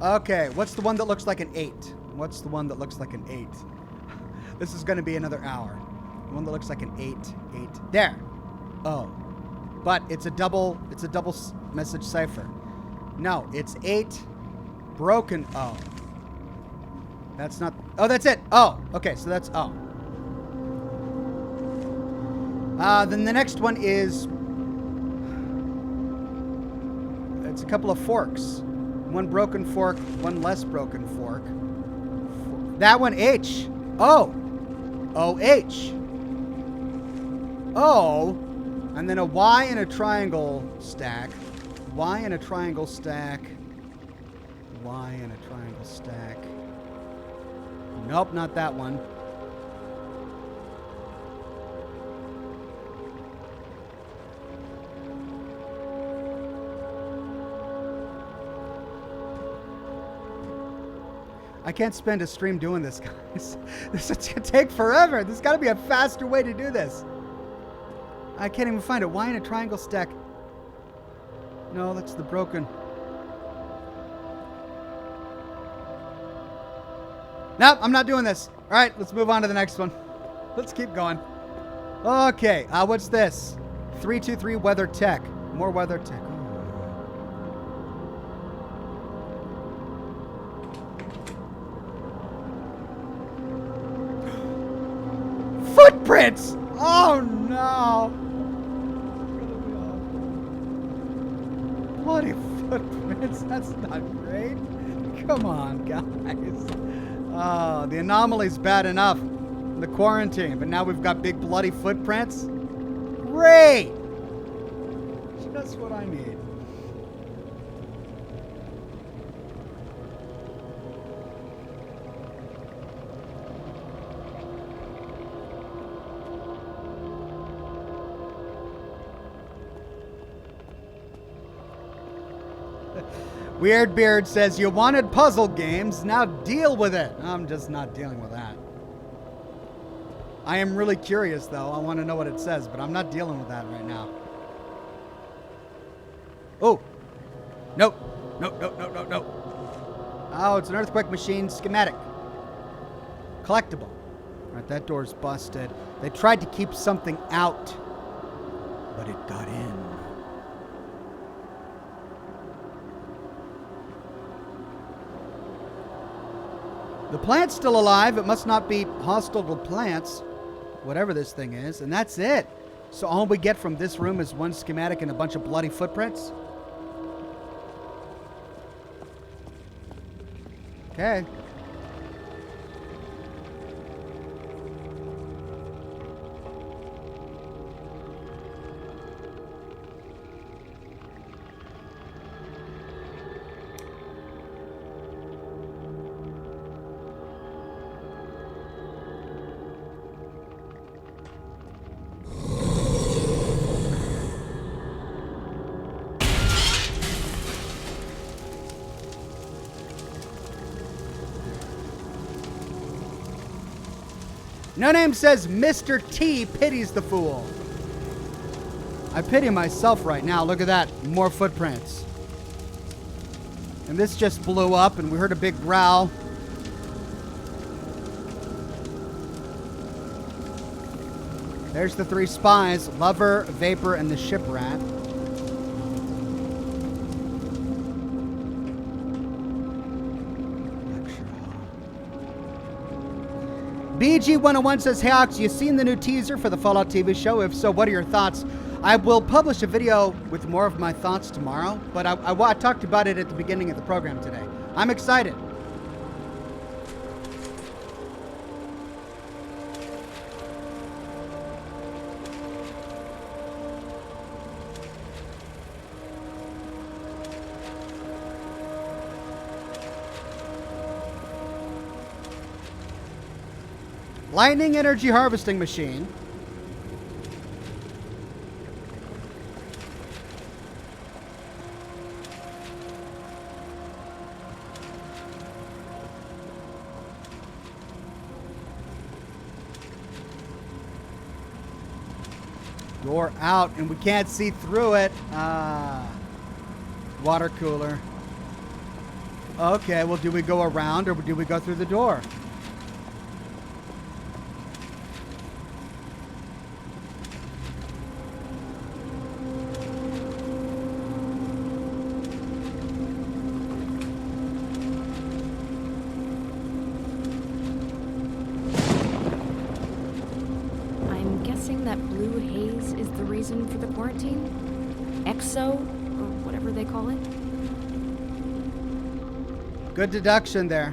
Okay, what's the one that looks like an 8? What's the one that looks like an 8? This is going to be another hour. The one that looks like an 8. There. Oh. But it's a double message cipher. No, it's 8 broken O. That's not... Oh, that's it. Oh, okay, so that's O. Then the next one is... It's a couple of forks. One broken fork, one less broken fork. That one, H. O. O-H. O. And then a Y and a triangle stack. Y and a triangle stack. Y and a triangle stack. Nope, not that one. I can't spend a stream doing this, guys. This is going to take forever. There's got to be a faster way to do this. I can't even find it. Why in a triangle stack? No, that's the broken. Nope, I'm not doing this. All right, let's move on to the next one. Let's keep going. Okay, what's this? 323 Weather Tech. More Weather Tech. Footprints! Oh no! Bloody footprints. That's not great. Come on, guys. Oh, the anomaly's bad enough. The quarantine, but now we've got big bloody footprints. Great! Just what I need. Weird Beard says, you wanted puzzle games, now deal with it. I'm just not dealing with that. I am really curious, though. I want to know what it says, but I'm not dealing with that right now. Oh. Nope. Nope, nope, nope, nope, nope. Oh, it's an earthquake machine schematic. Collectible. All right, that door's busted. They tried to keep something out, but it got in. The plant's still alive. It must not be hostile to plants, whatever this thing is. And that's it. So all we get from this room is one schematic and a bunch of bloody footprints? Okay. No Name says Mr. T pities the fool. I pity myself right now. Look at that. More footprints. And this just blew up and we heard a big growl. There's the 3 spies. Lover, Vapor, and the ship rat. Lecture hall. BG101 says, hey Ox, you seen the new teaser for the Fallout TV show? If so, what are your thoughts? I will publish a video with more of my thoughts tomorrow, but I talked about it at the beginning of the program today. I'm excited. Lightning energy harvesting machine. Door out, and we can't see through it. Water cooler. Okay, well, do we go around or do we go through the door? That blue haze is the reason for the quarantine? Exo, or whatever they call it? Good deduction there.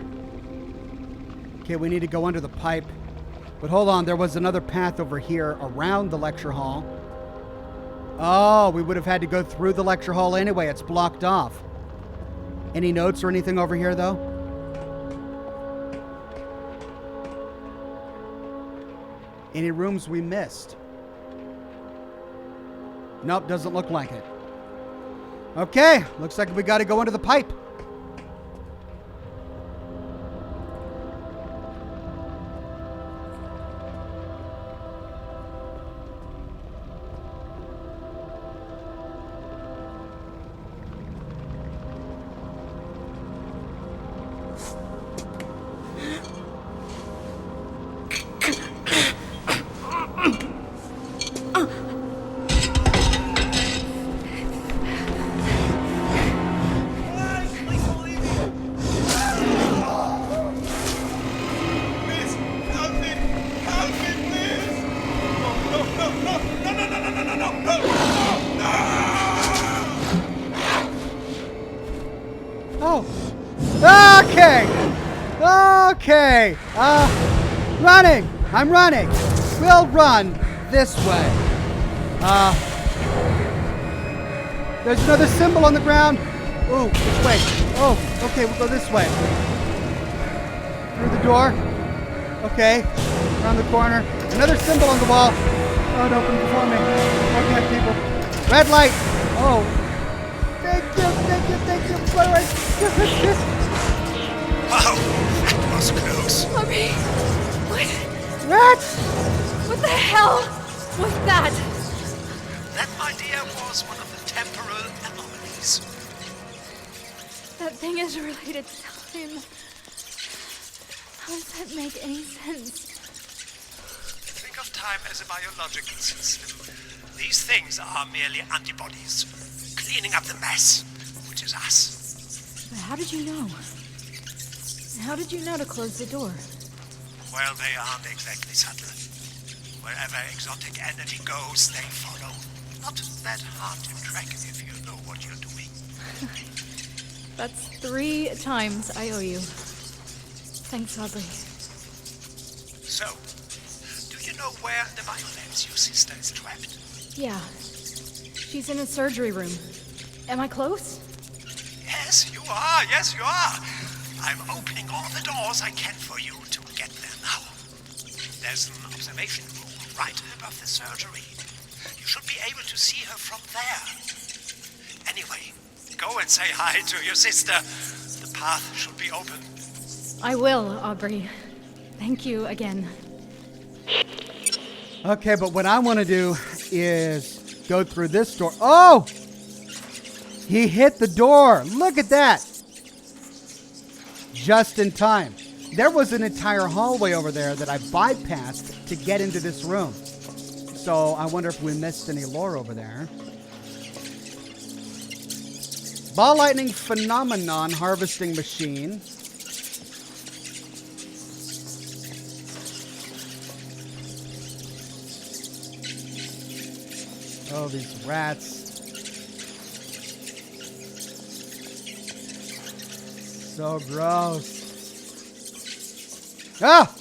Okay, we need to go under the pipe. But hold on, there was another path over here around the lecture hall. Oh, we would have had to go through the lecture hall anyway. It's blocked off. Any notes or anything over here, though? Any rooms we missed? Nope, doesn't look like it. Okay, looks like we got to go into the pipe. Okay. Running. I'm running. We'll run this way. There's another symbol on the ground. Ooh, which way? Oh, okay, we'll go this way. Through the door. Okay. Around the corner. Another symbol on the wall. Oh, it opened before me. Okay, people. Red light. Oh. Thank you. Wow, that was close. Aubrey, What? what the hell was that? That, my dear, was one of the temporal anomalies. That thing is related to time. How does that make any sense? Think of time as a biological system. These things are merely antibodies, cleaning up the mess, which is us. But how did you know? How did you know to close the door? Well, they aren't exactly subtle. Wherever exotic energy goes, they follow. Not that hard to track if you know what you're doing. That's 3 times I owe you. Thanks, Aubrey. So, do you know where the biolabs your sister is trapped? Yeah. She's in a surgery room. Am I close? Yes, you are. Yes, you are. I'm opening all the doors I can for you to get there now. There's an observation room right above the surgery. You should be able to see her from there. Anyway, go and say hi to your sister. The path should be open. I will, Aubrey. Thank you again. Okay, but what I want to do is go through this door. Oh! He hit the door. Look at that. Just in time. There was an entire hallway over there that I bypassed to get into this room. So I wonder if we missed any lore over there. Ball lightning phenomenon harvesting machine. Oh, these rats. So gross. Ah!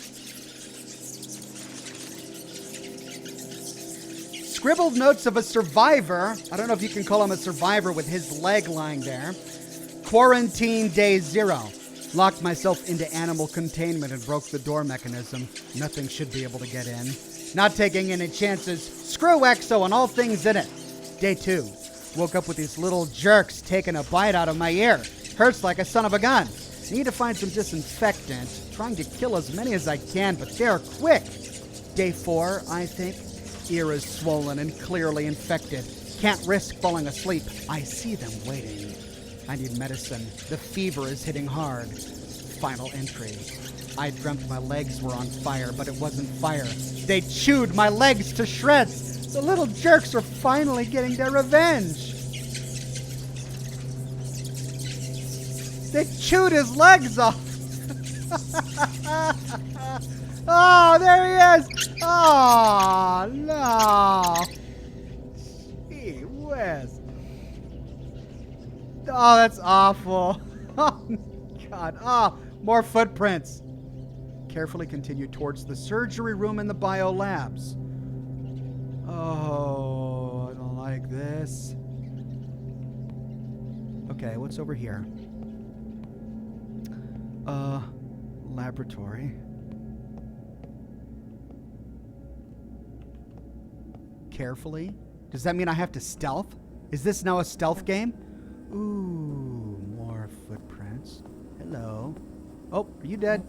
Scribbled notes of a survivor. I don't know if you can call him a survivor with his leg lying there. Quarantine day 0. Locked myself into animal containment and broke the door mechanism. Nothing should be able to get in. Not taking any chances. Screw Exo and all things in it. Day 2. Woke up with these little jerks taking a bite out of my ear. Hurts like a son of a gun. Need to find some disinfectant. Trying to kill as many as I can, but they're quick. Day 4, I think. Ear is swollen and clearly infected. Can't risk falling asleep. I see them waiting. I need medicine. The fever is hitting hard. Final entry. I dreamt my legs were on fire, but it wasn't fire. They chewed my legs to shreds. The little jerks are finally getting their revenge. They chewed his legs off. Oh, there he is. Oh, no. Gee whiz. Oh, that's awful. Oh, God. Oh, more footprints. Carefully continue towards the surgery room and the bio labs. Oh, I don't like this. Okay, what's over here? Laboratory. Carefully. Does that mean I have to stealth? Is this now a stealth game? Ooh, more footprints. Hello. Oh, are you dead?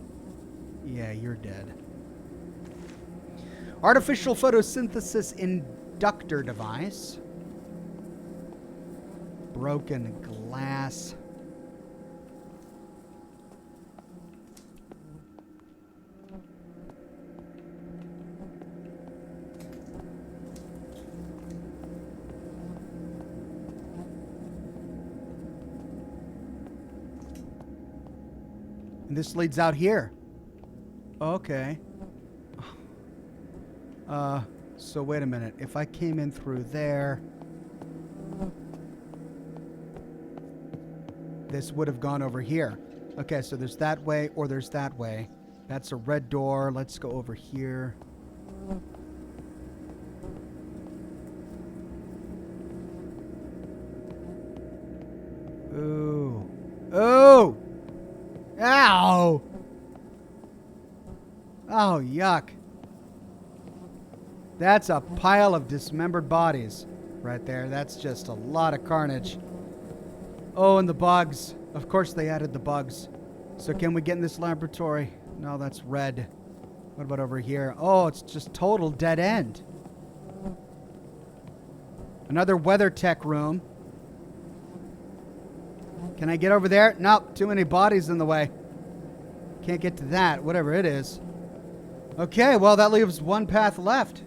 Yeah, you're dead. Artificial photosynthesis inductor device. Broken glass. And this leads out here. Okay. So wait a minute. If I came in through there, this would have gone over here. Okay, so there's that way or there's that way. That's a red door. Let's go over here. Ooh. Ooh! Ow! Oh, yuck. That's a pile of dismembered bodies right there. That's just a lot of carnage. Oh, and the bugs. Of course they added the bugs. So can we get in this laboratory? No, that's red. What about over here? Oh, it's just total dead end. Another weather tech room. Can I get over there? Nope, too many bodies in the way. Can't get to that, whatever it is. Okay, well, that leaves one path left.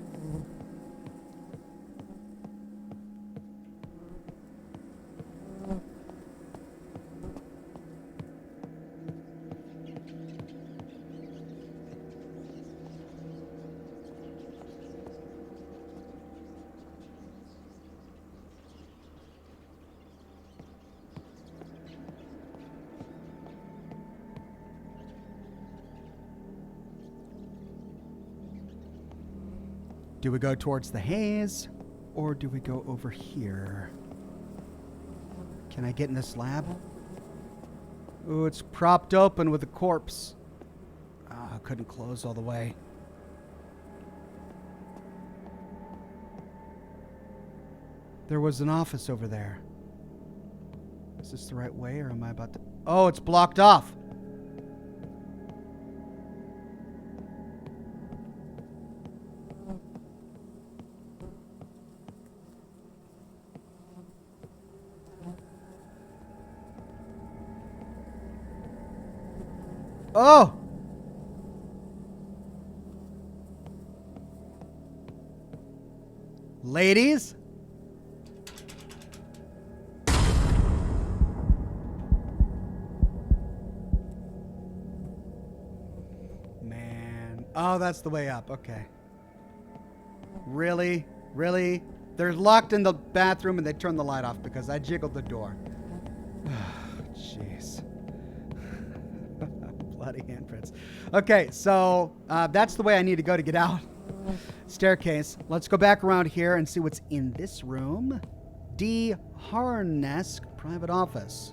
Do we go towards the haze, or do we go over here? Can I get in this lab? Ooh, it's propped open with a corpse. Ah, couldn't close all the way. There was an office over there. Is this the right way, or am I about to... Oh, it's blocked off. Oh! Ladies? Man. Oh, that's the way up. Okay. Really? Really? They're locked in the bathroom and they turn the light off because I jiggled the door. Jeez. Bloody handprints. Okay, so that's the way I need to go to get out. Staircase. Let's go back around here and see what's in this room. D. Harnesk private office.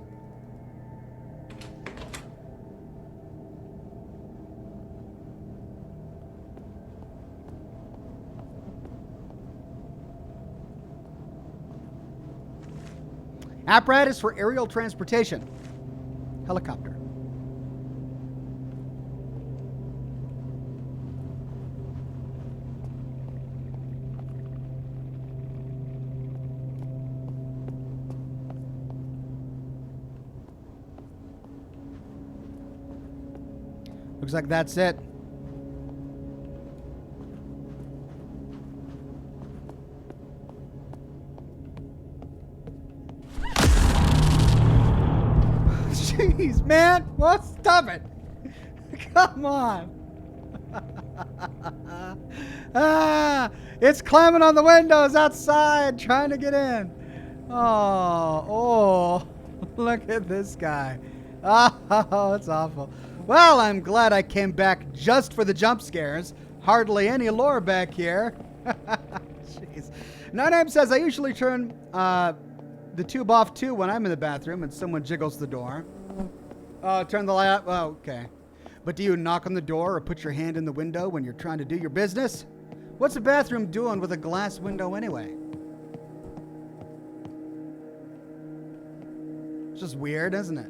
Apparatus for aerial transportation. Helicopter. Looks like that's it. Jeez, man. What? Stop it. Come on. It's climbing on the windows outside trying to get in. Oh, look at this guy. Oh, it's awful. Well, I'm glad I came back just for the jump scares. Hardly any lore back here. Jeez. No Name says, I usually turn the tube off too when I'm in the bathroom and someone jiggles the door. Turn the light up. Oh, okay. But do you knock on the door or put your hand in the window when you're trying to do your business? What's a bathroom doing with a glass window anyway? It's just weird, isn't it?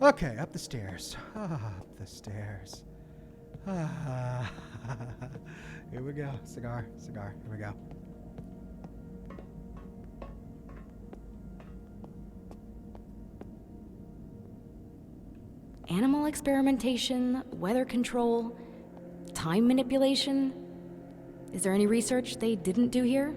Okay, up the stairs. Up the stairs. Here we go. Cigar. Here we go. Animal experimentation, weather control, time manipulation. Is there any research they didn't do here?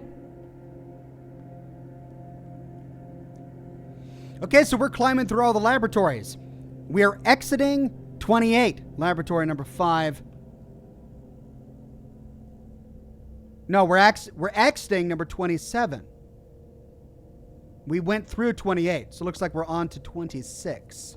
Okay, so we're climbing through all the laboratories. We are exiting 28, laboratory number 5. No, we're exiting number 27. We went through 28, so it looks like we're on to 26.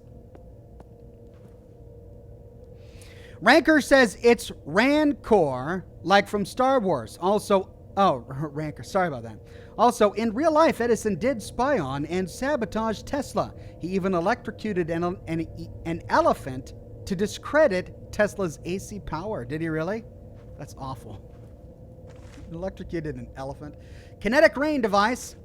Ranker says it's Rancor, like from Star Wars. Also, Ranker, sorry about that. Also, in real life, Edison did spy on and sabotage Tesla. He even electrocuted an elephant to discredit Tesla's AC power. Did he really? That's awful. Electrocuted an elephant. Kinetic rain device.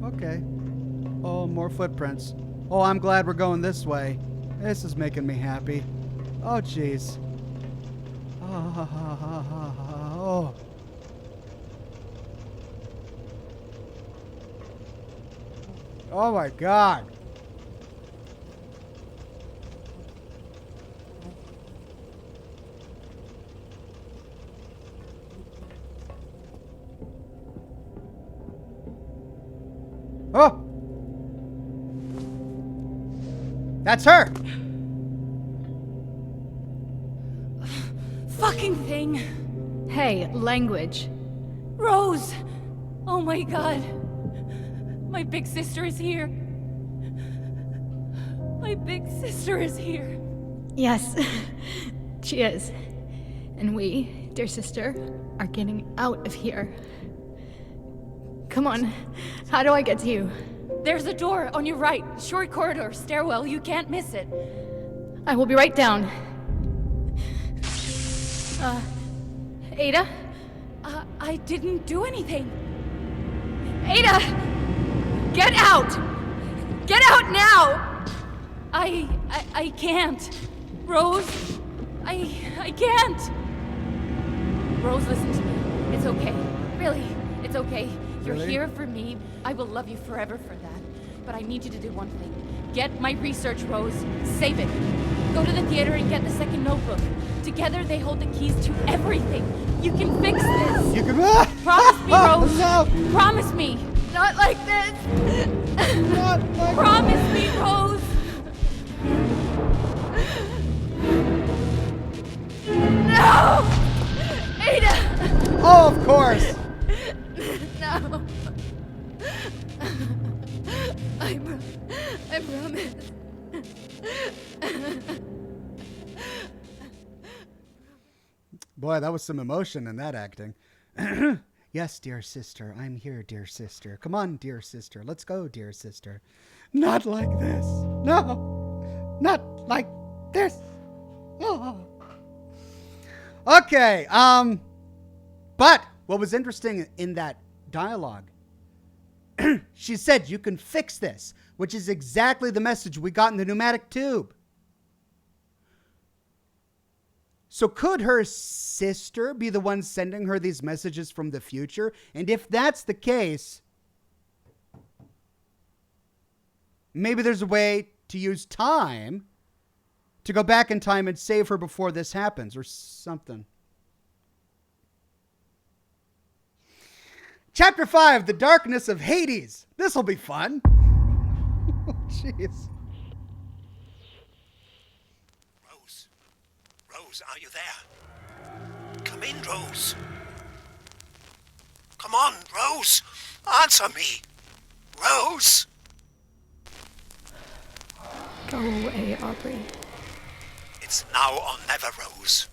Okay. Oh, more footprints. Oh, I'm glad we're going this way. This is making me happy. Oh, jeez. Oh. Oh, my God. Oh! That's her! Fucking thing! Hey, language. Rose! Oh my god! My big sister is here! My big sister is here! Yes, she is. And we, dear sister, are getting out of here. Come on, how do I get to you? There's a door on your right. Short corridor, stairwell. You can't miss it. I will be right down. Ada? I didn't do anything. Ada! Get out! Get out now! I can't. Rose, I can't. Rose, listen to me. It's okay. Really, it's okay. You're here for me. I will love you forever for that. But I need you to do one thing. Get my research, Rose. Save it. Go to the theater and get the second notebook. Together they hold the keys to everything. You can fix this. You can... Promise me, Rose. No. Promise me. Not like this. Not like Promise me, Rose. No! Ada! Oh, of course. No. I promise. Boy, that was some emotion in that acting. Yes, dear sister, I'm here, dear sister. Come on, dear sister. Let's go, dear sister. Not like this. No, not like this. Oh. Okay, but what was interesting in that dialogue, she said, you can fix this, which is exactly the message we got in the pneumatic tube. So could her sister be the one sending her these messages from the future? And if that's the case, maybe there's a way to use time to go back in time and save her before this happens or something. Chapter 5, The Darkness of Hades. This will be fun. Jeez. Rose, are you there? Come in, Rose. Come on, Rose. Answer me. Rose. Go away, Aubrey. It's now or never, Rose.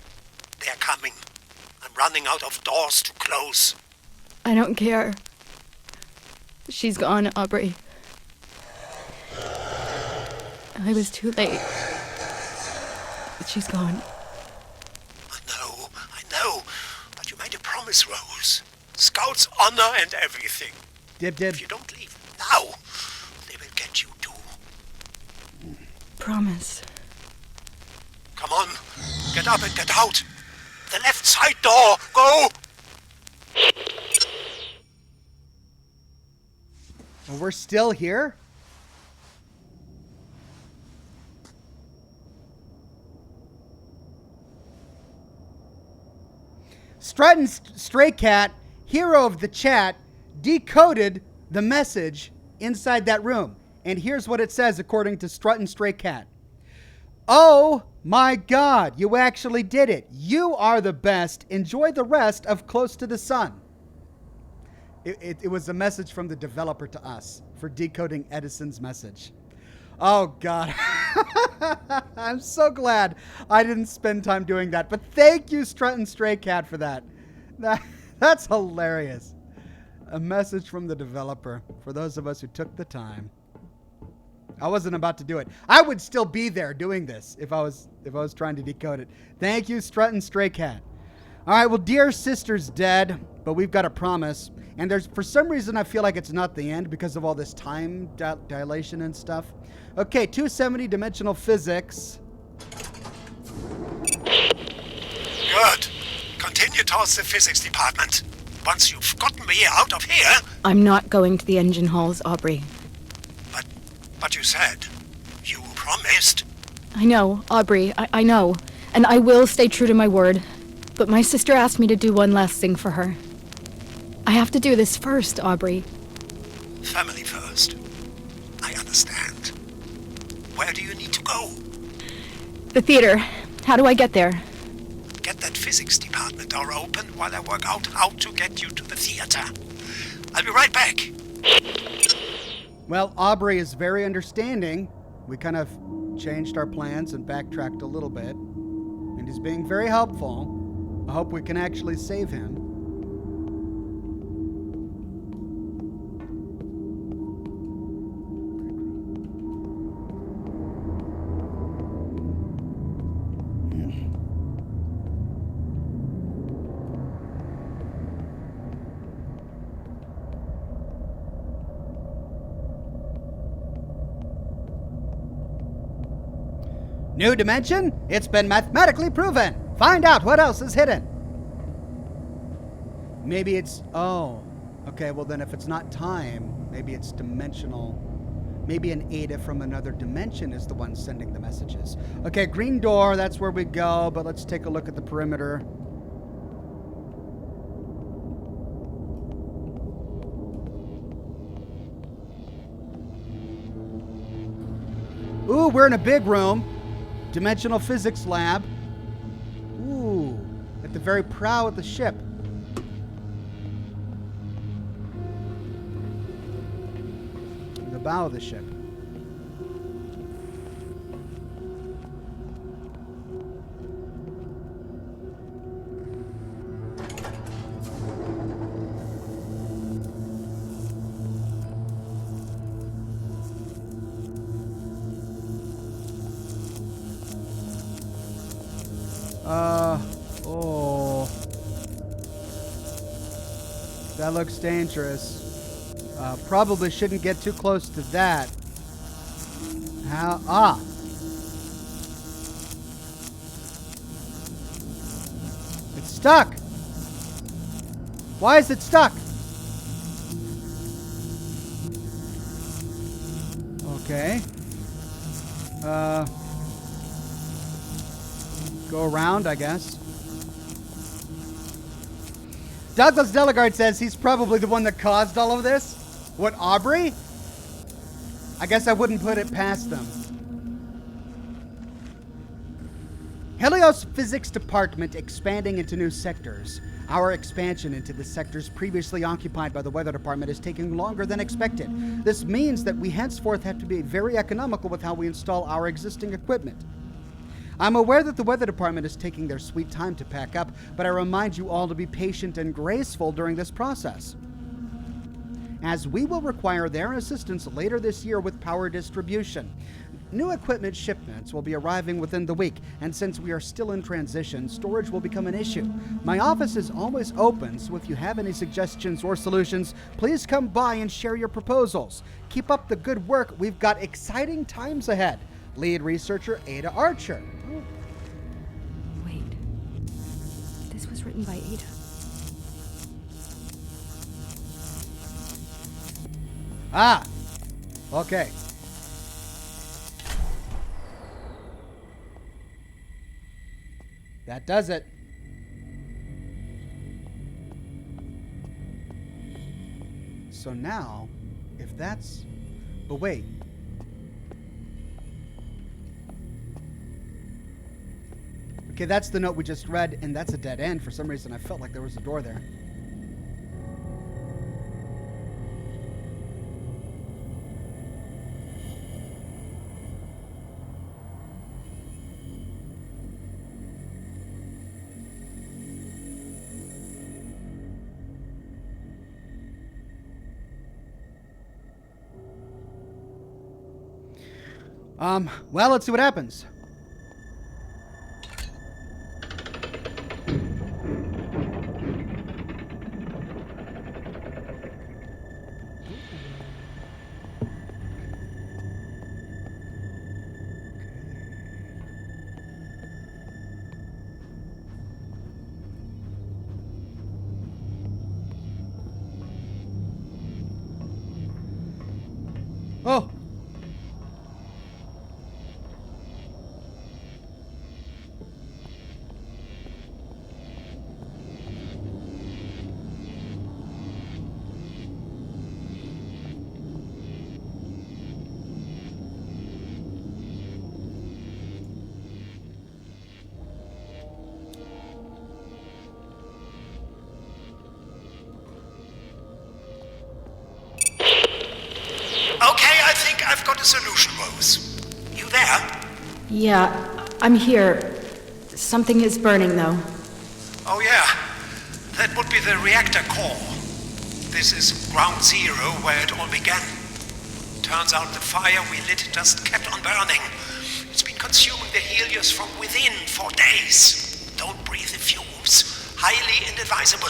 They're coming. I'm running out of doors to close. I don't care. She's gone, Aubrey. I was too late. But she's gone. I know. But you made a promise, Rose. Scout's honor and everything. Dib. If you don't leave now, they will get you too. Promise. Come on. Get up and get out. The left side door. Go. Well, we're still here? Strutting Stray Cat, hero of the chat, decoded the message inside that room. And here's what it says according to Strutting Stray Cat. Oh my God, you actually did it. You are the best. Enjoy the rest of Close to the Sun. It was a message from the developer to us for decoding Edison's message. Oh, God. I'm so glad I didn't spend time doing that. But thank you, Strutting Stray Cat, for that. That's hilarious. A message from the developer for those of us who took the time. I wasn't about to do it. I would still be there doing this if I was trying to decode it. Thank you, Strutting Stray Cat. All right, well, dear sister's dead, but we've got a promise. And there's, for some reason, I feel like it's not the end because of all this time dilation and stuff. Okay, 270 dimensional physics. Good. Continue towards the physics department. Once you've gotten me out of here... I'm not going to the engine halls, Aubrey. But you said... You promised... I know, Aubrey, I know. And I will stay true to my word. But my sister asked me to do one last thing for her. I have to do this first, Aubrey. Family first. I understand. Where do you need to go? The theater. How do I get there? Get that physics department door open while I work out how to get you to the theater. I'll be right back. Well, Aubrey is very understanding. We kind of changed our plans and backtracked a little bit. And he's being very helpful. I hope we can actually save him. New dimension? It's been mathematically proven. Find out what else is hidden. Maybe it's... Oh. Okay, well then if it's not time, maybe it's dimensional. Maybe an Ada from another dimension is the one sending the messages. Okay, green door, that's where we go, but let's take a look at the perimeter. Ooh, we're in a big room. Dimensional physics lab. Ooh, at the very prow of the ship. The bow of the ship. Oh. That looks dangerous. Probably shouldn't get too close to that. How? It's stuck. Why is it stuck? Okay. Go around, I guess. Douglas Delegard says he's probably the one that caused all of this. What, Aubrey? I guess I wouldn't put it past them. Helios Physics Department expanding into new sectors. Our expansion into the sectors previously occupied by the Weather Department is taking longer than expected. This means that we henceforth have to be very economical with how we install our existing equipment. I'm aware that the Weather Department is taking their sweet time to pack up, but I remind you all to be patient and graceful during this process, as we will require their assistance later this year with power distribution. New equipment shipments will be arriving within the week, and since we are still in transition, storage will become an issue. My office is always open, so if you have any suggestions or solutions, please come by and share your proposals. Keep up the good work. We've got exciting times ahead. Lead researcher Ada Archer. Wait. This was written by Ada. Ah, okay. That does it. So now, if that's... But wait. Okay, that's the note we just read, and that's a dead end. For some reason, I felt like there was a door there. Well, let's see what happens. Oh! I've got a solution, Rose. You there? Yeah, I'm here. Something is burning, though. Oh, yeah. That would be the reactor core. This is ground zero where it all began. Turns out the fire we lit just kept on burning. It's been consuming the Helios from within for days. Don't breathe the fumes. Highly inadvisable.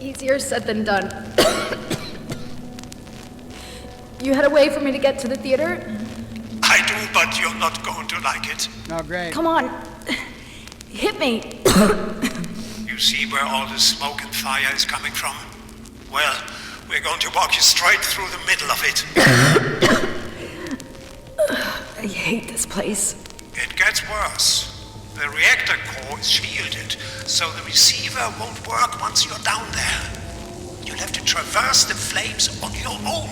Easier said than done. You had a way for me to get to the theater? I do, but you're not going to like it. Oh, great. Come on. Hit me. You see where all the smoke and fire is coming from? Well, we're going to walk you straight through the middle of it. I hate this place. It gets worse. The reactor core is shielded, so the receiver won't work once you're down there. You'll have to traverse the flames on your own.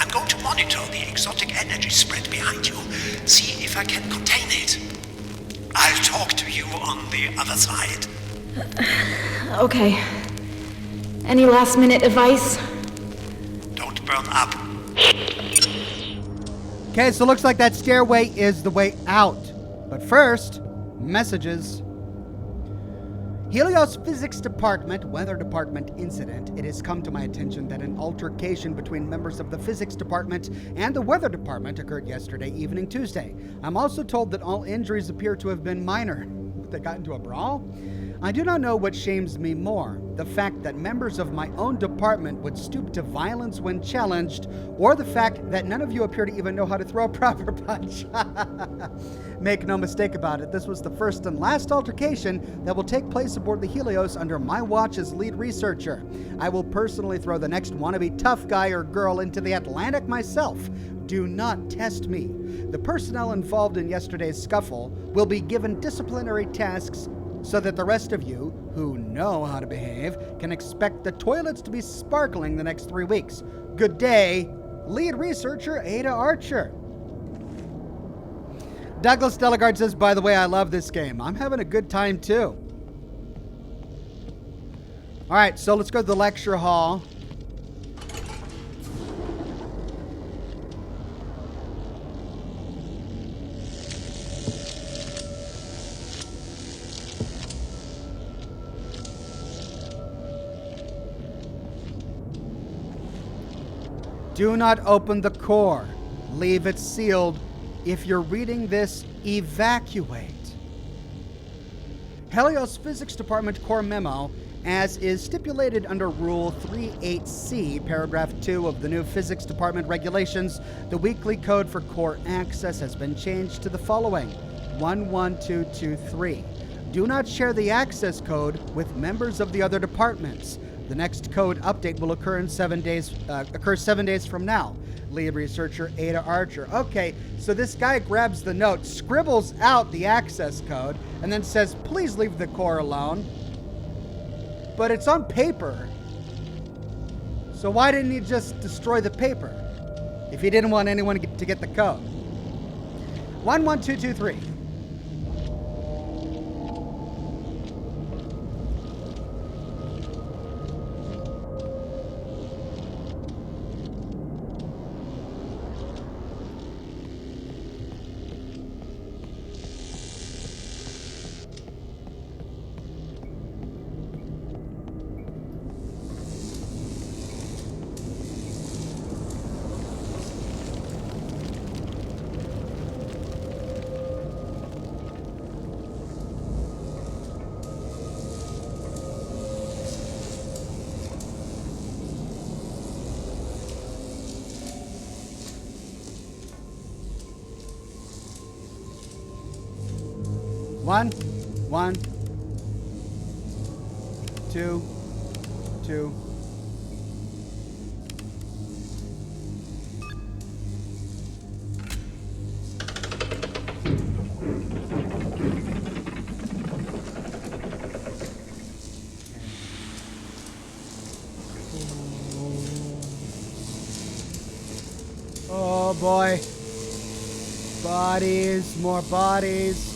I'm I'm going to monitor the exotic energy spread behind you, see if I can contain it. I'll talk to you on the other side. Okay. Any last minute advice? Don't burn up. Okay, so looks like that stairway is the way out. But first, messages. Helios Physics Department, Weather Department incident. It has come to my attention that an altercation between members of the Physics Department and the Weather Department occurred yesterday evening, Tuesday. I'm also told that all injuries appear to have been minor. They got into a brawl? I do not know what shames me more, the fact that members of my own department would stoop to violence when challenged, or the fact that none of you appear to even know how to throw a proper punch. Make no mistake about it, this was the first and last altercation that will take place aboard the Helios under my watch as lead researcher. I will personally throw the next wannabe tough guy or girl into the Atlantic myself. Do not test me. The personnel involved in yesterday's scuffle will be given disciplinary tasks so that the rest of you, who know how to behave, can expect the toilets to be sparkling the next 3 weeks. Good day, lead researcher Ada Archer. Douglas Delegard says, by the way, I love this game. I'm having a good time too. All right, so let's go to the lecture hall. Do not open the core. Leave it sealed. If you're reading this, evacuate. Helios Physics Department Core Memo, as is stipulated under Rule 38C, Paragraph 2 of the new Physics Department regulations, the weekly code for core access has been changed to the following: 11223. Do not share the access code with members of the other departments. The next code update will occur in 7 days. Occur 7 days from now. Lead researcher Ada Archer. Okay, so this guy grabs the note, scribbles out the access code, and then says, "Please leave the core alone." But it's on paper. So why didn't he just destroy the paper if he didn't want anyone to get the code? 11223. One, two. Oh boy. Bodies, more bodies.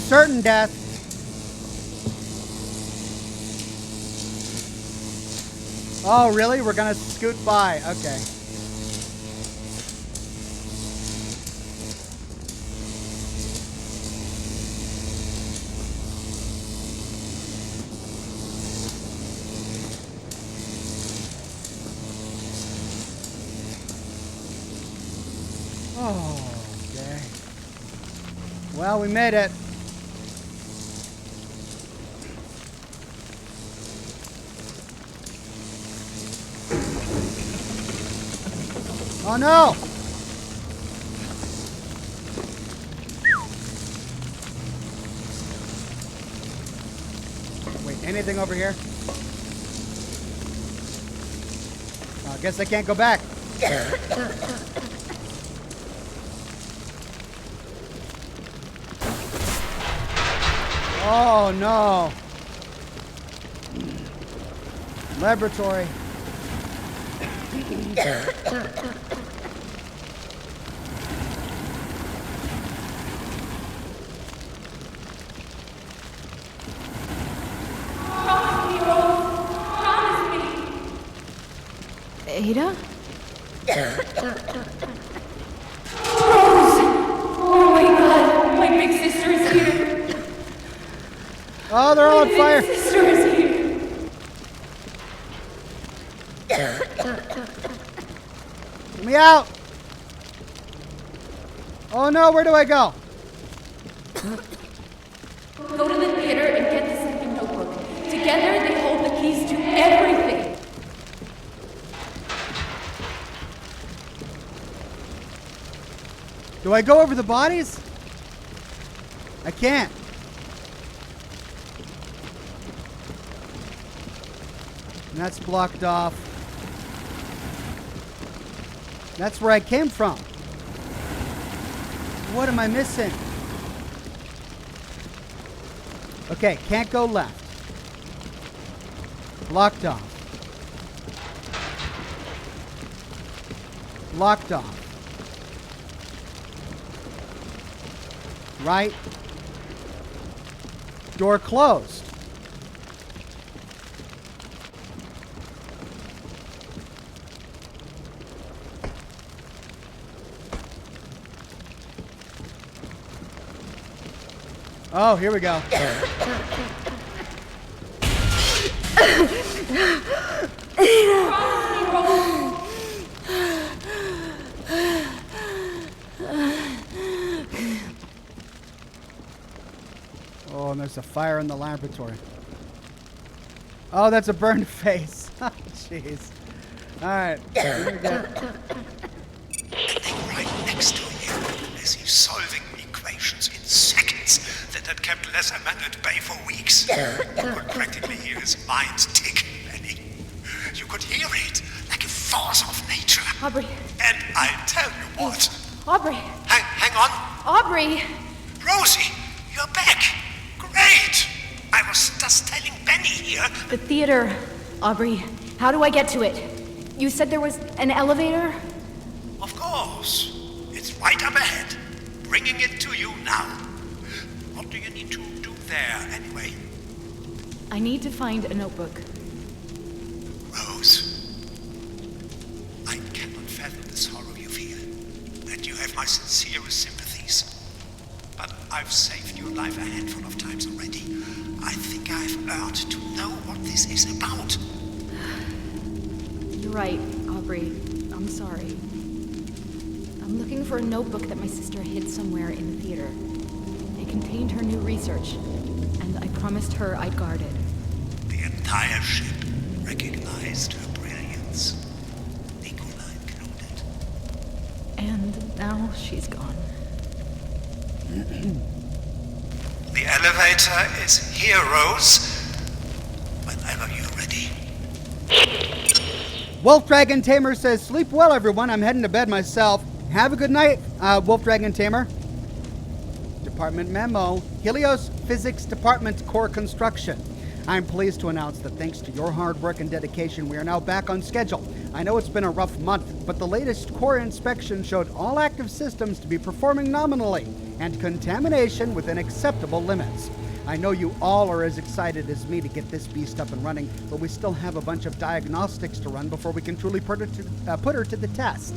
Certain death. Oh, really? We're gonna scoot by. Okay. Oh, okay. Well, we made it. Oh no! Wait, anything over here? I guess I can't go back. Oh no! Laboratory. Ada? Oh my god, my big sister is here. Oh, they're all on fire. My sister is here. Get me out. Oh no, where do I go? Go to the theater and get the second notebook. Together they hold the keys to everything. Do I go over the bodies? I can't. And that's blocked off. That's where I came from. What am I missing? Okay, can't go left. Blocked off. Blocked off. Right. Door closed. Oh, here we go. Oh, and there's a fire in the laboratory. Oh, that's a burned face. Jeez. All right. Here we go. And right next to him as he's solving equations in seconds that had kept Lesser Man at bay for weeks. You could practically hear his mind tick, Benny. You could hear it like a force of nature. Aubrey. And I tell you what. Aubrey. Hang on. Aubrey. Rosie, you're back. Great. I was just telling Benny here. The theater. Aubrey, how do I get to it? You said there was an elevator? Of course. It's right up ahead. Bringing it to you now. What do you need to do there, anyway? I need to find a notebook. Rose, I cannot fathom the sorrow you feel, and you have my sincerest sympathies. But I've saved your life a handful of times already. I think I've earned to know what this is about. You're right, Aubrey. I'm sorry. I'm looking for a notebook that my sister hid somewhere in the theater. It contained her new research, and I promised her I'd guard it. The entire ship recognized her brilliance, Nicola included. And now she's gone. The elevator is here, Rose. Whenever you're ready. Wolf Dragon Tamer says, sleep well, everyone. I'm heading to bed myself. Have a good night, Wolf Dragon Tamer. Department memo. Helios Physics Department Core Construction. I'm pleased to announce that thanks to your hard work and dedication, we are now back on schedule. I know it's been a rough month, but the latest core inspection showed all active systems to be performing nominally and contamination within acceptable limits. I know you all are as excited as me to get this beast up and running, but we still have a bunch of diagnostics to run before we can truly put her to the test.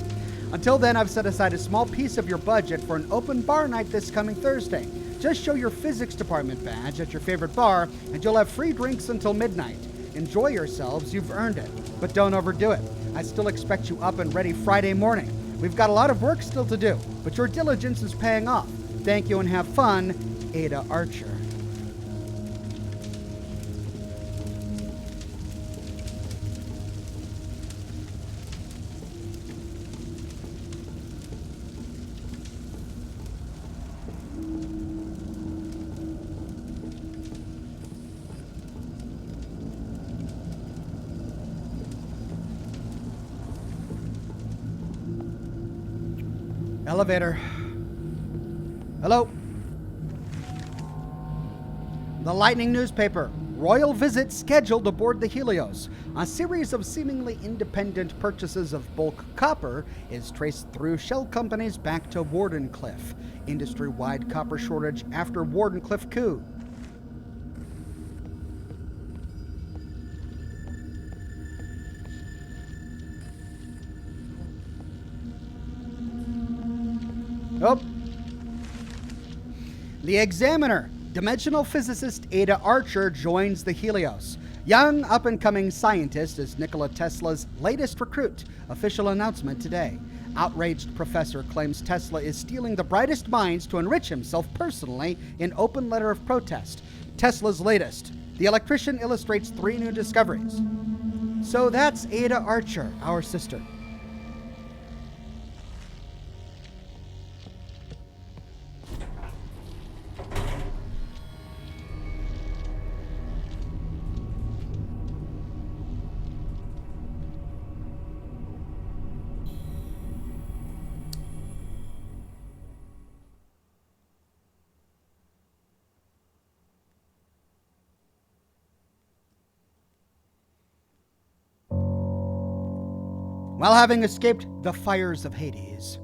Until then, I've set aside a small piece of your budget for an open bar night this coming Thursday. Just show your physics department badge at your favorite bar, and you'll have free drinks until midnight. Enjoy yourselves, you've earned it, but don't overdo it. I still expect you up and ready Friday morning. We've got a lot of work still to do, but your diligence is paying off. Thank you and have fun, Ada Archer. Elevator. Hello? The Lightning newspaper. Royal visit scheduled aboard the Helios. A series of seemingly independent purchases of bulk copper is traced through shell companies back to Wardenclyffe. Industry-wide copper shortage after Wardenclyffe coup. Oh. The Examiner. Dimensional physicist Ada Archer joins the Helios. Young, up-and-coming scientist is Nikola Tesla's latest recruit. Official announcement today. Outraged professor claims Tesla is stealing the brightest minds to enrich himself personally in open letter of protest. Tesla's latest. The electrician illustrates 3 new discoveries. So that's Ada Archer, our sister. While having escaped the fires of Hades,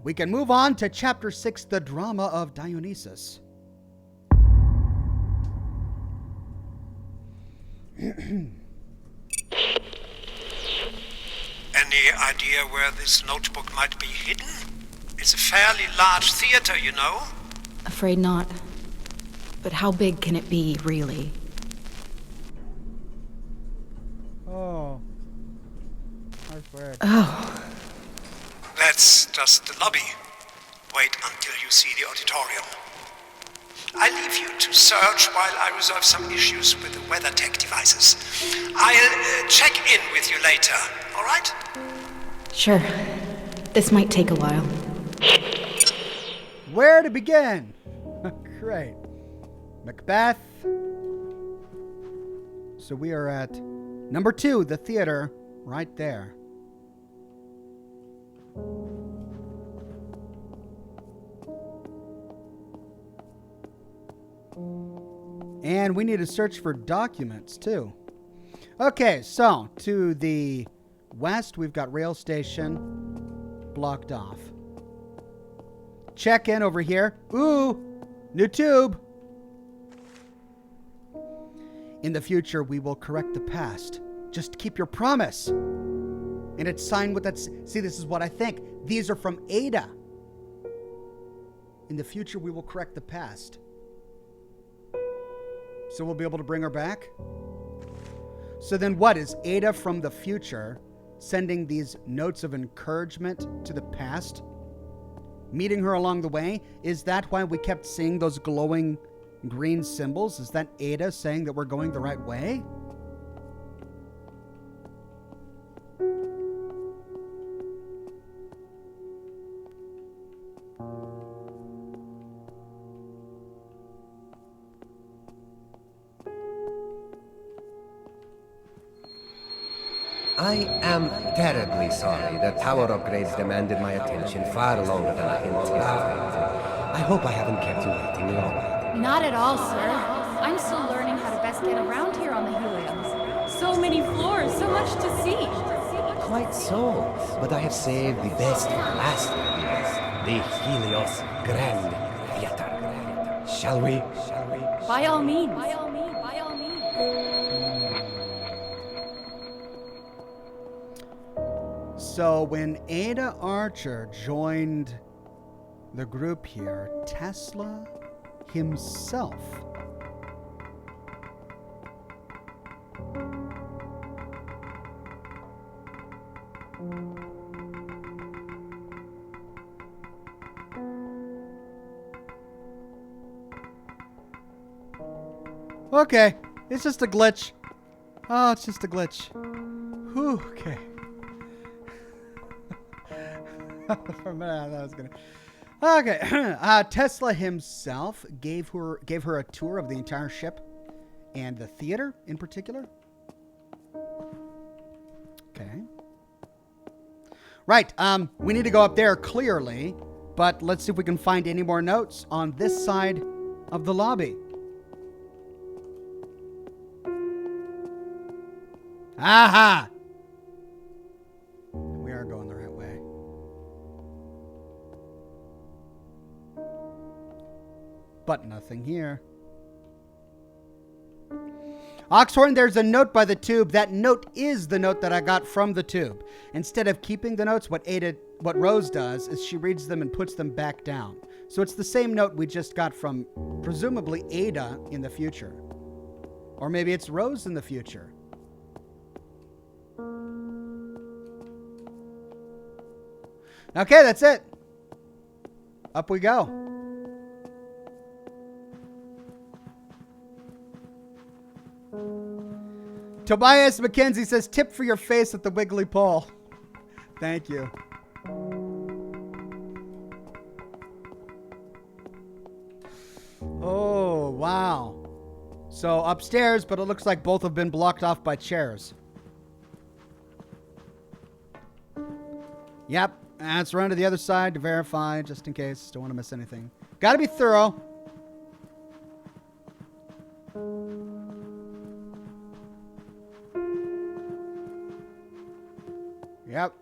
we can move on to Chapter 6, the drama of Dionysos. Any idea where this notebook might be hidden? It's a fairly large theater, you know. Afraid not. But how big can it be, really? Oh. Oh. That's just the lobby. Wait until you see the auditorium. I leave you to search while I resolve some issues with the weather tech devices. I'll check in with you later, all right? Sure. This might take a while. Where to begin? Great. Macbeth. So we are at number 2, the theater, right there. And we need to search for documents, too. Okay, so to the west, we've got rail station blocked off. Check in over here. Ooh, new tube. In the future, we will correct the past. Just keep your promise. And it's signed with that. See, this is what I think. These are from Ada. In the future, we will correct the past. So we'll be able to bring her back? So then what? Is Ada from the future sending these notes of encouragement to the past? Meeting her along the way? Is that why we kept seeing those glowing green symbols? Is that Ada saying that we're going the right way? I am terribly sorry that tower upgrades demanded my attention far longer than I anticipated. I hope I haven't kept you waiting long. Not at all, sir. I'm still learning how to best get around here on the Helios. So many floors, so much to see. Quite so, but I have saved the best for last, the Helios Grand Theater. Shall we? By all means. So when Ada Archer joined the group here, Tesla himself okay, it's just a glitch. Oh, it's just a glitch. Whew, okay. For a minute, I thought I was gonna. Okay, Tesla himself gave her a tour of the entire ship and the theater in particular. Okay. Right. We need to go up there clearly, but let's see if we can find any more notes on this side of the lobby. Aha! We are going the right way. But nothing here. Oxhorn, there's a note by the tube. That note is the note that I got from the tube. Instead of keeping the notes, what Rose does is she reads them and puts them back down. So it's the same note we just got from, presumably, Ada in the future. Or maybe it's Rose in the future. Okay, that's it. Up we go. Tobias McKenzie says, tip for your face at the Wiggly Pole. Thank you. Oh, wow. So upstairs, but it looks like both have been blocked off by chairs. Yep. Let's run to the other side to verify, just in case. Don't want to miss anything. Gotta be thorough. Yep.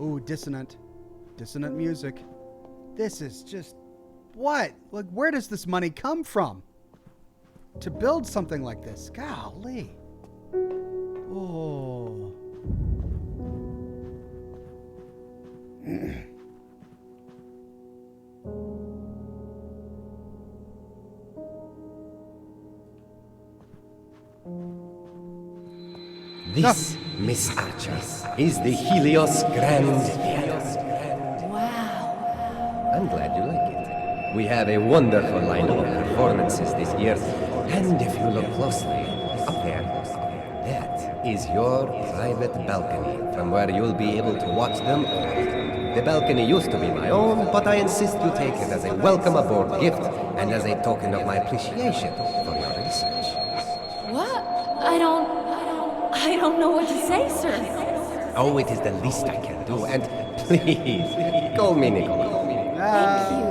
Ooh, dissonant. Dissonant music. This is just... what? Like, where does this money come from? To build something like this? Golly. Oh. This, Miss Archer, is the Helios Grand Piano. Wow. I'm glad you like it. We have a wonderful lineup of performances this year. And if you look closely, up there, that is your private balcony from where you'll be able to watch them all. The balcony used to be my own, but I insist you take it as a welcome aboard gift and as a token of my appreciation for your research. What? I don't know what to say, sir. Oh, it is the least I can do, and please, call me Nicola. Thank you.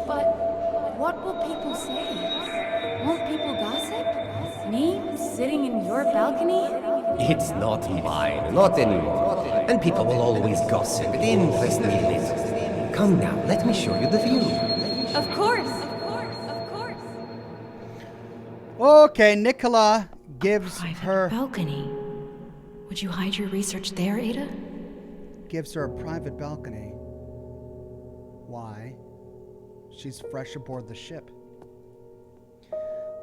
But what will people say? Won't people gossip? Me sitting in your balcony? It's not mine, not anymore. And people will always gossip. It interests me little. Come now, let me show you the view. Of course. Of course. Okay, Nicola gives Private her... balcony. Would you hide your research there, Ada? gives her a private balcony. Why? She's fresh aboard the ship.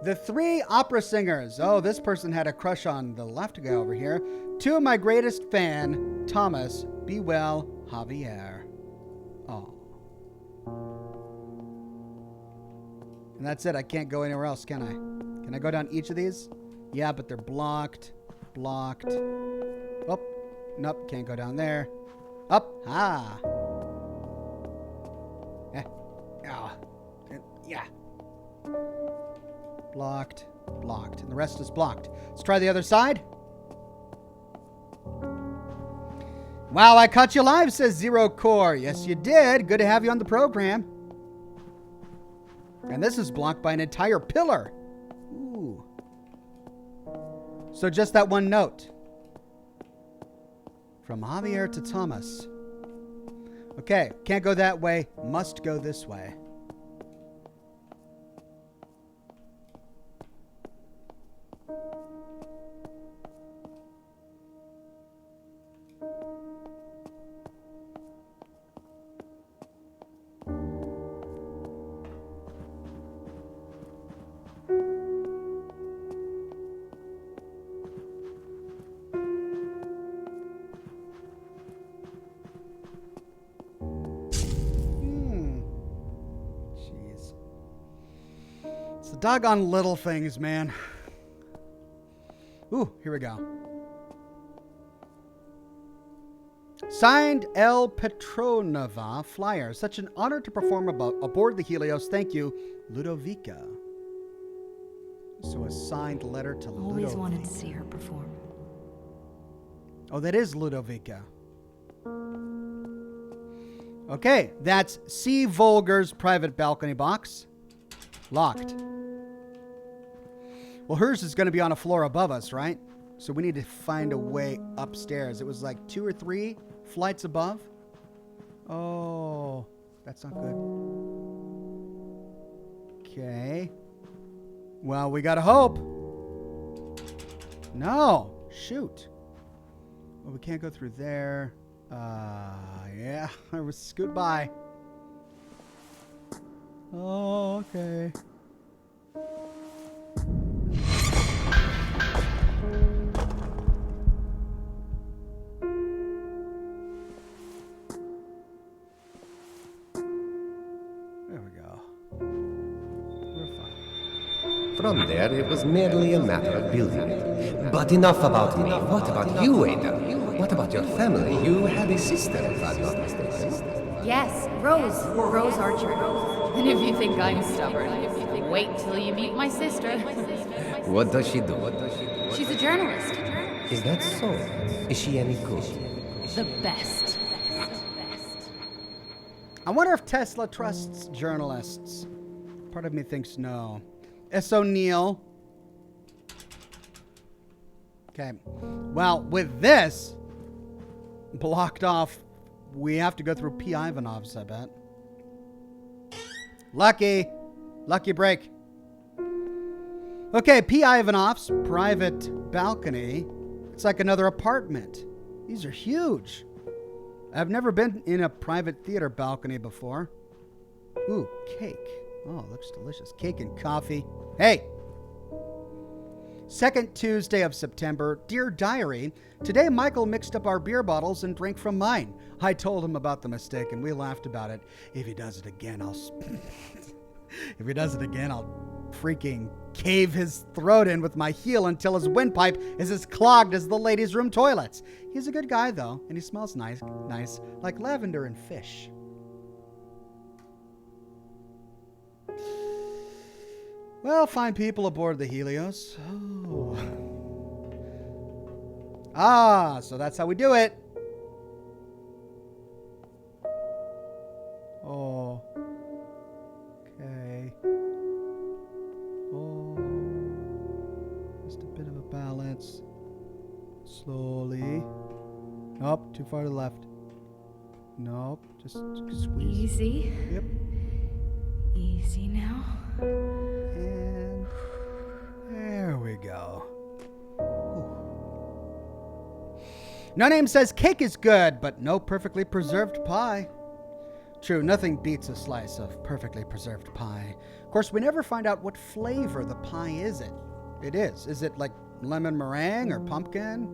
The three opera singers. Oh, this person had a crush on the left guy over here. Two of my greatest fan, Thomas, be well, Javier. Oh. And that's it. I can't go anywhere else, can I? Can I go down each of these? Yeah, but they're blocked. Blocked. Oh, nope. Can't go down there. Up. Ah. Yeah. Blocked. Blocked. And the rest is blocked. Let's try the other side. Wow, I caught you live, says Zero Core. Yes, you did. Good to have you on the program. And this is blocked by an entire pillar. Ooh. So just that one note. From Javier to Thomas. Okay, can't go that way. Must go this way. Doggone little things, man. Ooh, here we go. Signed, El Petronova Flyer. Such an honor to perform aboard the Helios. Thank you, Ludovica. So a signed letter to Ludovica. Always wanted to see her perform. Oh, that is Ludovica. Okay, that's C. Volger's private balcony box. Locked. Well, hers is going to be on a floor above us, right? So we need to find a way upstairs. It was like 2 or 3 flights above. Oh, that's not good. Okay. Well, we gotta hope. No. Shoot. Well, we can't go through there. Yeah. I was scoot by. Oh, okay. There we go. We're fine. From there, it was merely a matter of building it. But enough about me. What about you, Ada? What about your family? You had a sister, if I'm not mistaken. Yes, Rose Archer. And if you think I'm stubborn, wait till you meet my sister. What does she do? She's a journalist. Is that so? Is she any good? The best. I wonder if Tesla trusts journalists. Part of me thinks no. S. O'Neill. Okay. Well, with this blocked off, we have to go through P. Ivanov's, I bet. Lucky. Lucky break. Okay, P. Ivanov's private balcony. It's like another apartment. These are huge. I've never been in a private theater balcony before. Ooh, cake. Oh, looks delicious. Cake and coffee. Hey! Second Tuesday of September. Dear Diary, today Michael mixed up our beer bottles and drank from mine. I told him about the mistake and we laughed about it. If he does it again, I'll freaking cave his throat in with my heel until his windpipe is as clogged as the ladies' room toilets. He's a good guy, though, and he smells nice, like lavender and fish. Well, fine people aboard the Helios. Oh. Ah, so that's how we do it. Oh. Okay. Oh. Just a bit of a balance. Slowly. Nope, too far to the left. Nope, just squeeze. Easy. Yep. Easy now. And there we go. Ooh. No Name says cake is good, but no perfectly preserved pie. True, nothing beats a slice of perfectly preserved pie. Of course, we never find out what flavor the pie is. Is it like lemon meringue or pumpkin?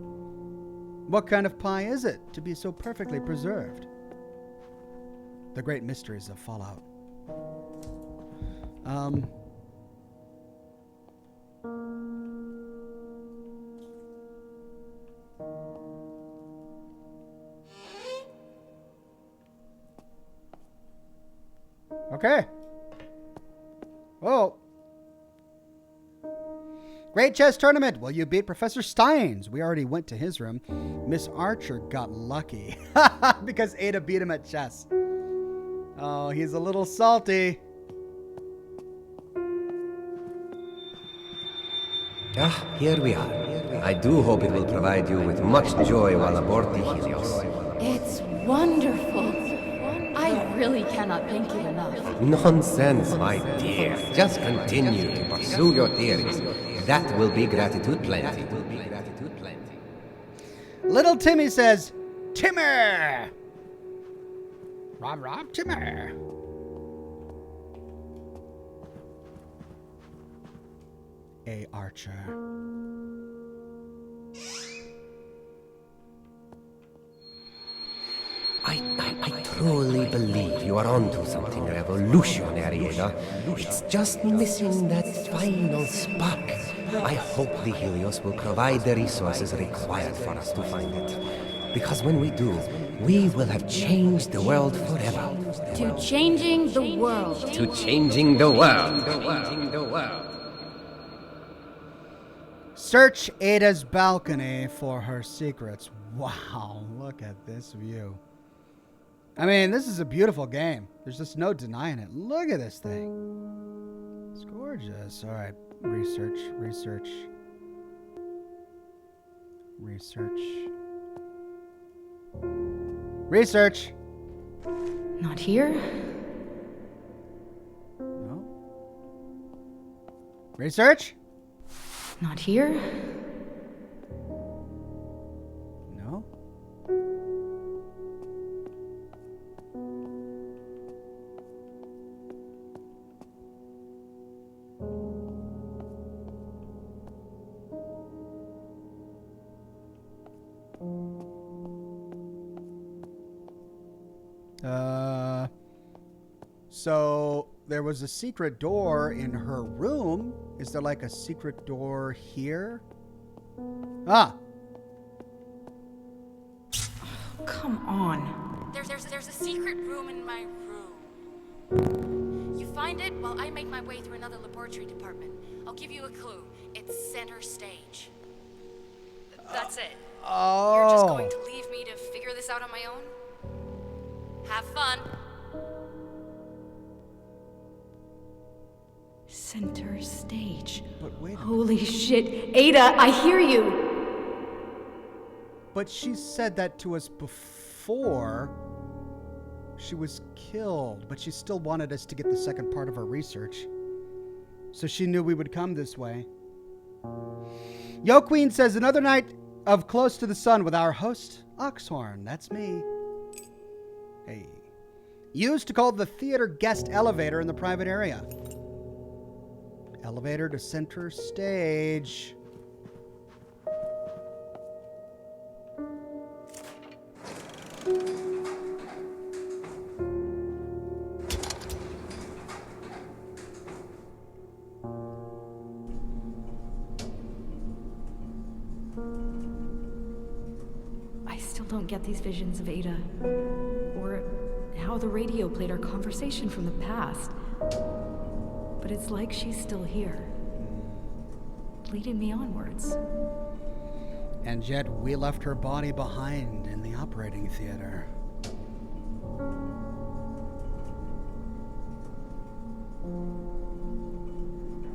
What kind of pie is it to be so perfectly preserved? The great mysteries of Fallout. Okay. Oh. Great chess tournament. Will you beat Professor Steins? We already went to his room. Miss Archer got lucky because Ada beat him at chess. Oh, he's a little salty. Ah, here we are. I do hope it will provide you with much joy while aboard the Helios. It's wonderful. I really cannot thank you enough. Nonsense, my dear. Just continue to pursue your theories. That will be gratitude plenty. Little Timmy says, Timmer! Rob, Timmer. A. Archer. I truly believe you are onto something revolutionary, Ada. It's just missing that final spark. I hope the Helios will provide the resources required for us to find it. Because when we do, we will have changed the world forever. To changing the world. To changing the world. Changing the world. Search Ada's balcony for her secrets. Wow, look at this view. I mean, this is a beautiful game. There's just no denying it. Look at this thing. It's gorgeous. All right. Research. Not here. No. Research. Not here. No. So there was a secret door in her room. Is there like a secret door here? Ah. Come on. There's a secret room in my room. You find it while I make my way through another laboratory department. I'll give you a clue. It's center stage. That's it. Oh. You're just going to leave me to figure this out on my own? Have fun. Center stage. But wait a minute. Holy shit. Ada, I hear you. But she said that to us before she was killed, but she still wanted us to get the second part of her research. So she knew we would come this way. Yo Queen says, another night of Close to the Sun with our host, Oxhorn. That's me. Hey. Used to call the theater guest elevator in the private area. Elevator to center stage. I still don't get these visions of Ada. Or how the radio played our conversation from the past. But it's like she's still here. Leading me onwards. And yet we left her body behind in the operating theater.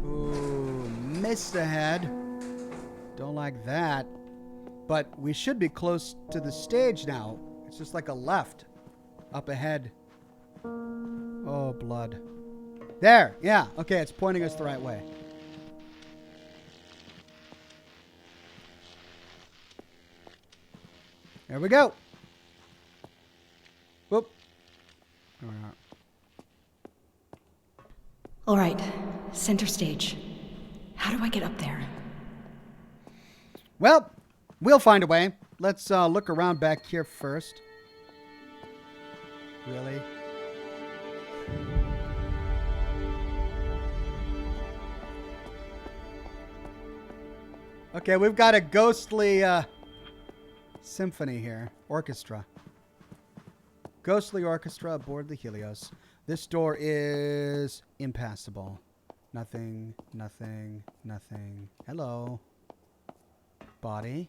Ooh, missed ahead. Don't like that. But we should be close to the stage now. It's just like a left. Up ahead. Oh, blood. There. Yeah. Okay, it's pointing us the right way. There we go. Whoop. All right, center stage. How do I get up there? Well, we'll find a way. Let's look around back here first. Really? Okay, we've got a ghostly symphony here. Orchestra. Ghostly orchestra aboard the Helios. This door is impassable. Nothing. Hello. Body.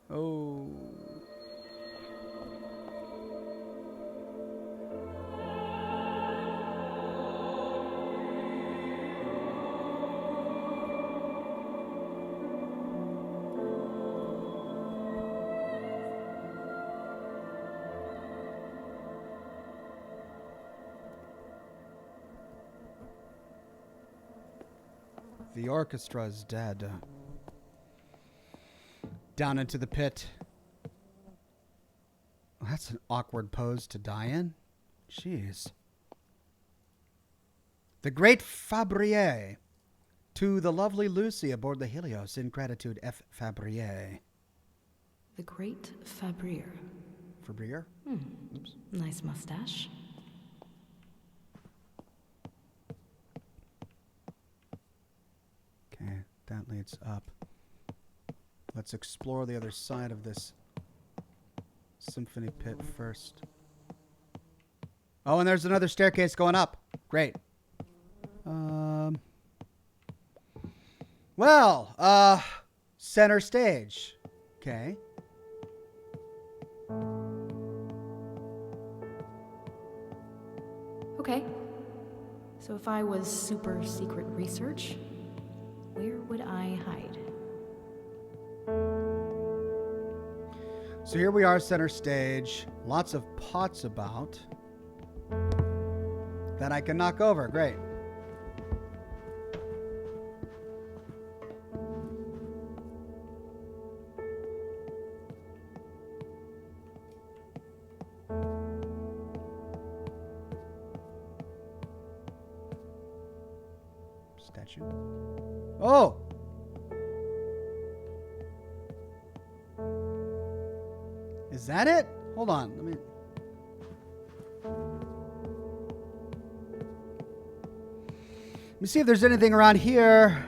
Oh. The orchestra's dead. Down into the pit. Well, that's an awkward pose to die in. Jeez. The great Fabrier. To the lovely Lucy aboard the Helios. In gratitude, F. Fabrier. The great Fabrier. Fabrier? Oops. Nice mustache. Okay, that leads up. Let's explore the other side of this symphony pit first. Oh, and there's another staircase going up. Great. Well, center stage. Okay. Okay. So if I was super secret research, where would I hide? So here we are, center stage. Lots of pots about that I can knock over. Great. Statue. Oh! Is that it? Hold on. Let me see if there's anything around here.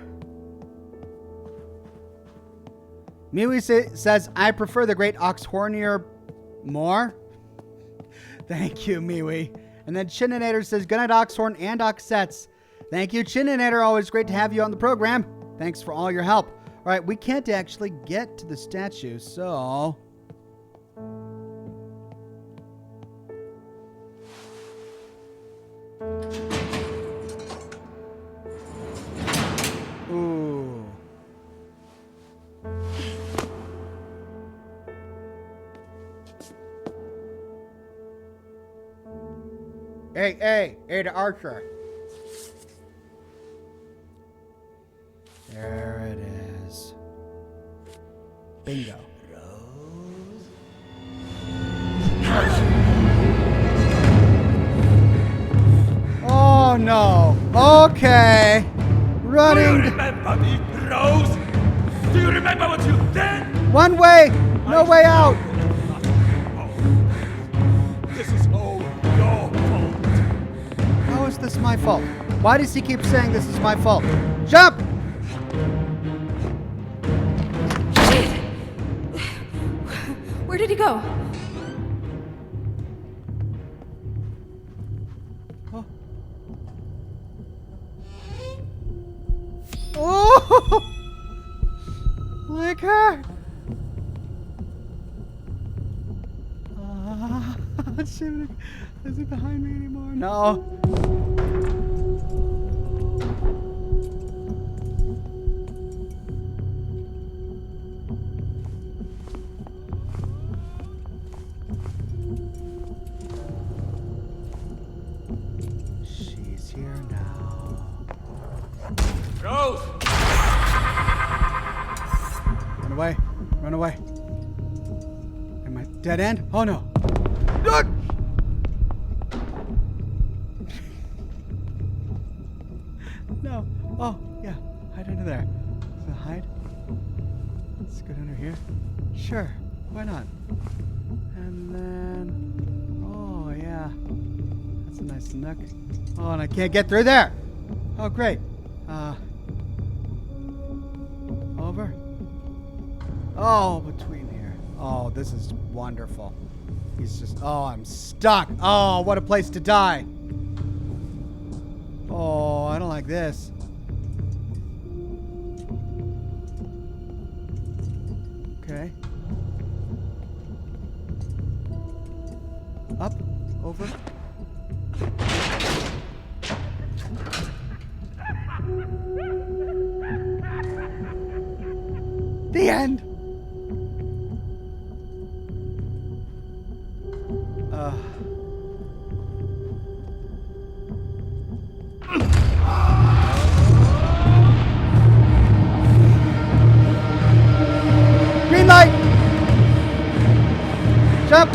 Miwi says, I prefer the great Oxhornier more. Thank you, Miwi. And then Chininator says, good night, Oxhorn and Oxets. Thank you, Chininator. Always great to have you on the program. Thanks for all your help. All right, we can't actually get to the statue, so... Ooh. Hey, to Archer. There it is. Bingo. Oh no. Okay. Running. Do you remember me, Rose? Do you remember what you did? One way. No way out. This is all your fault. How is this my fault? Why does he keep saying this is my fault? Jump! Shit! Where did he go? Oh! Like her! Shit, is it behind me anymore? No. She's here now. Rose! Run away. Run away. Am I dead end? Oh no. Look! No. Oh, yeah. Hide under there. So hide. Let's go under here. Sure. Why not? And then... Oh, yeah. That's a nice nook. Oh, and I can't get through there. Oh, great. Over. Oh, between here. Oh, this is wonderful. He's just... Oh, I'm stuck. Oh, what a place to die. Oh, I don't like this. Okay. Up. Over. The end. Green light. Jump.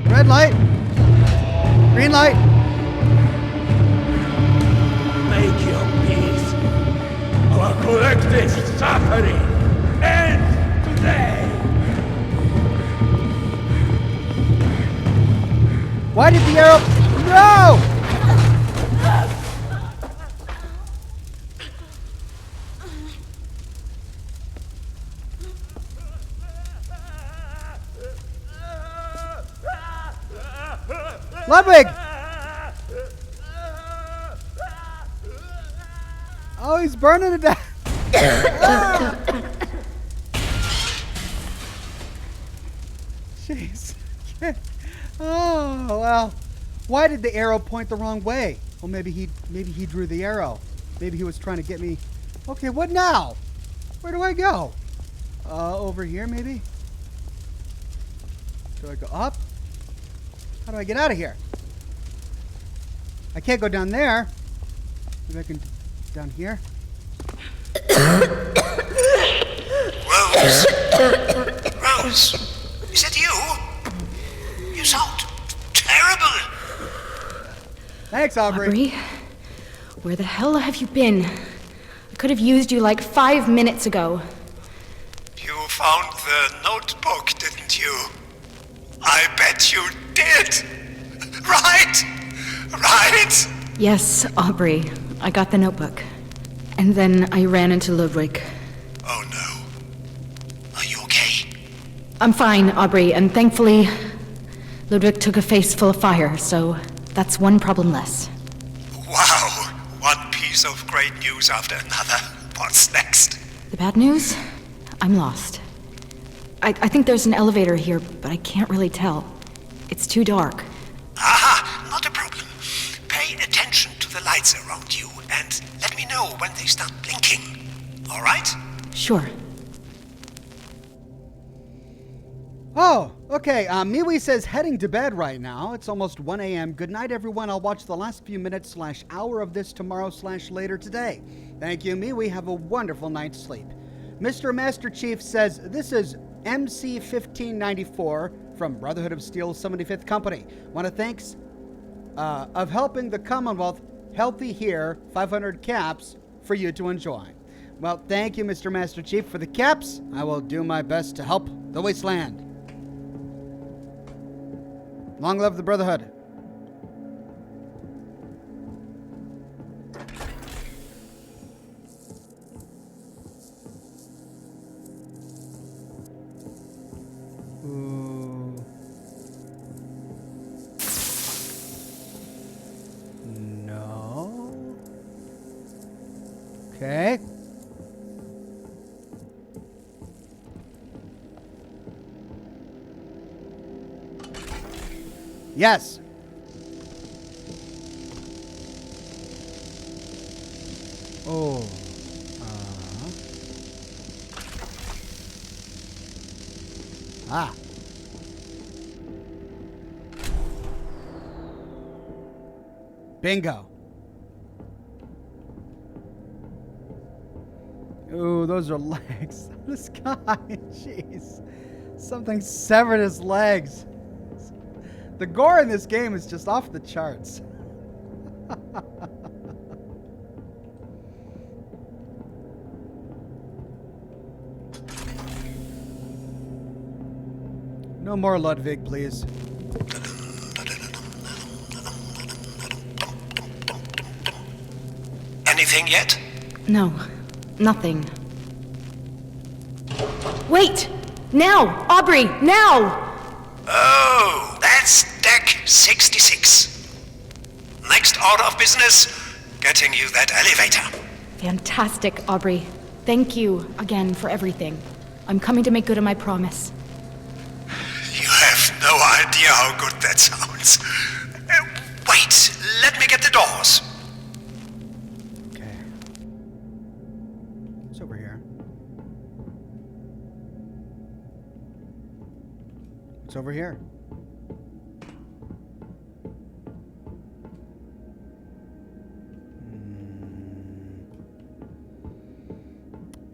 Red light. Green light. Make your peace. Our collective suffering ends today. Why did the arrow... No! Ludwig! Oh, he's burning to death. Jeez. Oh, well. Why did the arrow point the wrong way? Well, maybe he drew the arrow. Maybe he was trying to get me. Okay, what now? Where do I go? Over here, maybe? Do I go up? How do I get out of here? I can't go down there. Maybe I can down here. Rose? Rose? Is that you? You sound terrible. Thanks, Aubrey. Aubrey, where the hell have you been? I could have used you like 5 minutes ago. You found the notebook, didn't you? I bet you did. Right? Right? Yes, Aubrey. I got the notebook. And then I ran into Ludwig. Oh no. Are you okay? I'm fine, Aubrey, and thankfully, Ludwig took a face full of fire, so that's one problem less. Wow. One piece of great news after another. What's next? The bad news? I'm lost. I think there's an elevator here, but I can't really tell. It's too dark. Aha, not a problem. Pay attention to the lights around you and let me know when they start blinking. All right? Sure. Oh, okay. Miwi says heading to bed right now. It's almost 1 a.m. Good night, everyone. I'll watch the last few minutes / hour of this tomorrow / later today. Thank you, Miwi. Have a wonderful night's sleep. Mr. Master Chief says this is MC 1594 from Brotherhood of Steel's 75th Company. Want to thanks of helping the Commonwealth healthy here 500 caps for you to enjoy. Well, thank you, Mr. Master Chief, for the caps. I will do my best to help the Wasteland. Long live the Brotherhood. Ooh. No. Okay. Yes. Oh. Ah. Bingo. Ooh, those are legs. This guy, jeez. Something severed his legs. The gore in this game is just off the charts. No more Ludwig, please. Anything yet? No, nothing. Wait! Now! Aubrey, now! Oh, that's deck 66. Next order of business, getting you that elevator. Fantastic, Aubrey. Thank you again for everything. I'm coming to make good on my promise. You have no idea how good that sounds. Wait, let me get the doors. Okay. It's over here. It's over here.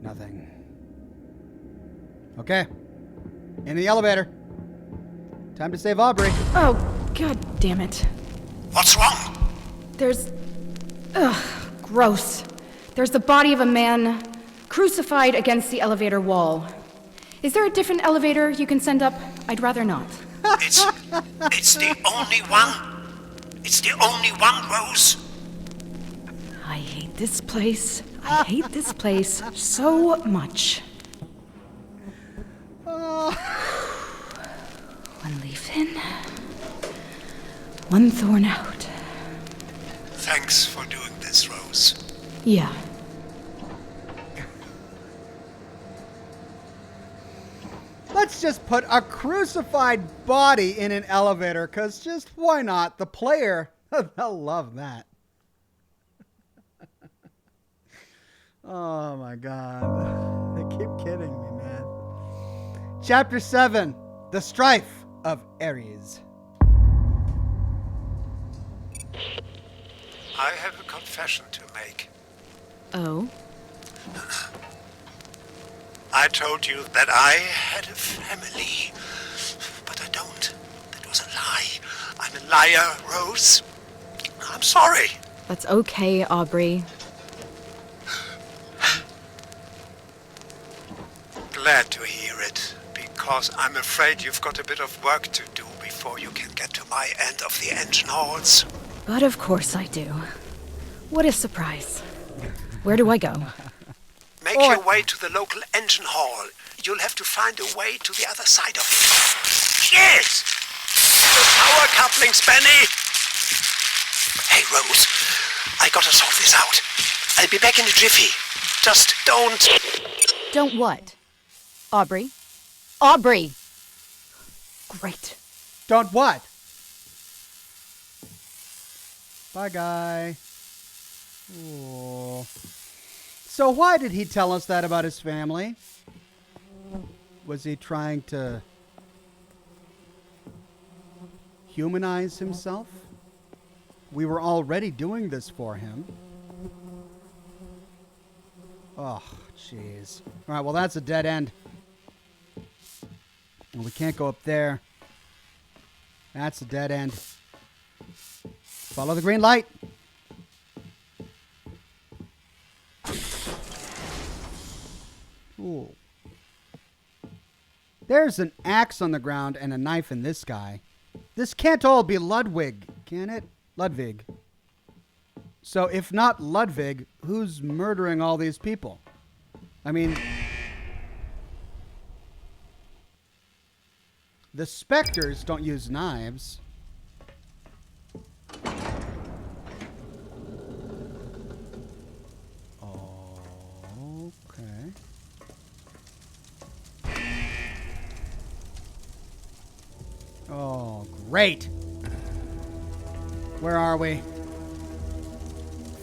Nothing. Okay. In the elevator. Time to save Aubrey. Oh, god damn it. What's wrong? There's... Ugh, gross. There's the body of a man crucified against the elevator wall. Is there a different elevator you can send up? I'd rather not. It's the only one. It's the only one, Rose. I hate this place. I hate this place so much. One leaf in, one thorn out. Thanks for doing this, Rose. Yeah, let's just put a crucified body in an elevator, because just why not? The player, they'll love that. Oh my God. They keep kidding me, man. Chapter 7, The Strife of Ares. I have a confession to make. Oh? I told you that I had a family, but I don't. That was a lie. I'm a liar, Rose. I'm sorry. That's okay, Aubrey. Glad to hear it, because I'm afraid you've got a bit of work to do before you can get to my end of the engine halls. But of course I do. What a surprise. Where do I go? Make your way to the local engine hall. You'll have to find a way to the other side of it. Yes! The power couplings, Benny! Hey, Rose. I gotta sort this out. I'll be back in a jiffy. Just don't... Don't what? Aubrey? Aubrey! Great. Don't what? Bye, guy. Ooh. So why did he tell us that about his family? Was he trying to humanize himself? We were already doing this for him. Oh, jeez. All right, well, that's a dead end. And we can't go up there. That's a dead end. Follow the green light. Ooh. There's an axe on the ground and a knife in this guy. This can't all be Ludwig, can it? Ludwig. So if not Ludwig, who's murdering all these people? I mean, the specters don't use knives. Okay. Oh, great. Where are we?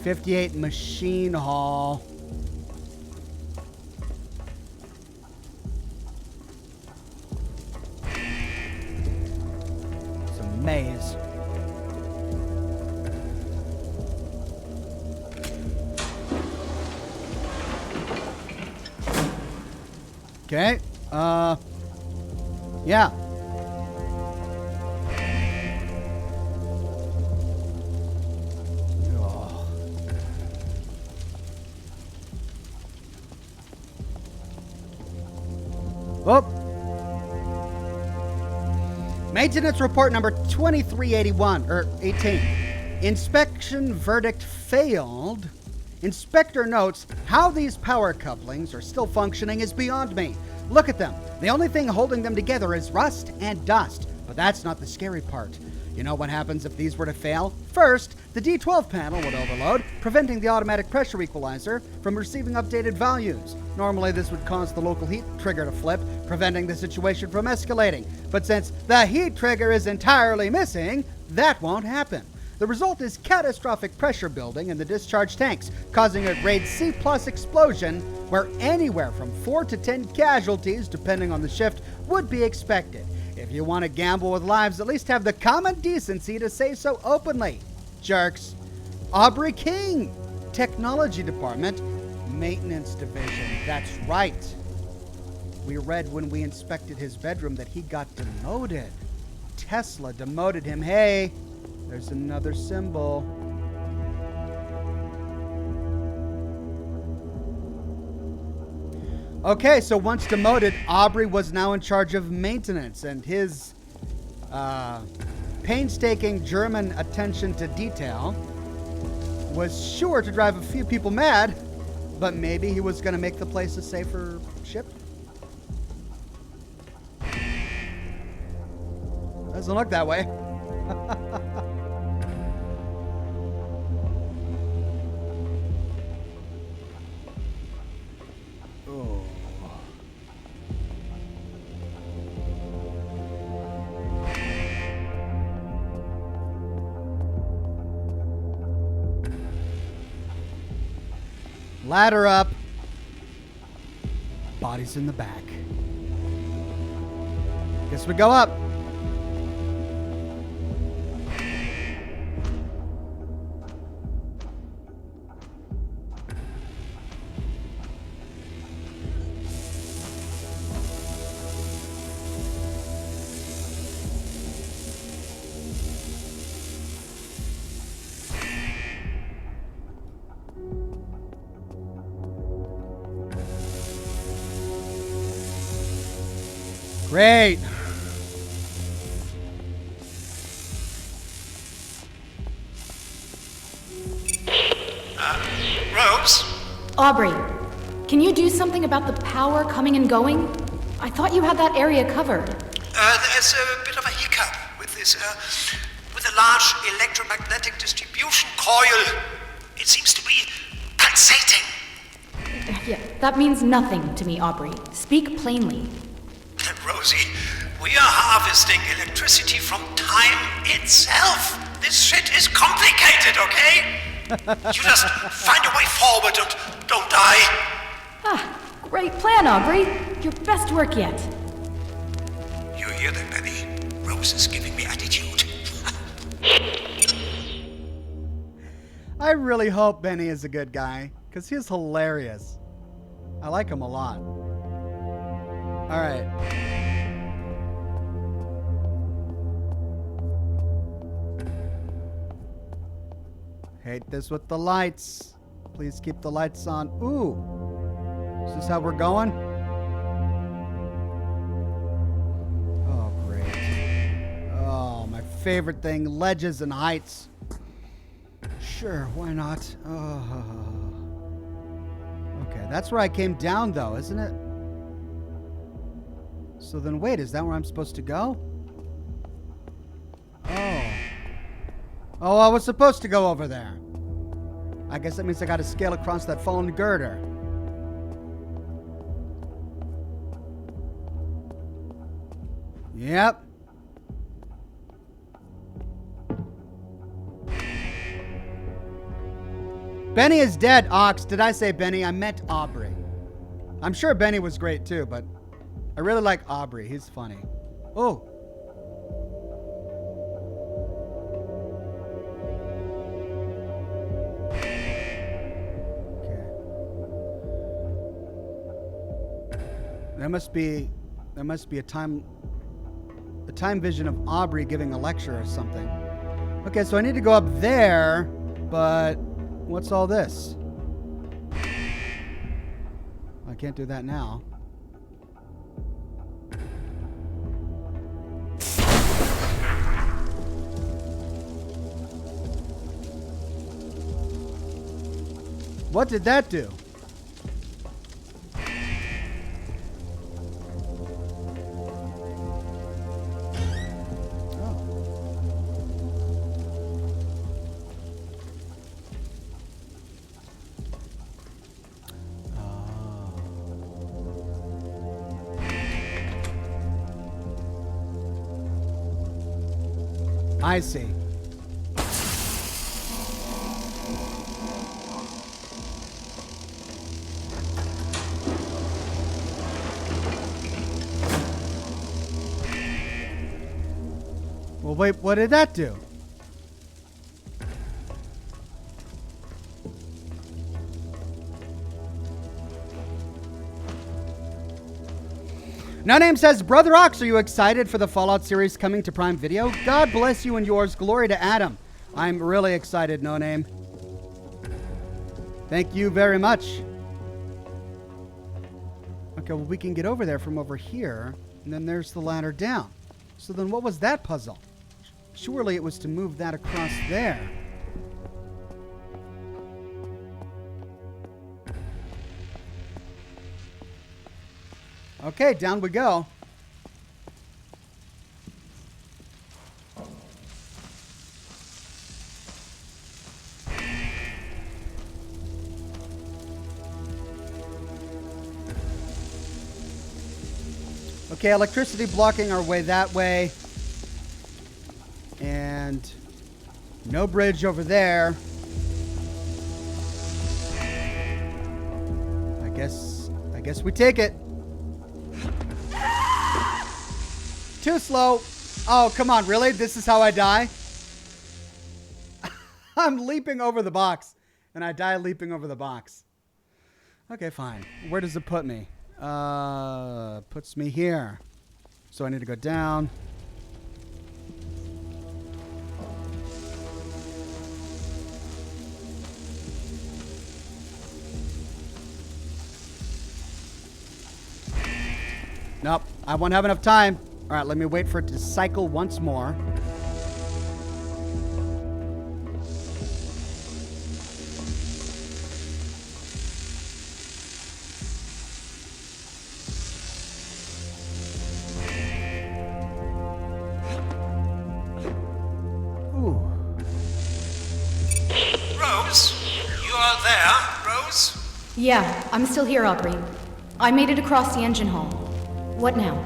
58 Machine Hall. It's a maze. Okay. Yeah. Oh. Oh. Maintenance report number 2381 or 18. Inspection verdict failed. Inspector notes how these power couplings are still functioning is beyond me. Look at them. The only thing holding them together is rust and dust. But that's not the scary part. You know what happens if these were to fail? First, the D12 panel would overload, preventing the automatic pressure equalizer from receiving updated values. Normally, this would cause the local heat trigger to flip, preventing the situation from escalating. But since the heat trigger is entirely missing, that won't happen. The result is catastrophic pressure building in the discharge tanks, causing a grade C+ explosion where anywhere from 4 to 10 casualties, depending on the shift, would be expected. If you want to gamble with lives, at least have the common decency to say so openly. Jerks. Aubrey King, Technology Department, Maintenance Division. That's right. We read when we inspected his bedroom that he got demoted. Tesla demoted him. Hey, there's another symbol. Okay, so once demoted, Aubrey was now in charge of maintenance, and his painstaking German attention to detail was sure to drive a few people mad, but maybe he was going to make the place a safer ship. Doesn't look that way. Ladder up. Bodies in the back. Guess we go up. Great. Rose? Aubrey, can you do something about the power coming and going? I thought you had that area covered. There's a bit of a hiccup with this, with a large electromagnetic distribution coil. It seems to be pulsating. Yeah, that means nothing to me, Aubrey. Speak plainly. Rosie, we are harvesting electricity from time itself. This shit is complicated, okay? You just find a way forward and don't die. Ah, great plan, Aubrey. Your best work yet. You hear that, Benny? Rose is giving me attitude. I really hope Benny is a good guy, because he's hilarious. I like him a lot. All right. Hate this with the lights. Please keep the lights on. Ooh. Is this how we're going? Oh, great. Oh, my favorite thing, ledges and heights. Sure, why not? Oh. Okay, that's where I came down, though, isn't it? So then, wait, is that where I'm supposed to go? Oh. Oh, I was supposed to go over there. I guess that means I got to scale across that fallen girder. Yep. Benny is dead, Ox. Did I say Benny? I meant Aubrey. I'm sure Benny was great too, but I really like Aubrey. He's funny. Oh. Okay. There must be a time vision of Aubrey giving a lecture or something. Okay, so I need to go up there, but what's all this? I can't do that now. What did that do? I see. Well, wait, what did that do? No Name says, Brother Ox, are you excited for the Fallout series coming to Prime Video? God bless you and yours. Glory to Adam. I'm really excited, No Name. Thank you very much. Okay, well, we can get over there from over here, and then there's the ladder down. So then what was that puzzle? Surely it was to move that across there. Okay, down we go. Okay, electricity blocking our way that way. And no bridge over there. I guess we take it. Too slow. Oh, come on, really? This is how I die? I'm leaping over the box, and I die leaping over the box. Okay, fine. Where does it put me? Puts me here. So I need to go down. Nope, I won't have enough time. All right, let me wait for it to cycle once more. Ooh. Rose? You are there, Rose? Yeah, I'm still here, Aubrey. I made it across the engine hall. What now?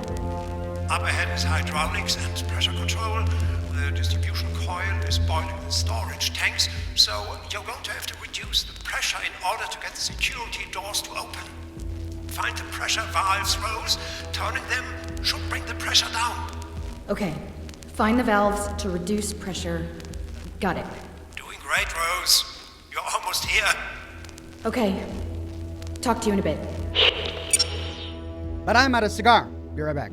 Up ahead is hydraulics and pressure control. The distribution coil is boiling the storage tanks, so you're going to have to reduce the pressure in order to get the security doors to open. Find the pressure valves, Rose. Turning them should bring the pressure down. Okay, find the valves to reduce pressure. Got it. Doing great, Rose. You're almost here. Okay, talk to you in a bit. But I'm out of cigar. Be right back.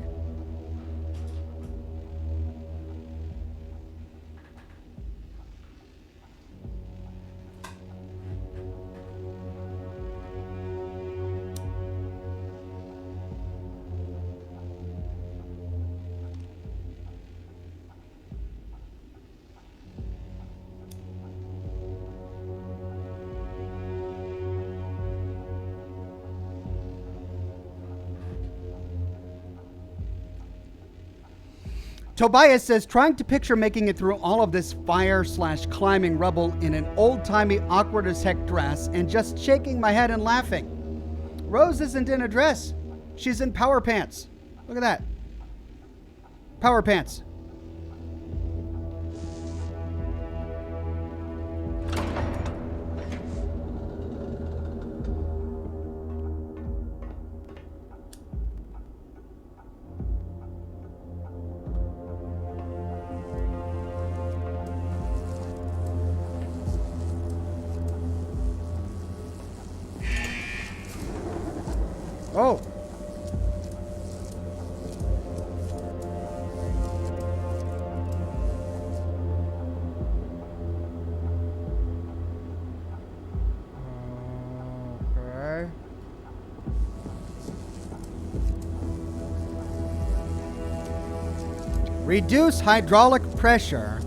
Tobias says, trying to picture making it through all of this fire/climbing rubble in an old-timey, awkward-as-heck dress and just shaking my head and laughing. Rose isn't in a dress. She's in power pants. Look at that. Power pants. Oh. Okay. Reduce hydraulic pressure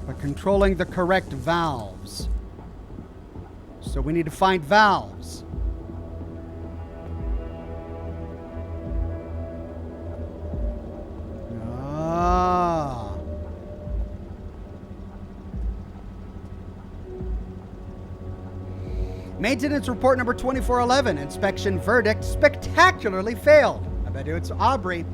by controlling the correct valves. So we need to find valves. Maintenance report number 2411. Inspection verdict spectacularly failed. I bet you it's Aubrey.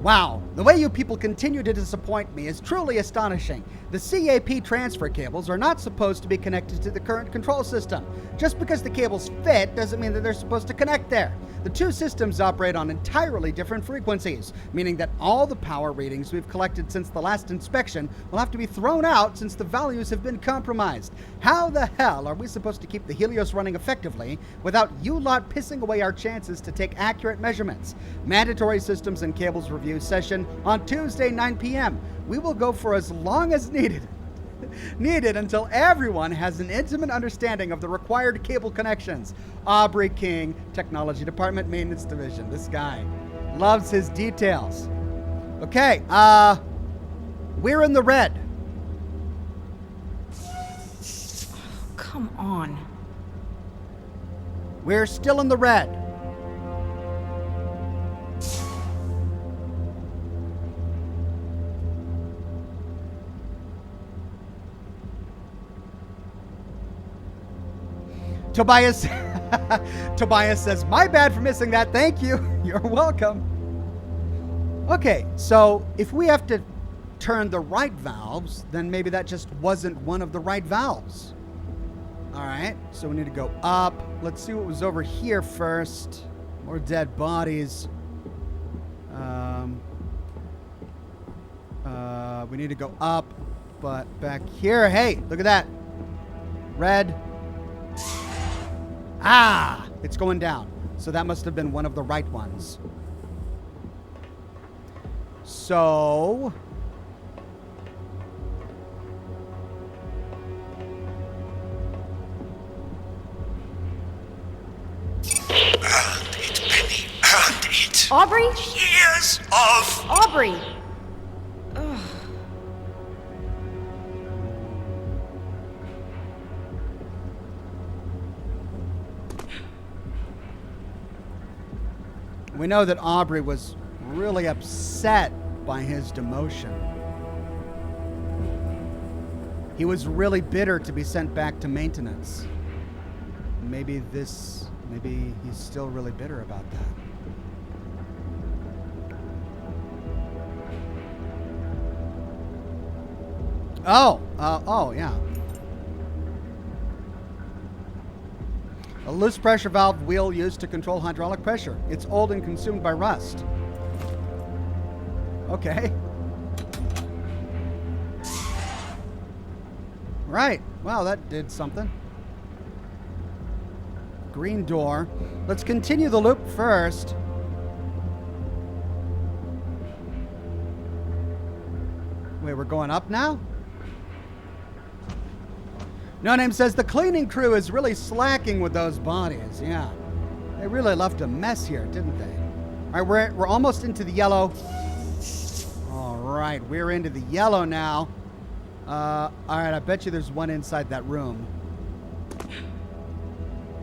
Wow, the way you people continue to disappoint me is truly astonishing. The CAP transfer cables are not supposed to be connected to the current control system. Just because the cables fit doesn't mean that they're supposed to connect there. The two systems operate on entirely different frequencies, meaning that all the power readings we've collected since the last inspection will have to be thrown out since the values have been compromised. How the hell are we supposed to keep the Helios running effectively without you lot pissing away our chances to take accurate measurements? Mandatory systems and cables review session on Tuesday, 9 p.m. We will go for as long as needed until everyone has an intimate understanding of the required cable connections. Aubrey King, Technology Department, Maintenance Division. This guy loves his details. Okay, we're in the red. Come on. We're still in the red. Tobias says, my bad for missing that. Thank you. You're welcome. Okay, so if we have to turn the right valves, then maybe that just wasn't one of the right valves. All right, so we need to go up. Let's see what was over here first. More dead bodies. We need to go up, but back here. Hey, look at that. Red. Ah, it's going down. So that must have been one of the right ones. So... Earned it, Penny. Earned it. Aubrey? Years of... Aubrey! We know that Aubrey was really upset by his demotion. He was really bitter to be sent back to maintenance. Maybe he's still really bitter about that. Oh, yeah. A loose pressure valve wheel used to control hydraulic pressure. It's old and consumed by rust. Okay. Right. Wow, that did something. Green door. Let's continue the loop first. Wait, we're going up now? No Name says the cleaning crew is really slacking with those bodies. Yeah. They really left a mess here, didn't they? All right, we're almost into the yellow. All right, we're into the yellow now. All right, I bet you there's one inside that room.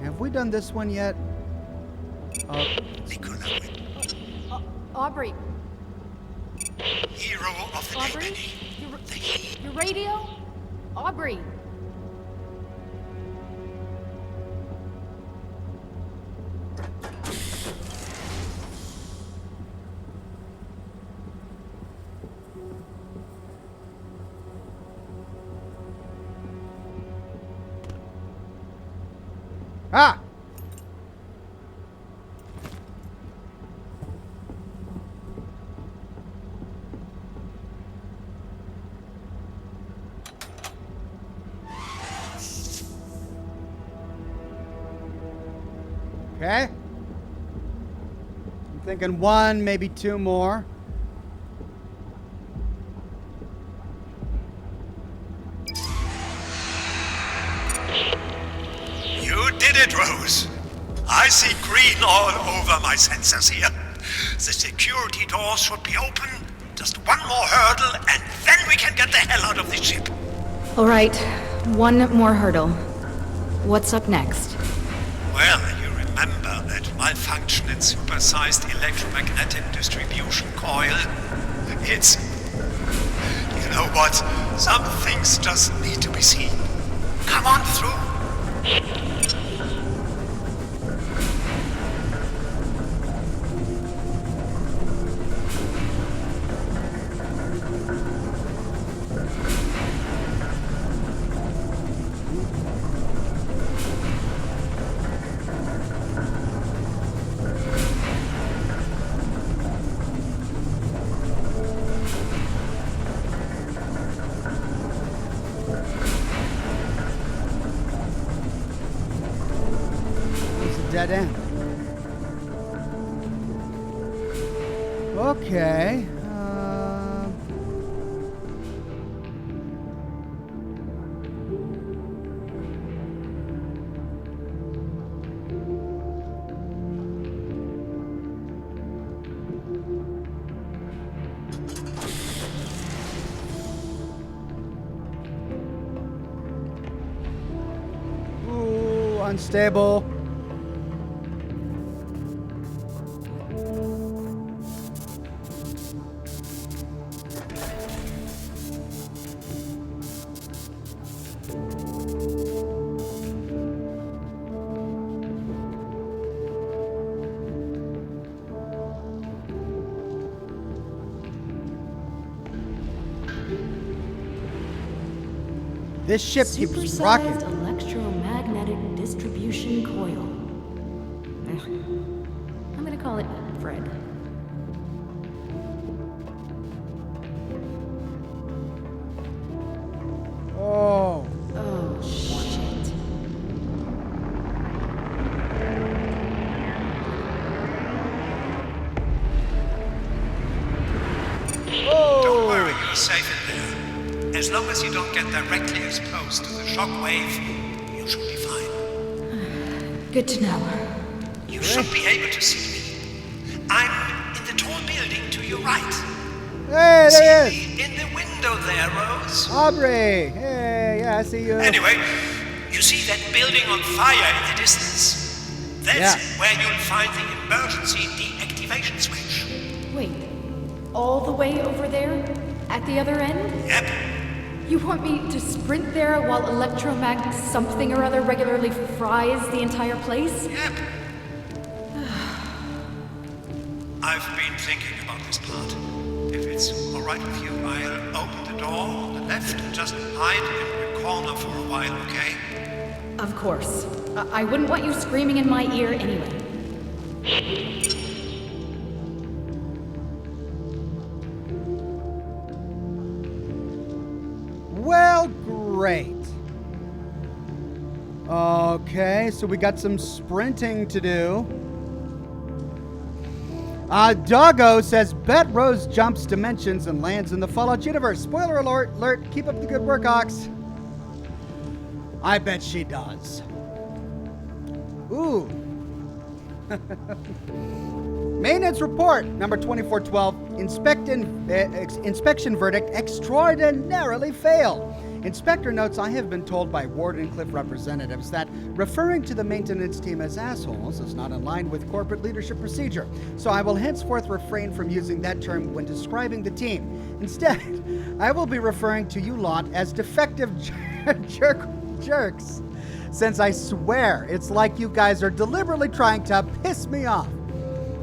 Have we done this one yet? Aubrey. Hero of the day, Aubrey? Penny. Your radio? Aubrey. Ah! Okay. I'm thinking one, maybe two more. You did it, Rose. I see green all over my sensors here. The security doors should be open. Just one more hurdle, and then we can get the hell out of the ship. All right, one more hurdle. What's up next? Well, you remember that malfunction in supersized electromagnetic distribution coil? It's... You know what? Some things just need to be seen. Come on through. Dead end. Okay. Ooh, unstable. This ship keeps Supersized rocking. electromagnet magnetic distribution coil. I'm gonna call it Fred. Oh. Oh, shit. Don't worry, you're safe in there. As long as you don't get directly exposed to the shock wave, you should be fine. Good to know. You should be able to see me. I'm in the tall building to your right. Hey, there he is. See me in the window there, Rose? Aubrey. Hey, yeah, I see you. Anyway, you see that building on fire in the distance? That's where you'll find the emergency deactivation switch. Wait, all the way over there? At the other end? Yep. You want me to sprint there while electromag something or other regularly fries the entire place? Yep. I've been thinking about this part. If it's alright with you, I'll open the door on the left and just hide in the corner for a while, okay? Of course. I wouldn't want you screaming in my ear anyway. Well, great. Okay, so we got some sprinting to do. Doggo says, bet Rose jumps dimensions and lands in the Fallout universe. Spoiler alert, keep up the good work, Ox. I bet she does. Ooh. Maintenance report, number 2412. Inspection verdict extraordinarily failed. Inspector notes, I have been told by Wardenclyffe representatives that referring to the maintenance team as assholes is not in line with corporate leadership procedure, so I will henceforth refrain from using that term when describing the team. Instead, I will be referring to you lot as defective jerks, since I swear it's like you guys are deliberately trying to piss me off.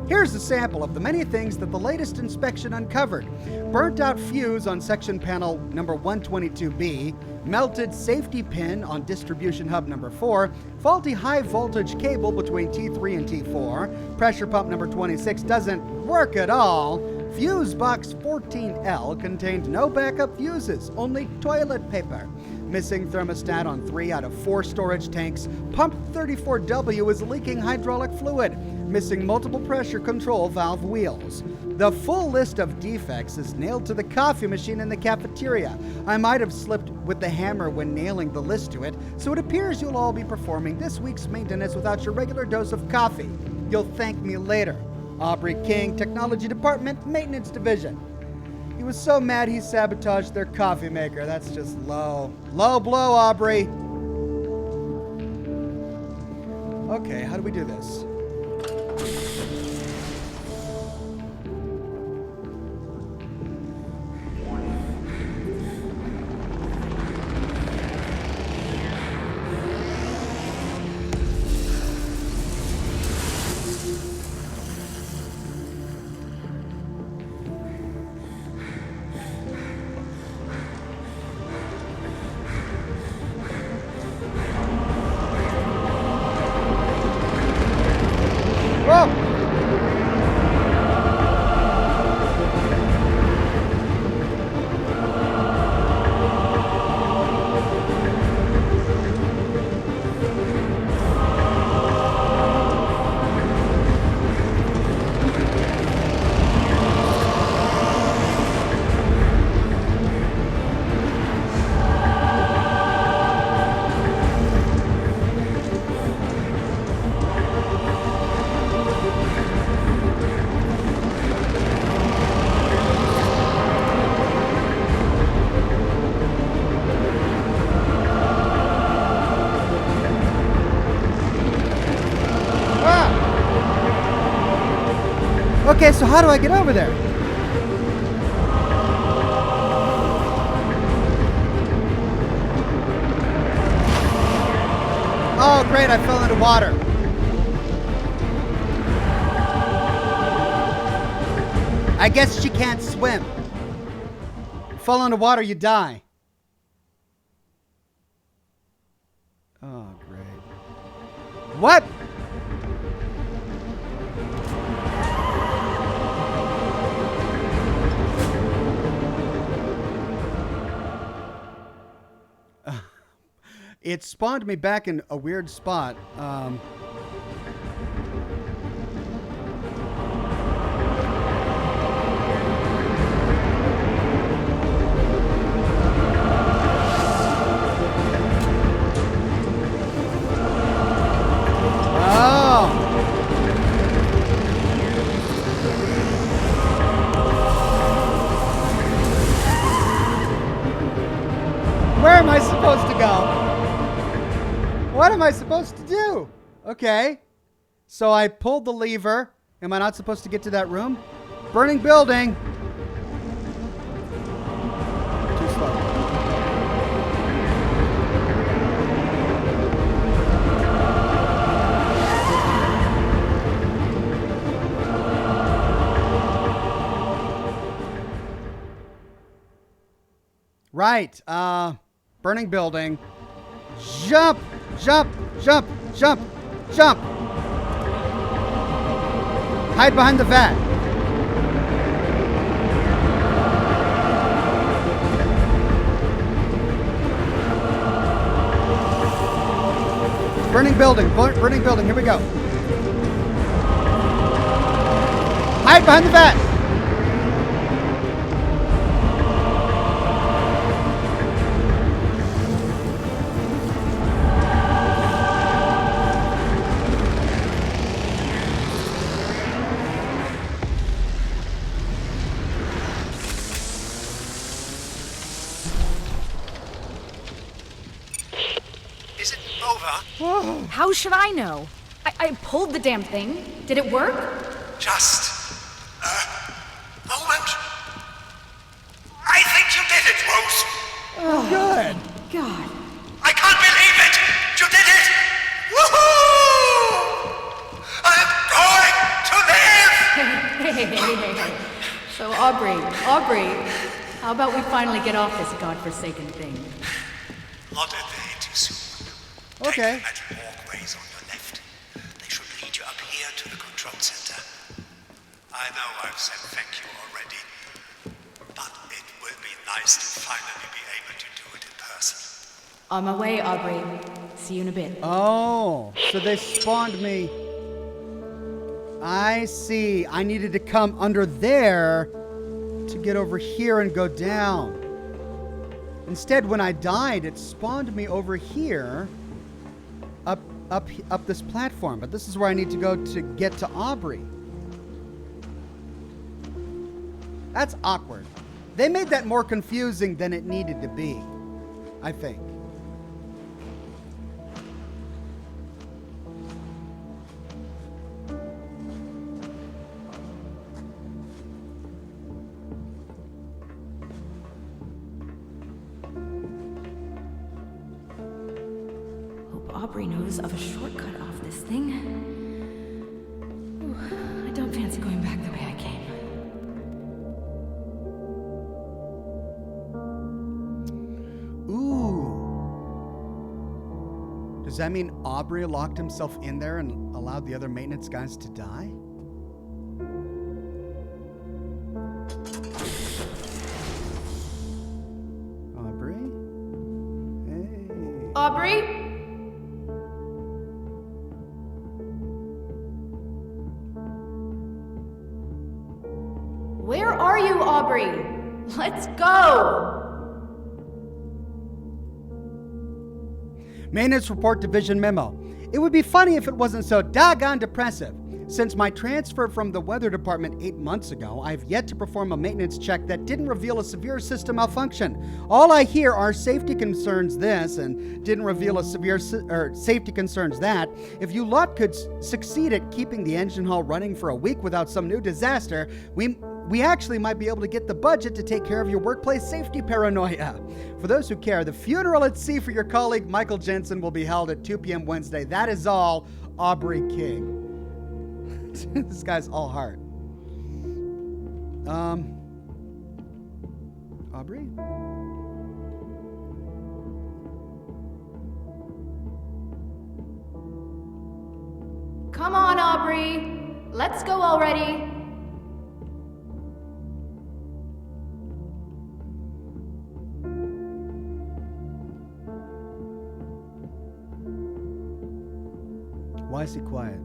Here's a sample of the many things that the latest inspection uncovered. Burnt out fuse on section panel number 122B, melted safety pin on distribution hub number 4, faulty high voltage cable between T3 and T4, pressure pump number 26 doesn't work at all, fuse box 14L contained no backup fuses, only toilet paper. Missing thermostat on 3 out of 4 storage tanks. Pump 34W is leaking hydraulic fluid. Missing multiple pressure control valve wheels. The full list of defects is nailed to the coffee machine in the cafeteria. I might have slipped with the hammer when nailing the list to it, so it appears you'll all be performing this week's maintenance without your regular dose of coffee. You'll thank me later. Aubrey King, Technology Department, Maintenance Division. He was so mad he sabotaged their coffee maker. That's just low. Low blow, Aubrey. Okay, how do we do this? Okay, so how do I get over there? Oh, great, I fell into water. I guess she can't swim. Fall into water, you die. Oh, great. What? It spawned me back in a weird spot. Where am I supposed to go? What am I supposed to do? Okay. So I pulled the lever. Am I not supposed to get to that room? Burning building. Too slow. Right. Burning building. Jump! Jump! Jump! Jump! Jump! Hide behind the vat. Burning building. Burning building. Here we go. Hide behind the vat. Is it over? How should I know? I pulled the damn thing. Did it work? Just a moment. I think you did it, Rose. Oh, good. God. I can't believe it! You did it! Woohoo! I'm going to live! Hey. So, Aubrey, how about we finally get off this godforsaken thing? Not a day too soon. Okay. Take the metal walkways on your left. They should lead you up here to the control center. I know I've said thank you already, but it will be nice to finally be able to do it in person. On my way, Aubrey. See you in a bit. Oh, so they spawned me. I see. I needed to come under there to get over here and go down. Instead, when I died, it spawned me over here, up this platform. But this is where I need to go to get to Aubrey. That's awkward. They made that more confusing than it needed to be, I think. Aubrey knows of a shortcut off this thing. Ooh, I don't fancy going back the way I came. Ooh. Does that mean Aubrey locked himself in there and allowed the other maintenance guys to die? Aubrey? Hey. Aubrey? Where are you, Aubrey? Let's go! Maintenance Report Division memo. It would be funny if it wasn't so doggone depressive. Since my transfer from the weather department 8 months ago, I've yet to perform a maintenance check that didn't reveal a severe system malfunction. All I hear are safety concerns this and didn't reveal a severe safety concerns that. If you lot could succeed at keeping the engine hall running for a week without some new disaster, we actually might be able to get the budget to take care of your workplace safety paranoia. For those who care, the funeral at sea for your colleague Michael Jensen will be held at 2 p.m. Wednesday. That is all, Aubrey King. This guy's all heart. Aubrey? Come on, Aubrey. Let's go already. Why is he quiet?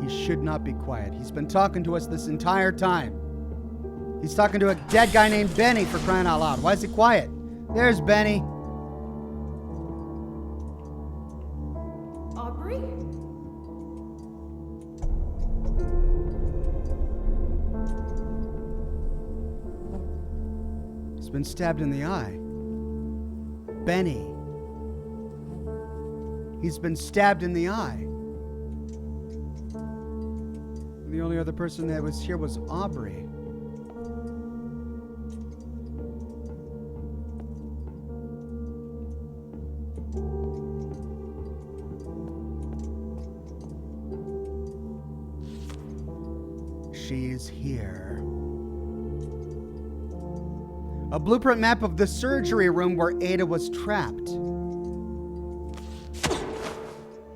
He should not be quiet. He's been talking to us this entire time. He's talking to a dead guy named Benny, for crying out loud. Why is he quiet? There's Benny. Aubrey? He's been stabbed in the eye. Benny. He's been stabbed in the eye. The only other person that was here was Aubrey. She's here. A blueprint map of the surgery room where Ada was trapped.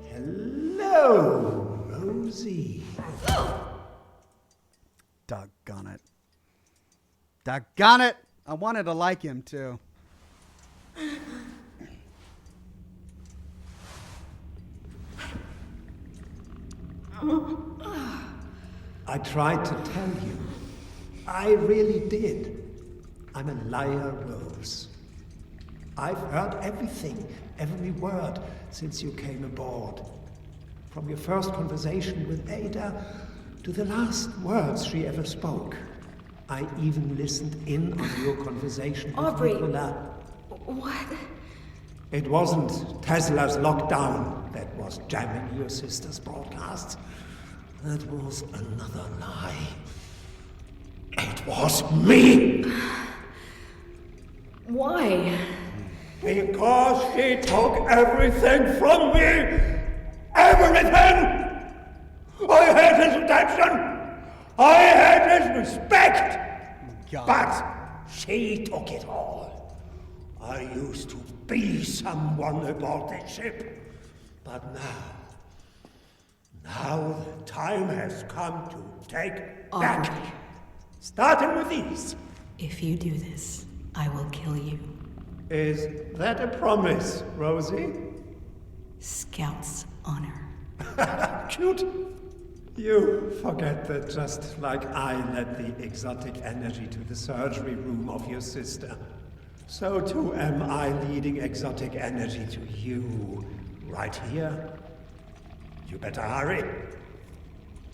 Hello, Rosie. Doggone it. Doggone it! I wanted to like him too. I tried to tell you. I really did. I'm a liar, Rose. I've heard everything, every word, since you came aboard. From your first conversation with Ada to the last words she ever spoke. I even listened in on your conversation with Aubrey. Nicola. What? It wasn't Tesla's lockdown that was jamming your sister's broadcasts. That was another lie. It was me! Why? Because she took everything from me! Everything! I had his attention! I had his respect! God. But she took it all. I used to be someone aboard this ship. But now the time has come to take back. Aubrey. Starting with these. If you do this, I will kill you. Is that a promise, Rosie? Scout's honor. Cute. You forget that just like I led the exotic energy to the surgery room of your sister, so too am I leading exotic energy to you, right here. You better hurry.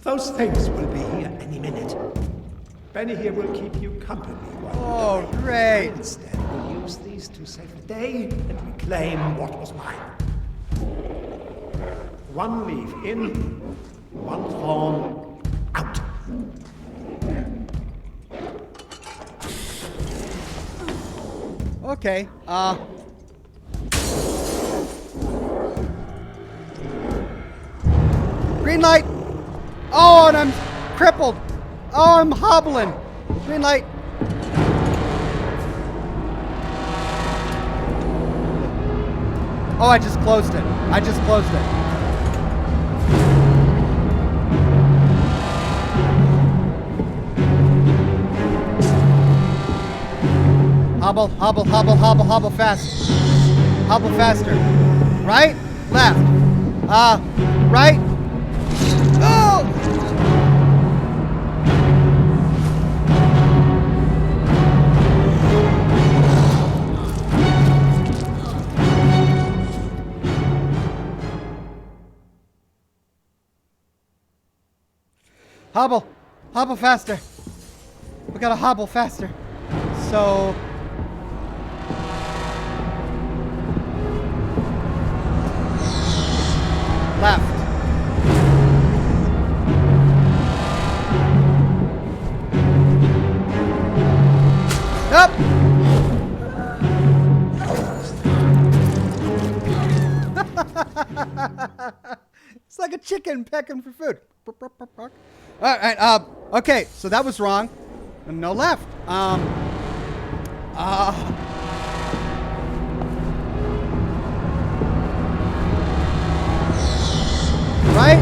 Those things will be here any minute. Benny here will keep you company while Oh, great. instead will use these to save the day and reclaim what was mine. One leaf in, one thorn out. Okay, green light! Oh, and I'm crippled! Oh, I'm hobbling! Green light! Oh, I just closed it. I just closed it. Hobble, hobble, hobble, hobble, hobble fast. Hobble faster. Right? Left. Right? Oh! Hobble. Hobble faster. We gotta hobble faster. So... left. Up. It's like a chicken pecking for food. All right. Okay. So that was wrong. And no left. Right?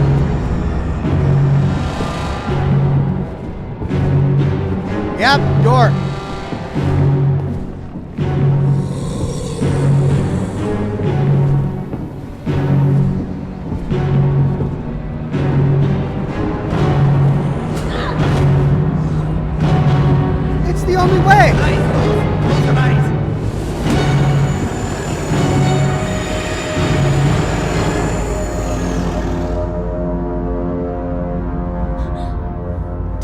Yep, door. It's the only way. Close your eyes.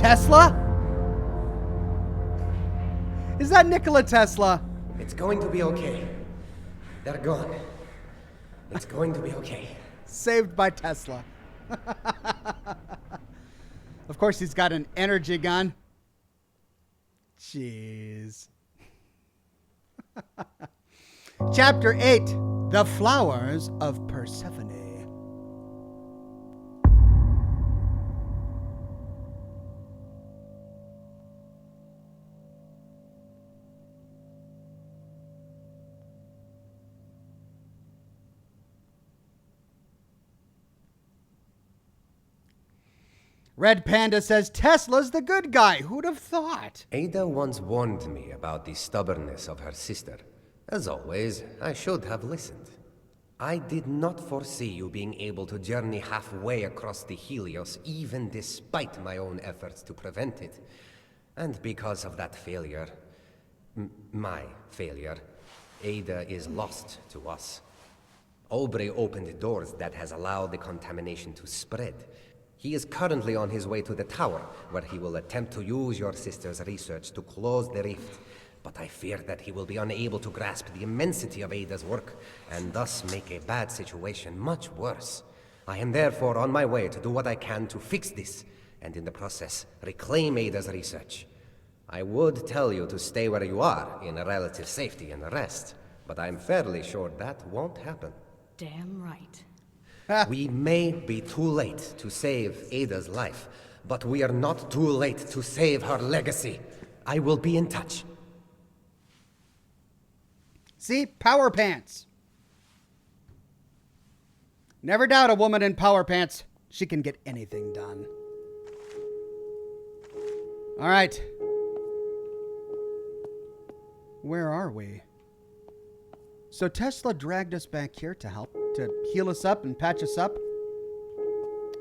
Tesla? Is that Nikola Tesla? It's going to be okay. They're gone. It's going to be okay. Saved by Tesla. Of course, he's got an energy gun. Jeez. Chapter 8, The Flowers of Persephone. Red Panda says Tesla's the good guy. Who'd have thought? Ada once warned me about the stubbornness of her sister. As always, I should have listened. I did not foresee you being able to journey halfway across the Helios, even despite my own efforts to prevent it. And because of that failure, my failure, Ada is lost to us. Aubrey opened doors that has allowed the contamination to spread. He is currently on his way to the tower, where he will attempt to use your sister's research to close the rift. But I fear that he will be unable to grasp the immensity of Ada's work, and thus make a bad situation much worse. I am therefore on my way to do what I can to fix this, and in the process, reclaim Ada's research. I would tell you to stay where you are, in relative safety and rest, but I'm fairly sure that won't happen. Damn right. We may be too late to save Ada's life, but we are not too late to save her legacy. I will be in touch. See? Power pants. Never doubt a woman in power pants. She can get anything done. All right. Where are we? So Tesla dragged us back here to help, to heal us up and patch us up.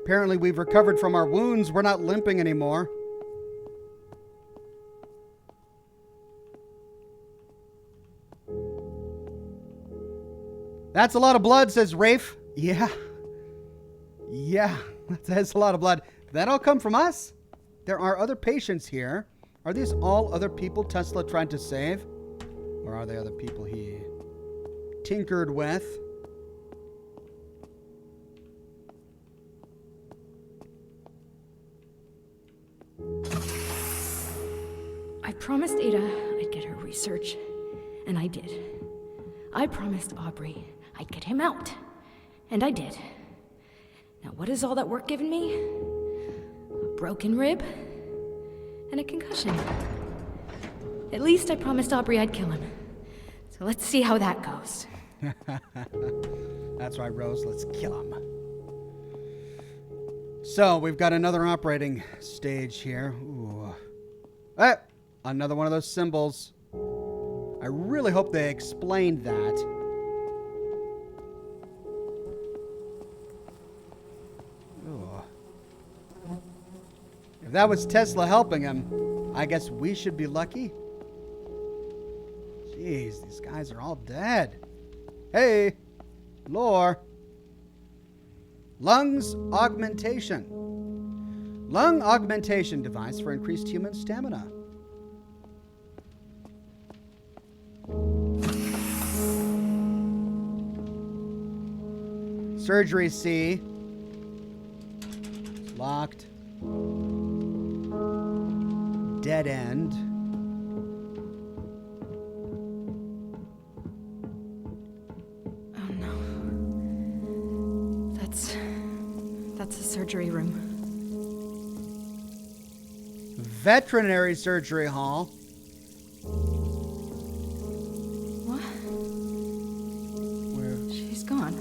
Apparently we've recovered from our wounds. We're not limping anymore. That's a lot of blood, says Rafe. Yeah. Yeah, that's a lot of blood. Did that all come from us? There are other patients here. Are these all other people Tesla tried to save? Or are they other people he tinkered with? I promised Ada I'd get her research, and I did. I promised Aubrey I'd get him out, and I did. Now what has all that work given me? A broken rib and a concussion. At least I promised Aubrey I'd kill him. So let's see how that goes. That's right, Rose. Let's kill him. So, we've got another operating stage here. Ooh. Another one of those symbols. I really hope they explained that. Ooh. If that was Tesla helping him, I guess we should be lucky. Jeez, these guys are all dead. Hey, lore. Lungs augmentation. Lung augmentation device for increased human stamina. Surgery C. It's locked. Dead end. Oh no. That's a surgery room. Veterinary surgery hall. What? Where? She's gone.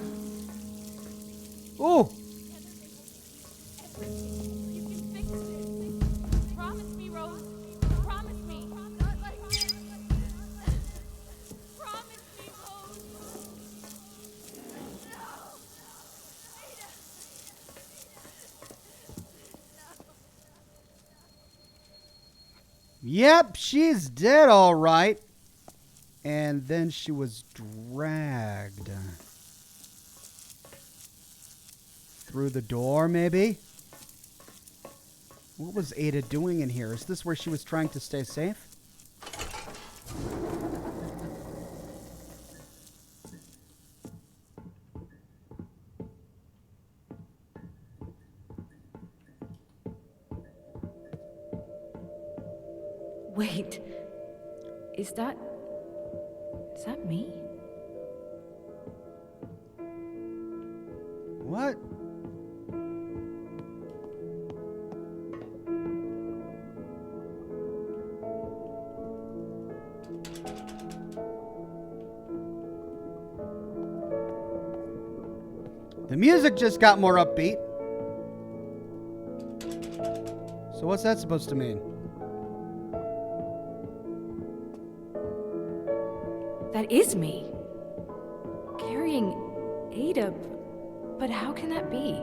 Ooh! You can fix it. Promise me, Rose. Promise me. Yep, she's dead all right. And then she was dragged. Through the door, maybe? What was Ada doing in here? Is this where she was trying to stay safe? Wait. Is that me? What? The music just got more upbeat. So what's that supposed to mean? That is me. Carrying Ada, but how can that be?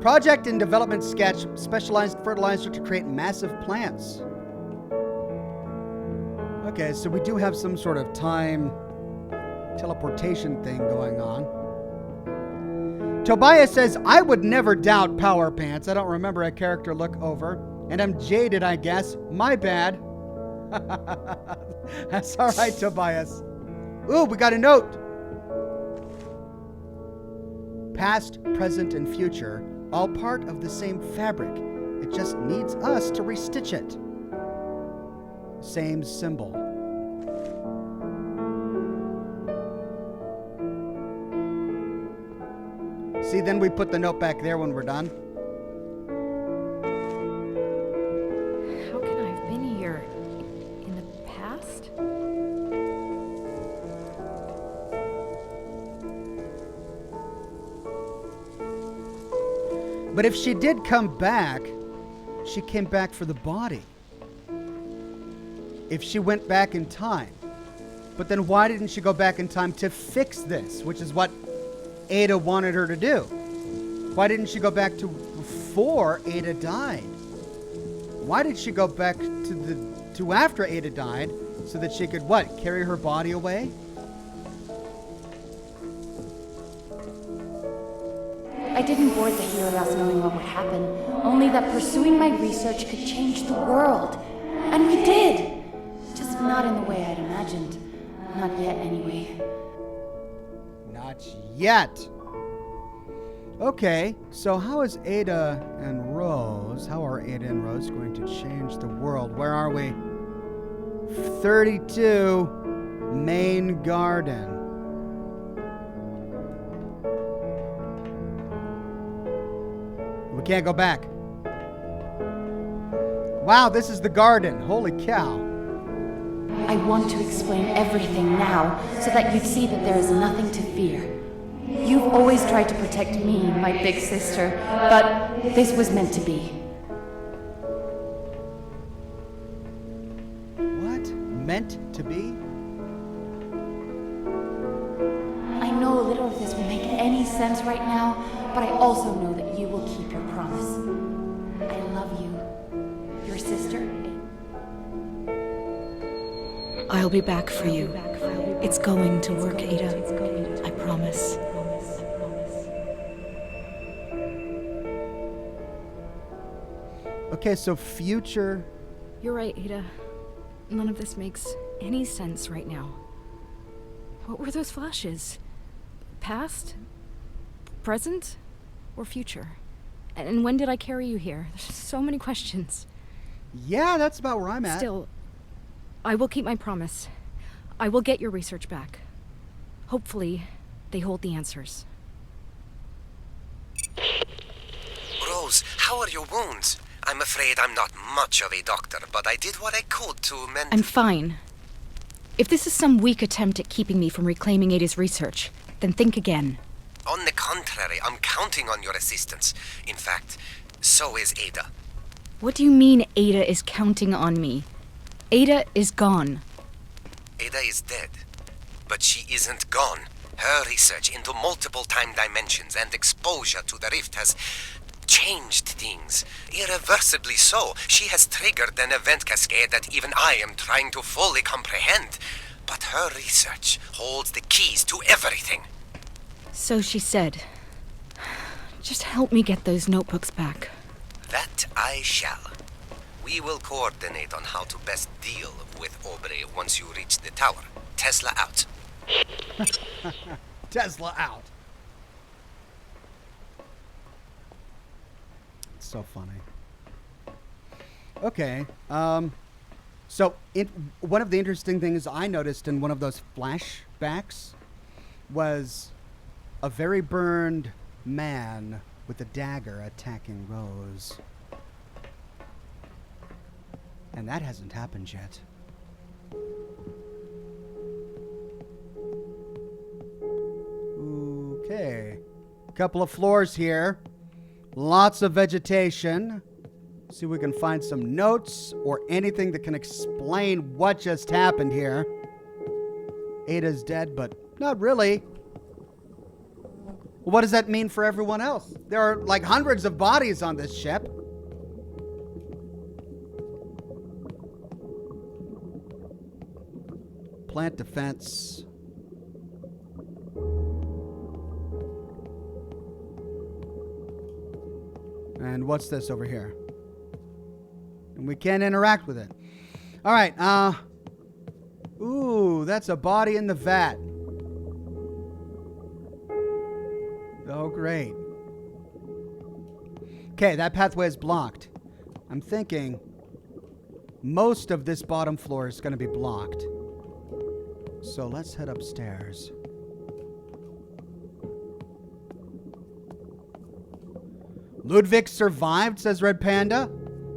Project and development sketch, specialized fertilizer to create massive plants. Okay, so we do have some sort of time teleportation thing going on. Tobias says, I would never doubt power pants. I don't remember a character look over. And I'm jaded, I guess. My bad. That's all right, Tobias. Ooh, we got a note. Past, present, and future, all part of the same fabric. It just needs us to restitch it. Same symbol. See, then we put the note back there when we're done. How can I have been here in the past? But if she did come back, she came back for the body. If she went back in time. But then why didn't she go back in time to fix this, which is what Ada wanted her to do? Why didn't she go back to before Ada died? Why did she go back to after Ada died so that she could what? Carry her body away? I didn't board the Helios knowing what would happen, only that pursuing my research could change the world. And we did! Just not in the way I'd imagined. Not yet, anyway. Not yet. Okay, so how is Ada and Rose, how are Ada and Rose going to change the world? Where are we? 32, main garden. We can't go back. Wow, this is the garden. Holy cow. I want to explain everything now, so that you'd see that there is nothing to fear. You've always tried to protect me, my big sister, but this was meant to be. What? Meant to be? I know little of this will make any sense right now, but I also know that you will keep your promise. I love you. Your sister. I'll be back for you. It's going to work, Ada. I promise. Okay, so future. You're right, Ada. None of this makes any sense right now. What were those flashes? Past? Present? Or future? And when did I carry you here? There's so many questions. Yeah, that's about where I'm at. Still, I will keep my promise. I will get your research back. Hopefully, they hold the answers. Rose, how are your wounds? I'm afraid I'm not much of a doctor, but I did what I could to mend... I'm fine. If this is some weak attempt at keeping me from reclaiming Ada's research, then think again. On the contrary, I'm counting on your assistance. In fact, so is Ada. What do you mean Ada is counting on me? Ada is gone. Ada is dead, but she isn't gone. Her research into multiple time dimensions and exposure to the rift has changed things. Irreversibly so. She has triggered an event cascade that even I am trying to fully comprehend. But her research holds the keys to everything. So she said. Just help me get those notebooks back. That I shall. We will coordinate on how to best deal with Aubrey once you reach the tower. Tesla out. Tesla out. It's so funny. Okay. So one of the interesting things I noticed in one of those flashbacks was a very burned man with a dagger attacking Rose. And that hasn't happened yet. Okay. Couple of floors here. Lots of vegetation. See if we can find some notes or anything that can explain what just happened here. Ada's dead, but not really. What does that mean for everyone else? There are like hundreds of bodies on this ship. Plant defense. And what's this over here? And we can't interact with it. All right. Ooh, that's a body in the vat. Oh, great. Okay, that pathway is blocked. I'm thinking most of this bottom floor is going to be blocked. So let's head upstairs. Ludwig survived, says Red Panda.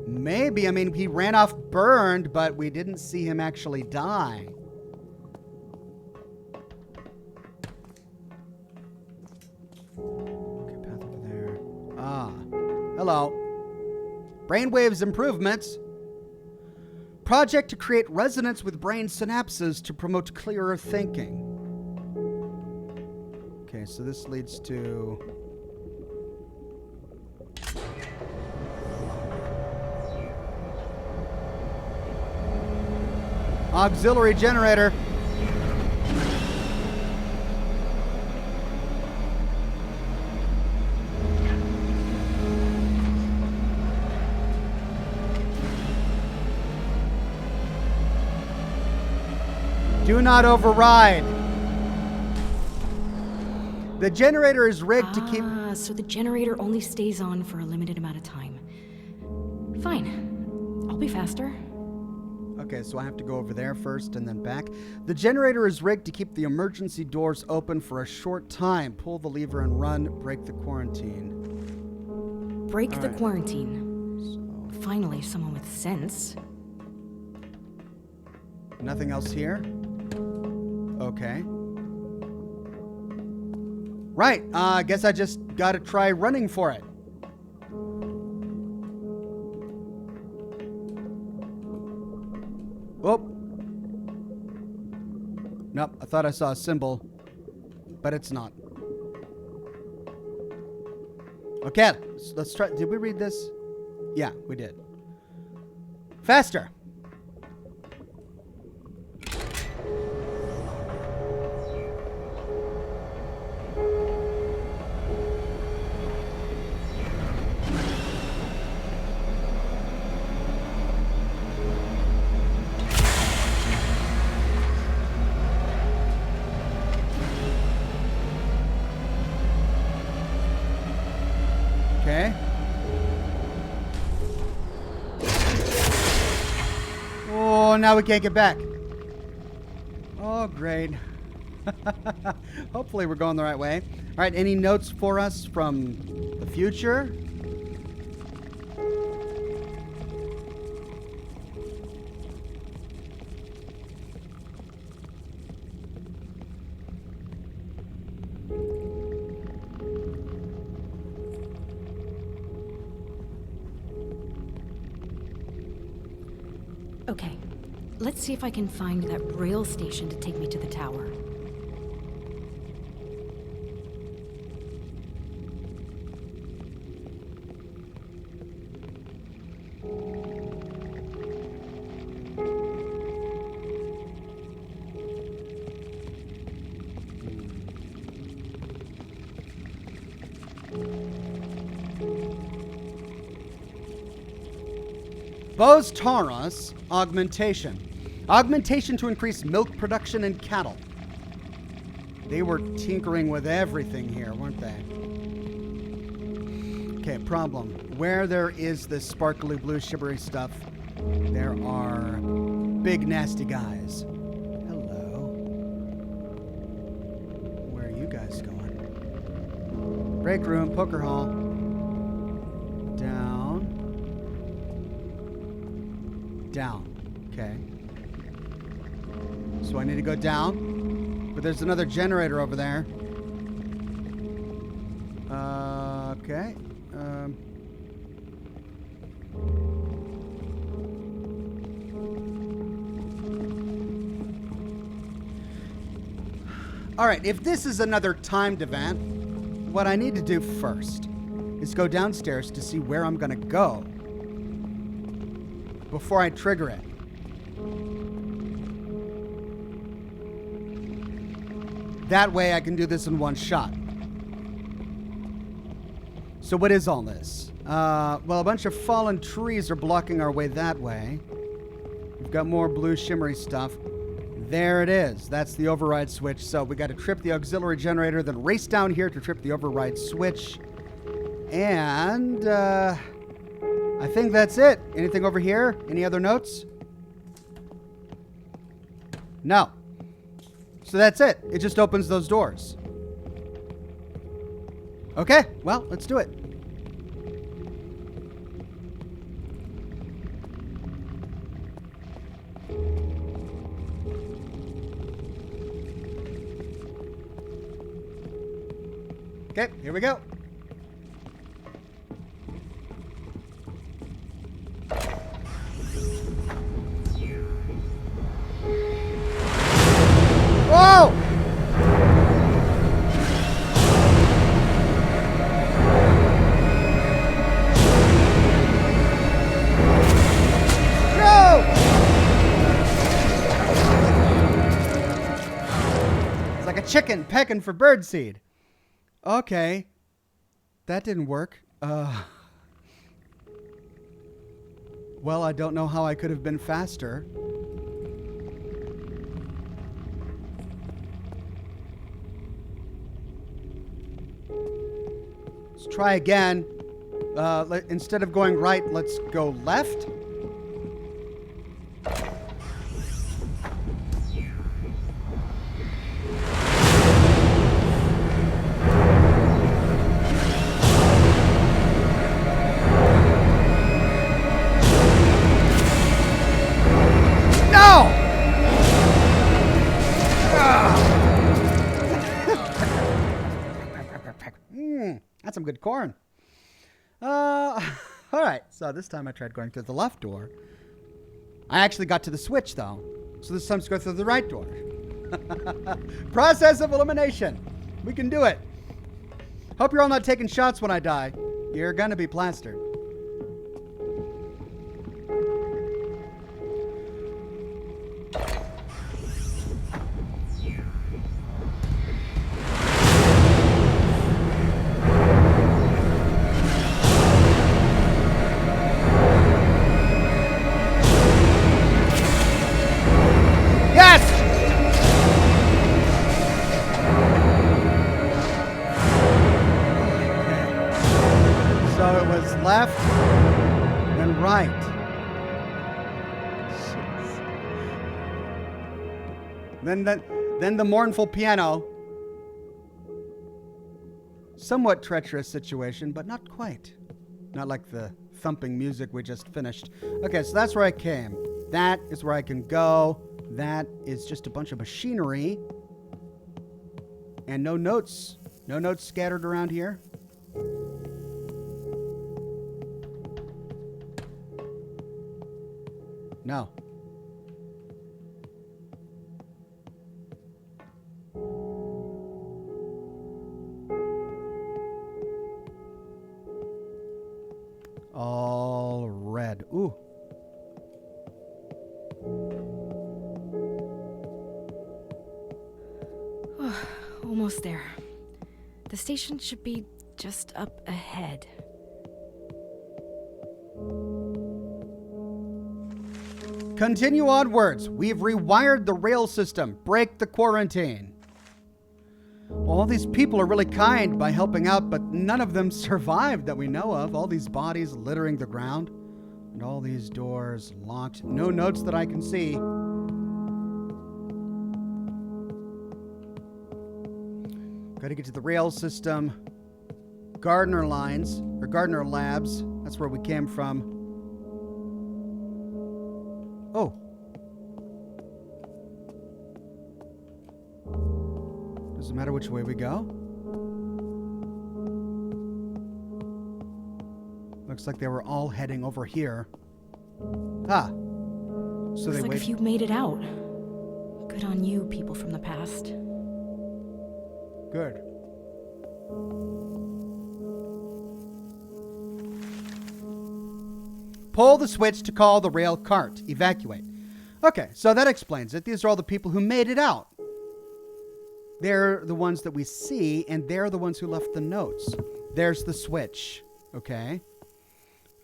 Maybe. I mean, he ran off burned, but we didn't see him actually die. Okay, path over there. Ah. Hello. Brainwaves improvements. Project to create resonance with brain synapses to promote clearer thinking. Okay, so this leads to... auxiliary generator. Do not override. The generator is rigged to keep... So the generator only stays on for a limited amount of time. Fine. I'll be faster. Okay, so I have to go over there first and then back. The generator is rigged to keep the emergency doors open for a short time. Pull the lever and run. Break the quarantine. Break the quarantine. So, Finally, someone with sense. nothing else here? Okay. Right, I guess I just gotta try running for it. Oh. Nope, I thought I saw a symbol, but it's not. Okay, let's try. Did we read this? Yeah, we did. Faster. Okay. Oh, now we can't get back. Oh, great. Hopefully we're going the right way. All right, any notes for us from the future? Okay, let's see if I can find that rail station to take me to the tower. Bos Taurus augmentation. Augmentation to increase milk production in cattle. They were tinkering with everything here, weren't they? Okay, problem. Where there is this sparkly blue shimmery stuff, there are big nasty guys. Hello. Where are you guys going? Break room, poker hall. Down. Down. Okay. So I need to go down. But there's another generator over there. Okay. All right, if this is another timed event, what I need to do first is go downstairs to see where I'm going to go before I trigger it. That way I can do this in one shot. So what is all this? Well, a bunch of fallen trees are blocking our way that way. We've got more blue shimmery stuff. There it is. That's the override switch. So we got to trip the auxiliary generator, then race down here to trip the override switch. And I think that's it. Anything over here? Any other notes? No. So that's it. It just opens those doors. Okay, well, let's do it. Okay, here we go. Whoa! No! It's like a chicken pecking for birdseed. Okay. That didn't work. Well, I don't know how I could have been faster. Let's try again. Instead of going right, let's go left. That's some good corn. All right. So this time I tried going through the left door. I actually got to the switch, though. So this time let's go through the right door. Process of elimination. We can do it. Hope you're all not taking shots when I die. You're going to be plastered. Left and right. Then the mournful piano. Somewhat treacherous situation, but not quite. Not like the thumping music we just finished. Okay, so that's where I came. That is where I can go. That is just a bunch of machinery. And no notes. No notes scattered around here. No. All red. Ooh. Almost there. The station should be just up ahead. Continue onwards. We've rewired the rail system. Break the quarantine. Well, all these people are really kind by helping out, but none of them survived that we know of. All these bodies littering the ground. And all these doors locked. No notes that I can see. Got to get to the rail system. Gardner lines, or Gardner Labs. That's where we came from. Oh. Doesn't matter which way we go. Looks like they were all heading over here. Ah. So Looks they like a wait. few made it out. Good on you, people from the past. Good. Pull the switch to call the rail cart. Evacuate. Okay, so that explains it. These are all the people who made it out. They're the ones that we see, and they're the ones who left the notes. There's the switch. Okay.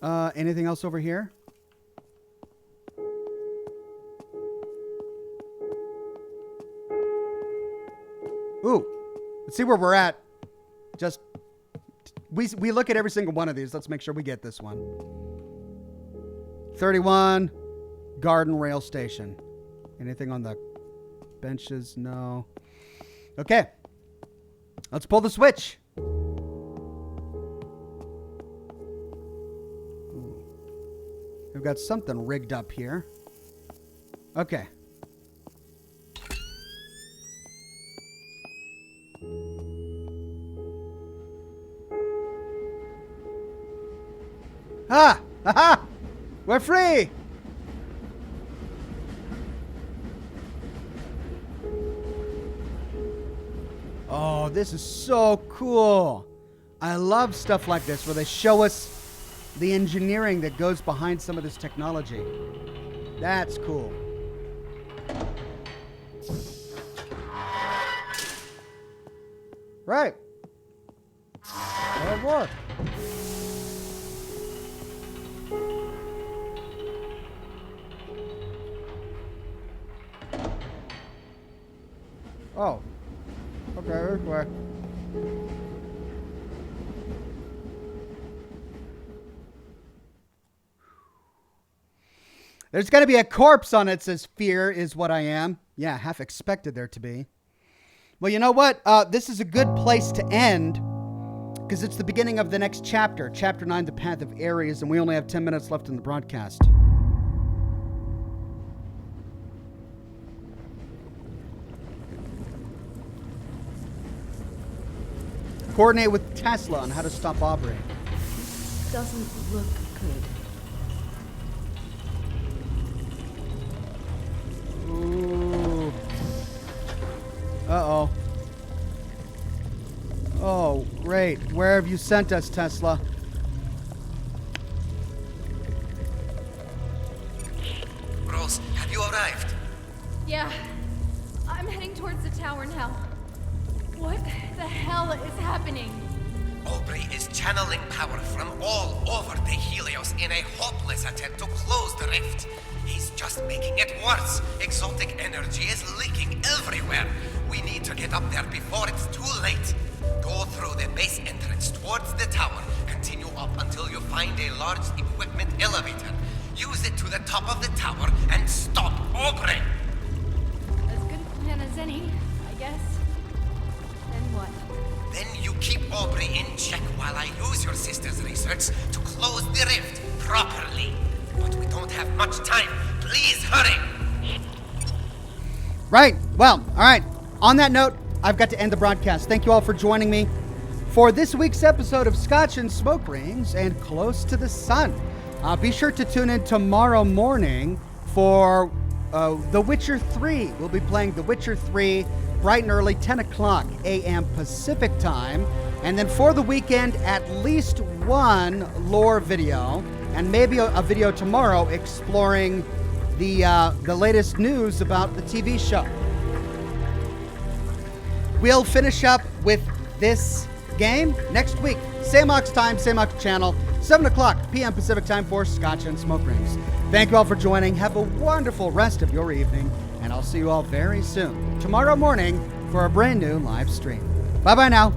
Anything else over here? Ooh. Let's see where we're at. Just, we look at every single one of these. Let's make sure we get this one. 31, Garden Rail Station. Anything on the benches? No. Okay. Let's pull the switch. Ooh. We've got something rigged up here. Okay. Ah! Aha! We're free! Oh, this is so cool. I love stuff like this where they show us the engineering that goes behind some of this technology. That's cool. Right. Oh, boy. Oh. Okay, this way. There's got to be a corpse on it, says fear is what I am. Yeah, half expected there to be. Well, you know what? This is a good place to end because it's the beginning of the next chapter. Chapter 9, The Path of Ares, and we only have 10 minutes left in the broadcast. Coordinate with Tesla on how to stop Aubrey. Doesn't look good. Ooh. Uh-oh. Oh, great. Where have you sent us, Tesla? Rose, have you arrived? Yeah. I'm heading towards the tower now. What the hell is happening? Aubrey is channeling power from all over the Helios in a hopeless attempt to close the rift. He's just making it worse. Exotic energy is leaking everywhere. We need to get up there before it's too late. Go through the base entrance towards the tower. Continue up until you find a large equipment elevator. Use it to the top of the tower and stop Aubrey. As good a plan as any, I guess. Then what? Then you keep Aubrey in check while I use your sister's research to close the rift properly. But we don't have much time. Please hurry. Right. Well, all right. On that note, I've got to end the broadcast. Thank you all for joining me for this week's episode of Scotch and Smoke Rings and Close to the Sun. Be sure to tune in tomorrow morning for The Witcher 3. We'll be playing The Witcher 3 bright and early, 10 o'clock a.m. Pacific time. And then for the weekend, at least one lore video and maybe a video tomorrow exploring the latest news about the TV show. We'll finish up with this game next week. Same Ox time, same Ox channel, 7 o'clock p.m. Pacific time for Scotch and Smoke Rings. Thank you all for joining. Have a wonderful rest of your evening, and I'll see you all very soon, tomorrow morning, for a brand new live stream. Bye-bye now.